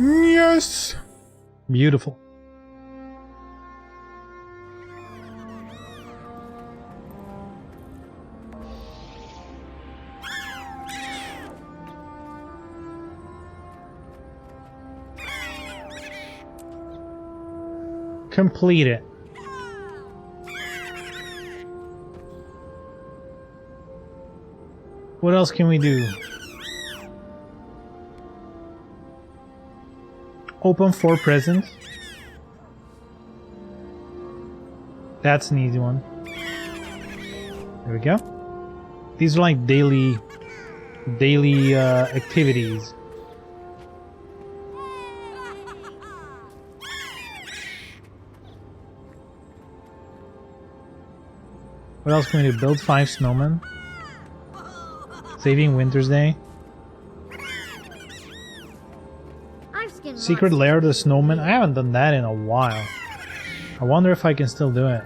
Yes! Beautiful. Complete it. What else can we do? Open 4 presents. That's an easy one. There we go. These are like daily activities. What else can we do? Build 5 snowmen. Saving Winter's Day. Secret Lair of the Snowman. I haven't done that in a while. I wonder if I can still do it.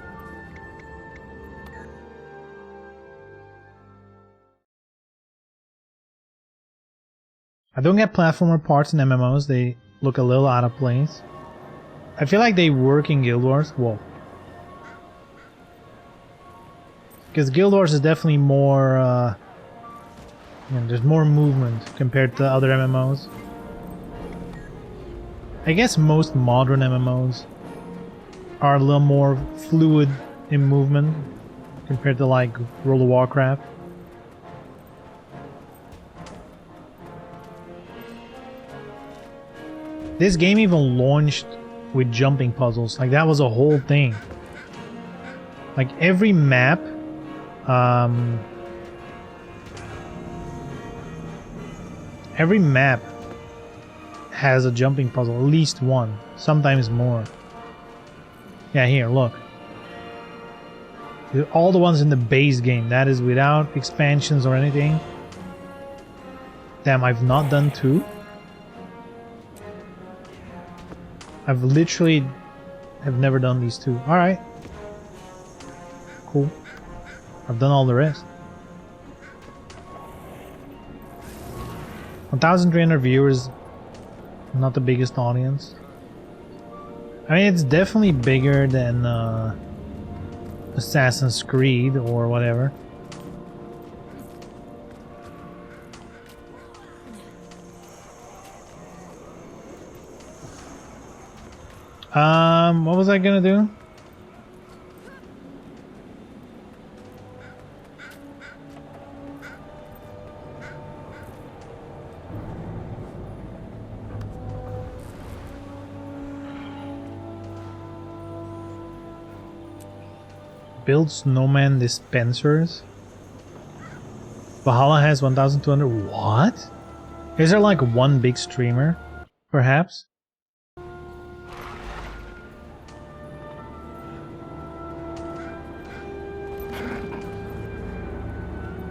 I don't get platformer parts in MMOs. They look a little out of place. I feel like they work in Guild Wars. Whoa. Because Guild Wars is definitely more... there's more movement compared to other MMOs. I guess most modern MMOs are a little more fluid in movement compared to like World of Warcraft. This game even launched with jumping puzzles. Like that was a whole thing. Like every map has a jumping puzzle, at least one, sometimes more. Yeah, here, look. All the ones in the base game, that is without expansions or anything. Damn, I've not done 2. I've literally have never done these 2. Alright. Cool. I've done all the rest. 1,300 viewers, not the biggest audience. I mean, it's definitely bigger than Assassin's Creed or whatever. What was I gonna do? Build snowman dispensers. Valhalla has 1,200. What? Is there like one big streamer? Perhaps?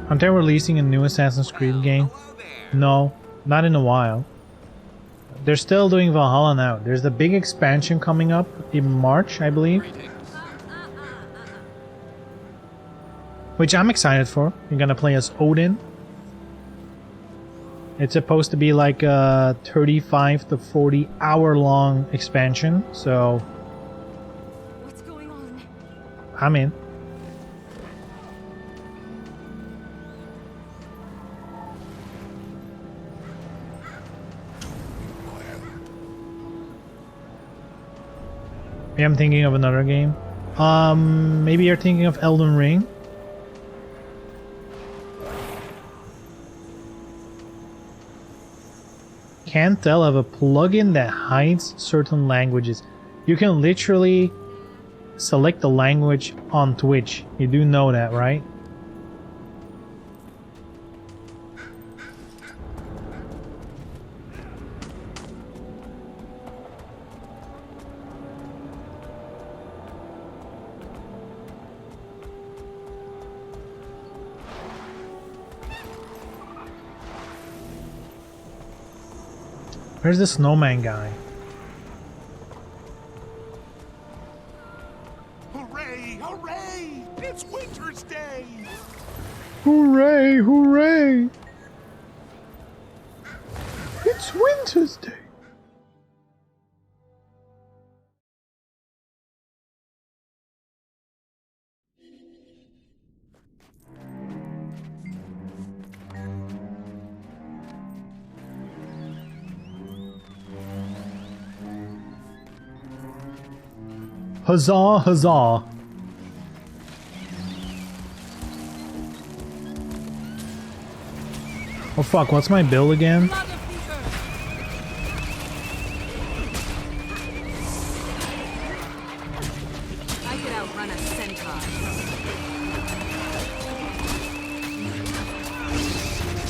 Aren't they releasing a new Assassin's Creed game? No, not in a while. They're still doing Valhalla now. There's the big expansion coming up in March, I believe. Which I'm excited for. You're gonna play as Odin. It's supposed to be like a 35 to 40 hour long expansion, so What's going on? I'm in. Maybe I'm thinking of another game. Maybe you're thinking of Elden Ring. Can't tell, have a plugin that hides certain languages. You can literally select the language on Twitch. You do know that, right? Where's the snowman guy? Hooray! Hooray! It's Winter's Day! Hooray! Hooray! It's Winter's Day! Huzzah, huzzah. Oh fuck, what's my build again? Blood of the earth. I could outrun a centaur.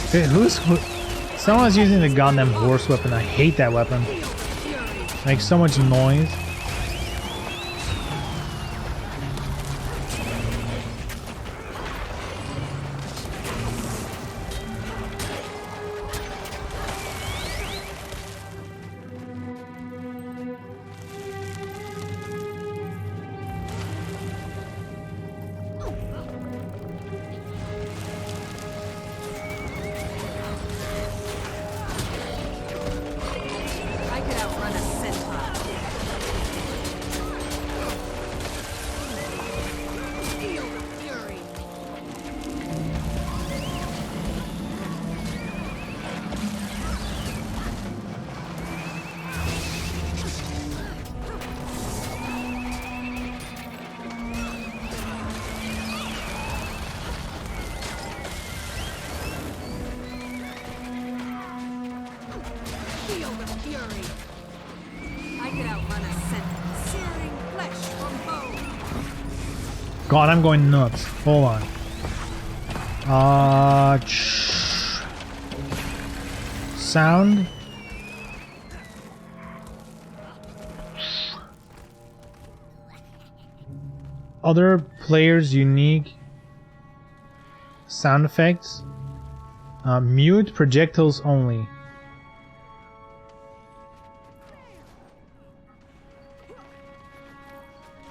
Hey, someone's using the goddamn horse weapon. I hate that weapon. Makes so much noise. I could outrun a centaur. Feel the fury. Feel the fury. I could outrun a centaur. Searing flesh from bone. God, I'm going nuts. Hold on. Sound. Other players' unique sound effects. Mute projectiles only.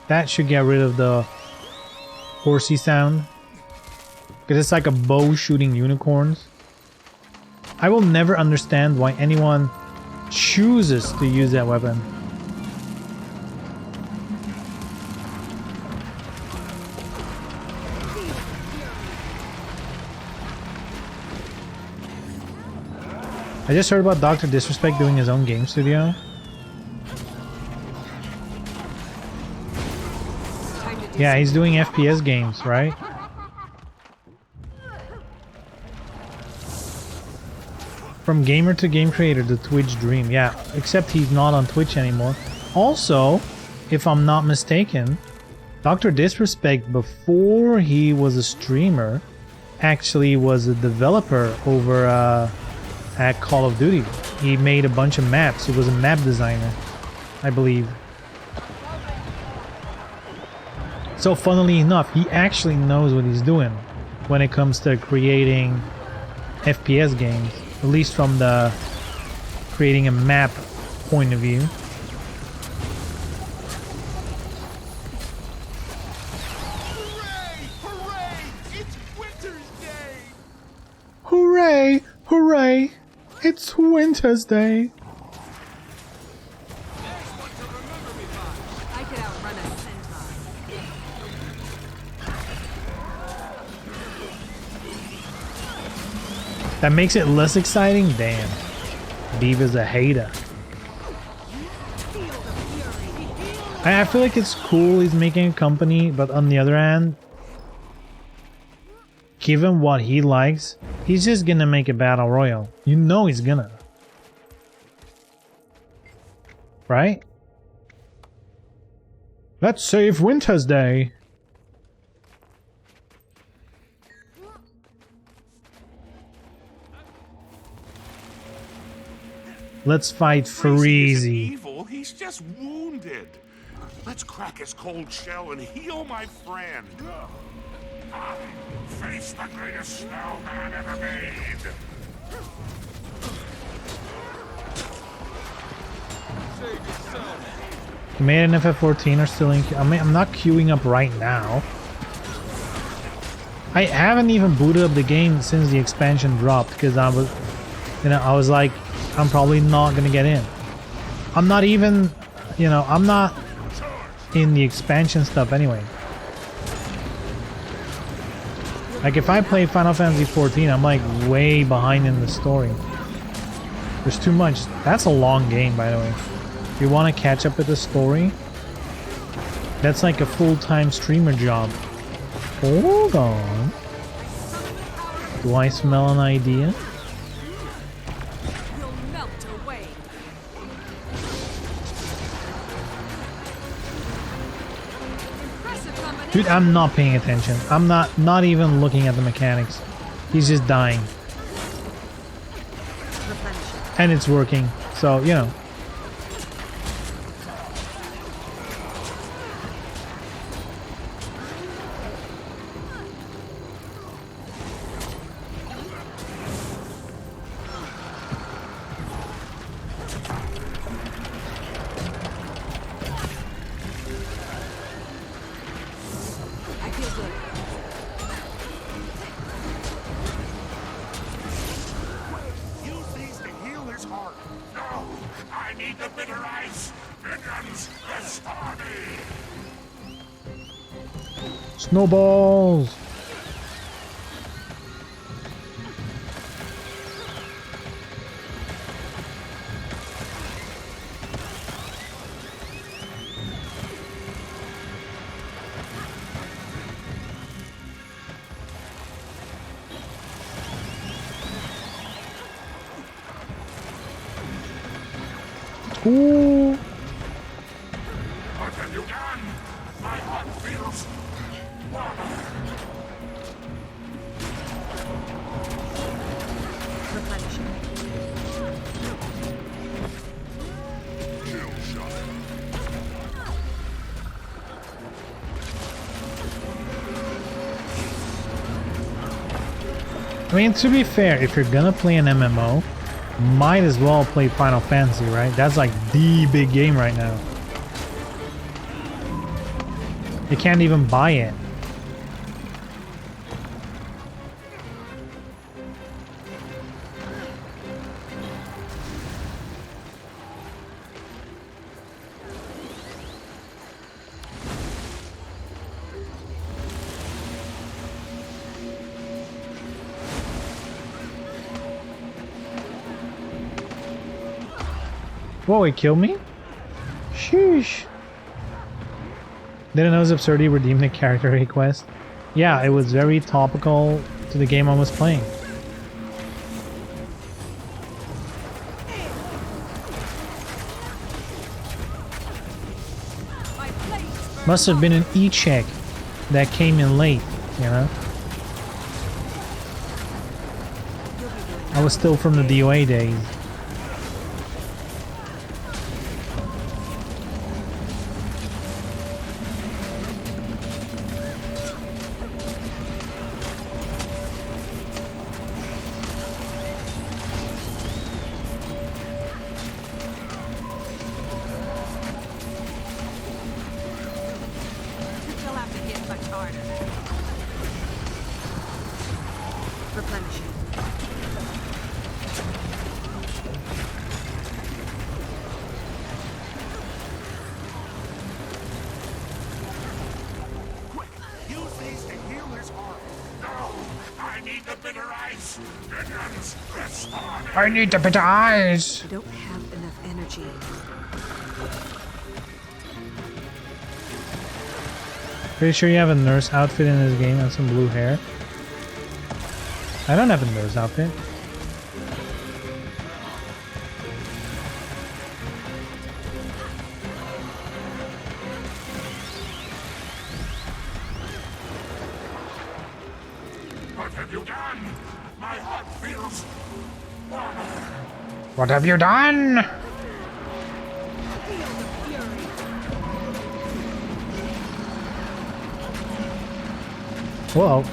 That should get rid of the horsey sound. Because it's like a bow shooting unicorns. I will never understand why anyone chooses to use that weapon. I just heard about Dr. Disrespect doing his own game studio. Yeah, he's doing FPS games, right? From gamer to game creator, the Twitch dream. Yeah, except he's not on Twitch anymore. Also, if I'm not mistaken, Dr. Disrespect, before he was a streamer, actually was a developer over at Call of Duty. He made a bunch of maps. He was a map designer, I believe. So funnily enough, he actually knows what he's doing when it comes to creating FPS games, at least from the creating a map point of view. Hooray! Hooray! It's Winter's Day! I could outrun a centaur. That makes it less exciting? Damn. Diva's a hater. I feel like it's cool he's making a company, but on the other hand, given what he likes, he's just gonna make a battle royale. You know he's gonna. Right? Let's save Winter's Day. Let's fight Freezy. Evil, he's just wounded. Let's crack his cold shell and heal my friend. Face the greatest snowman ever made. Made and FF14 are still in. I'm not queuing up right now. I haven't even booted up the game since the expansion dropped because I was like, I'm probably not gonna get in. I'm not even, I'm not in the expansion stuff anyway. Like if I play Final Fantasy 14, I'm like way behind in the story. There's too much. That's a long game, by the way. If you want to catch up with the story, that's like a full-time streamer job. Hold on. Do I smell an idea? Dude, I'm not paying attention. I'm not even looking at the mechanics. He's just dying. And it's working. So, snowballs! Ooh! What have you done? My heart feels I mean, to be fair, if you're gonna play an MMO, might as well play Final Fantasy, right? That's like the big game right now. You can't even buy it. Whoa, it killed me? Sheesh. Didn't know Absurdity redeemed the character request. Yeah, it was very topical to the game I was playing. Must have been an e-check that came in late, you know? I was still from the DOA days. You'll have to hit much harder. Replenishing. Quick, use these to heal his heart. No, I need the bitter ice. Minions, respond. I need the bitter eyes! I don't have enough energy. Pretty sure you have a nurse outfit in this game and some blue hair. I don't have a nurse outfit. What have you done? My heart feels warmer. What have you done? Whoa.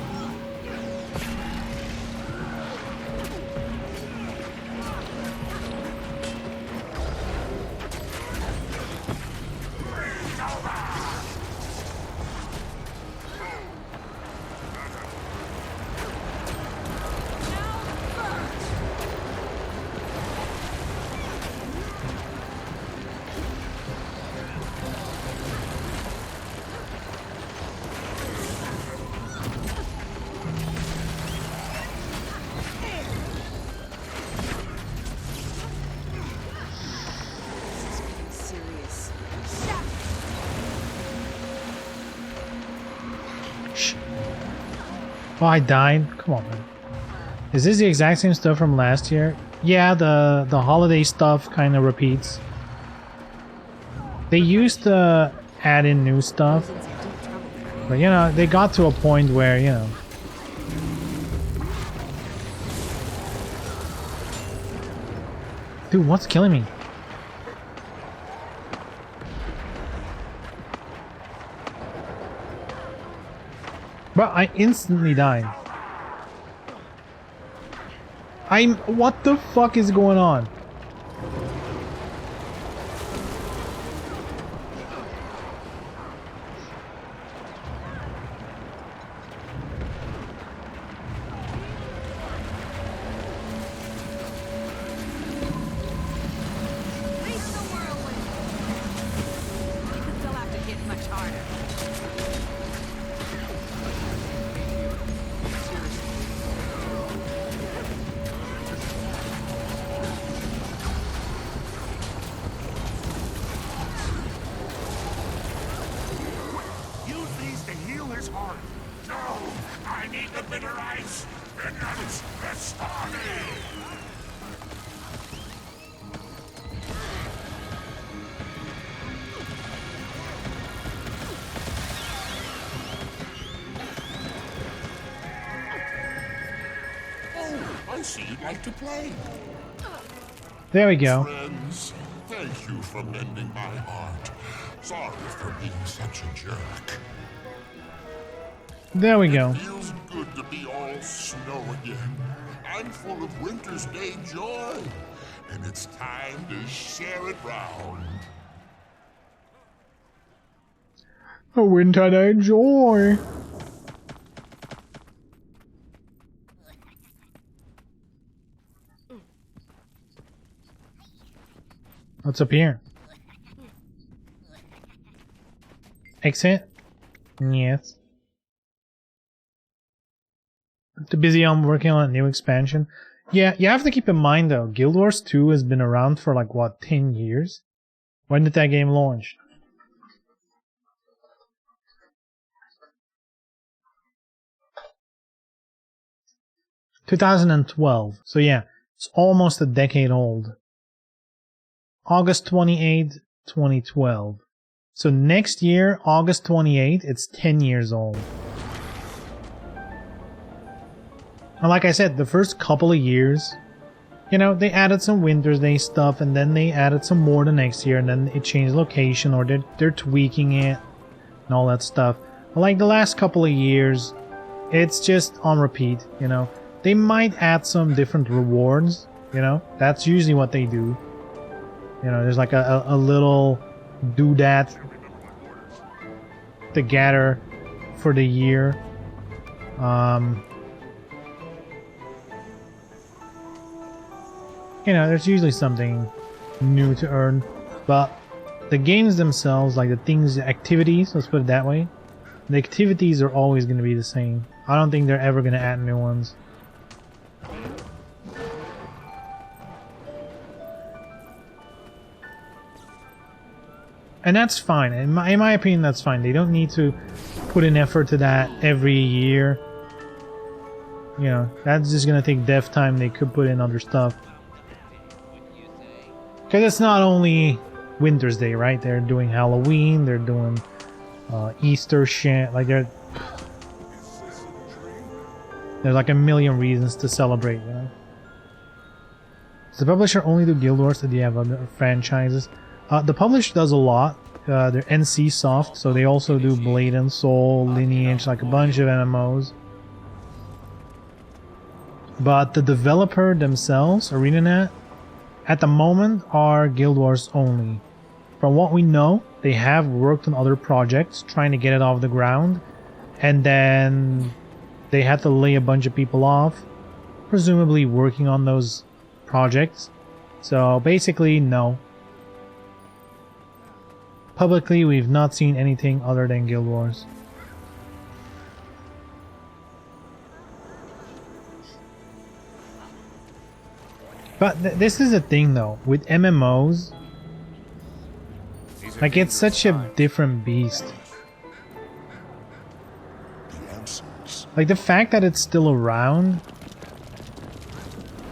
Serious. Oh, I died? Come on, man. Is this the exact same stuff from last year? Yeah, the holiday stuff kind of repeats. They used to add in new stuff. But, you know, they got to a point where, you know... Dude, what's killing me? But I instantly died. What the fuck is going on? Face the whirlwind. You can still have to hit much harder. Use these to heal his heart. No, I need the bitter ice. Minions, respond. Oh, I see you'd like to play. There we go. Friends, thank you for mending my heart. Sorry for being such a jerk. There we go. Feels good to be all snow again. I'm full of winter's day joy, and it's time to share it round. A winter day joy. What's up here? Exit? Yes. Too busy on working on a new expansion. Yeah, you have to keep in mind though, Guild Wars 2 has been around for like, what, 10 years? When did that game launch? ...2012. So yeah, it's almost a decade old. August 28, 2012. So next year, August 28, it's 10 years old. And like I said, the first couple of years, you know, they added some Winter's Day stuff, and then they added some more the next year, and then it changed location, or they're tweaking it, and all that stuff. But like the last couple of years, it's just on repeat, you know. They might add some different rewards, you know. That's usually what they do. You know, there's like a little doodad to gather for the year. You know, there's usually something new to earn, but the games themselves, like the things, the activities, let's put it that way, the activities are always going to be the same. I don't think they're ever going to add new ones. And that's fine. In my opinion, that's fine. They don't need to put in effort to that every year. You know, that's just going to take dev time. They could put in other stuff. Because it's not only Winter's Day, right? They're doing Halloween, they're doing Easter shit. Like, there's like a million reasons to celebrate, you know? Does the publisher only do Guild Wars, or do you have other franchises? The publisher does a lot. They're NC Soft, so they also do Blade and Soul, Lineage, like a bunch of MMOs. But the developer themselves, ArenaNet, at the moment are Guild Wars only. From what we know, they have worked on other projects trying to get it off the ground, and then they had to lay a bunch of people off, presumably working on those projects. So basically, no. Publicly, we've not seen anything other than Guild Wars. But this is the thing though, with MMOs, like it's such a different beast. Like the fact that it's still around,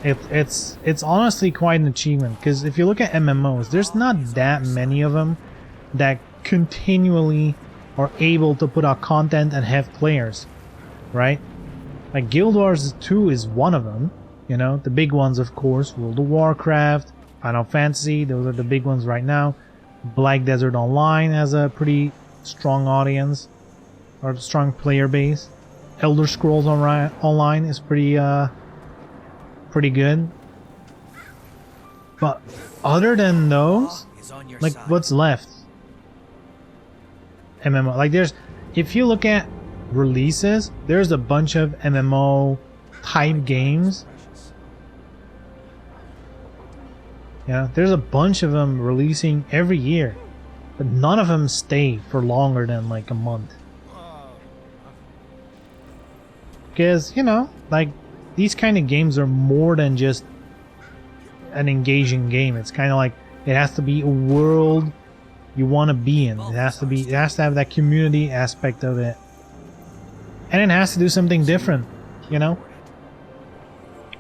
it's honestly quite an achievement, because if you look at MMOs, there's not that many of them that continually are able to put out content and have players, right? Like Guild Wars 2 is one of them. You know, the big ones, of course, World of Warcraft, Final Fantasy, those are the big ones right now. Black Desert Online has a pretty strong audience, or strong player base. Elder Scrolls Online is pretty good. But other than those, like, what's left? MMO, like if you look at releases, there's a bunch of MMO type games. Yeah, there's a bunch of them releasing every year, but none of them stay for longer than like a month. Because, you know, like these kind of games are more than just an engaging game. It's kind of like it has to be a world you want to be in. It has to have that community aspect of it. And it has to do something different, you know?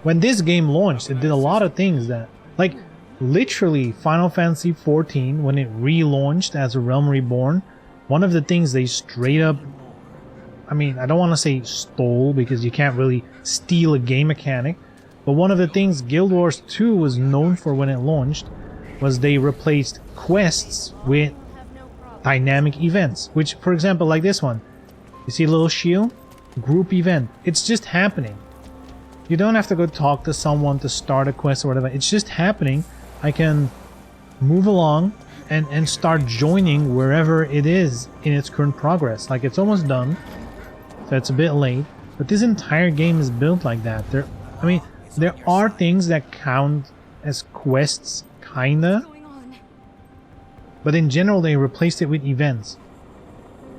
When this game launched, it did a lot of things that, like, literally Final Fantasy XIV, when it relaunched as a Realm Reborn, one of the things they straight up, I mean, I don't want to say stole, because you can't really steal a game mechanic, but one of the things Guild Wars 2 was known for when it launched was they replaced quests with dynamic events, which, for example, like this one, you see a little shield? Group event. It's just happening. You don't have to go talk to someone to start a quest or whatever. It's just happening. I can move along and start joining wherever it is in its current progress. Like, it's almost done, so it's a bit late, but this entire game is built like that. I mean, there are things that count as quests, kinda, but in general they replaced it with events.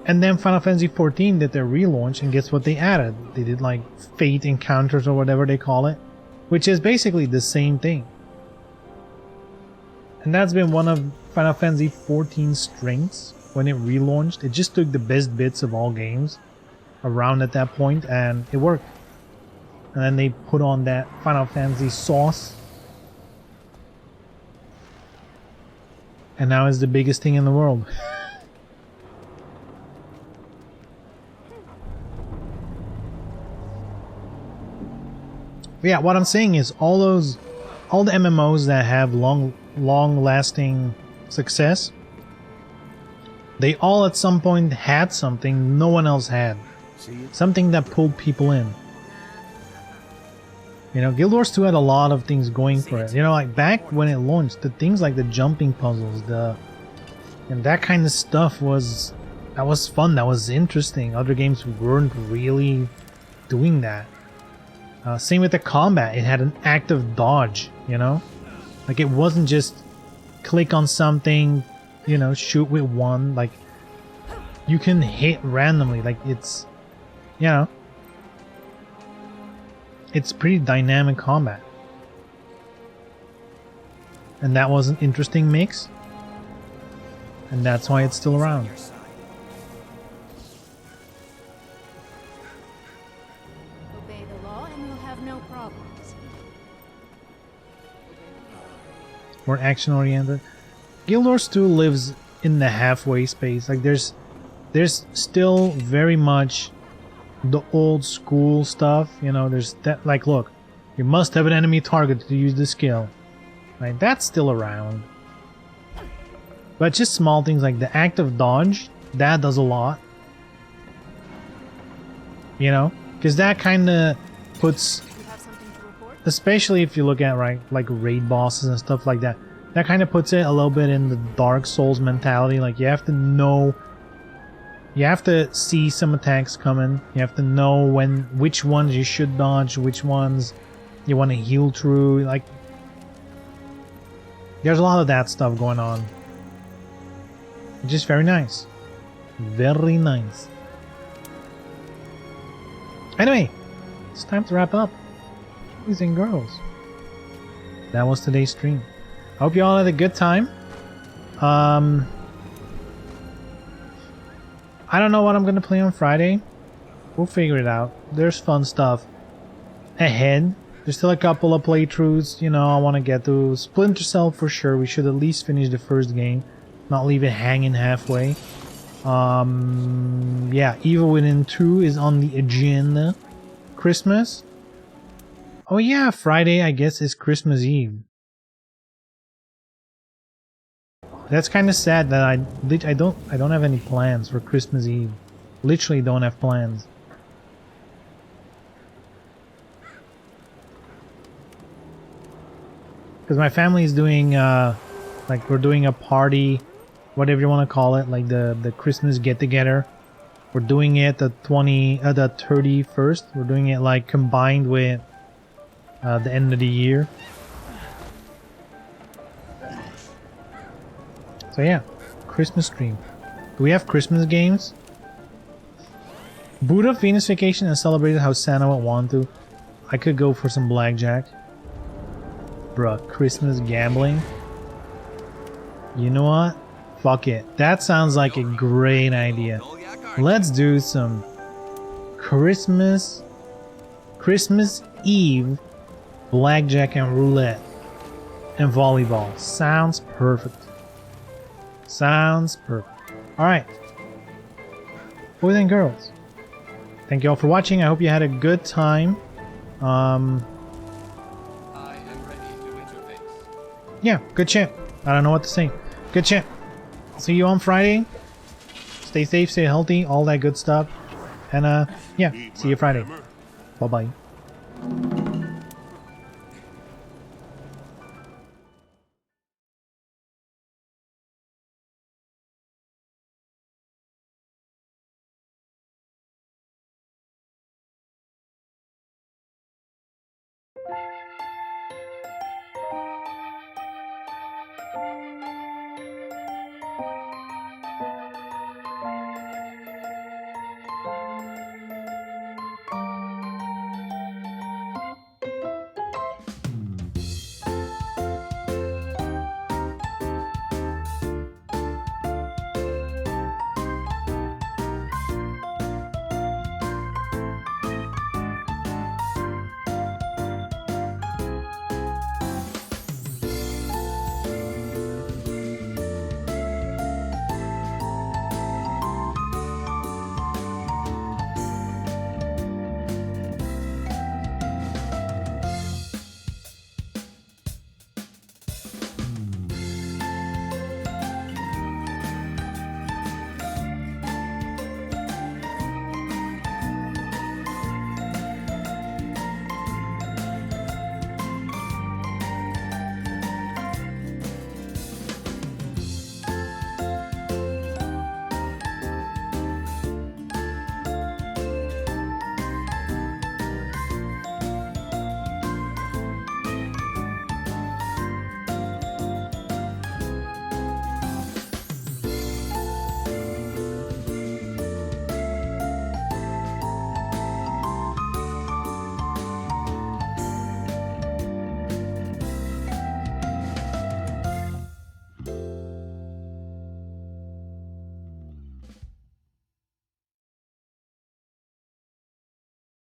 And then Final Fantasy XIV did their relaunch, and guess what they added? They did like fate encounters or whatever they call it. which is basically the same thing. And that's been one of Final Fantasy XIV's strengths when it relaunched. It just took the best bits of all games around at that point and it worked. And then they put on that Final Fantasy sauce. And now it's the biggest thing in the world. Yeah, what I'm saying is all the MMOs that have long-lasting success, they all at some point had something no one else had. Something that pulled people in. You know, Guild Wars 2 had a lot of things going for it. You know, like back when it launched, the things like the jumping puzzles, and that kind of stuff was fun, that was interesting. Other games weren't really doing that. Same with the combat, it had an active dodge, you know? Like it wasn't just click on something, you know, shoot with one, like you can hit randomly, like it's, you know, it's pretty dynamic combat. And that was an interesting mix. And that's why it's still around. Obey the law and we'll have no problems. More action oriented. Guild Wars 2 lives in the halfway space. Like there's still very much the old school stuff, you know, there's that, like, look, you must have an enemy target to use the skill. Right, that's still around. But just small things like the active dodge, that does a lot. You know, because that kind of puts, especially if you look at, right, like raid bosses and stuff like that, that kind of puts it a little bit in the Dark Souls mentality. Like you have to know, you have to see some attacks coming. You have to know which ones you should dodge, which ones you want to heal through. Like there's a lot of that stuff going on. Which is very nice. Very nice. Anyway, it's time to wrap up. Boys and girls, that was today's stream. I hope you all had a good time. I don't know what I'm gonna play on Friday. We'll figure it out. There's fun stuff ahead. There's still a couple of playthroughs, you know, I want to get to. Splinter Cell for sure. We should at least finish the first game, not leave it hanging halfway. Yeah, Evil Within 2 is on the agenda. Christmas. Oh yeah, Friday I guess is Christmas Eve. That's kind of sad that I don't have any plans for Christmas Eve. Literally don't have plans. Because my family is doing like we're doing a party, whatever you want to call it, like the Christmas get together. We're doing it the 31st. We're doing it like combined with the end of the year. So yeah, Christmas stream. Do we have Christmas games? Boot up Venus Vacation and celebrated how Santa would want to. I could go for some blackjack. Bruh, Christmas gambling. You know what? Fuck it. That sounds like a great idea. Let's do some Christmas Eve blackjack and roulette and volleyball. Sounds perfect. Sounds perfect. Alright. Boys and girls, thank you all for watching. I hope you had a good time. Yeah, good chat. I don't know what to say. Good chat. See you on Friday. Stay safe, stay healthy, all that good stuff. And yeah, see you Friday. Bye-bye.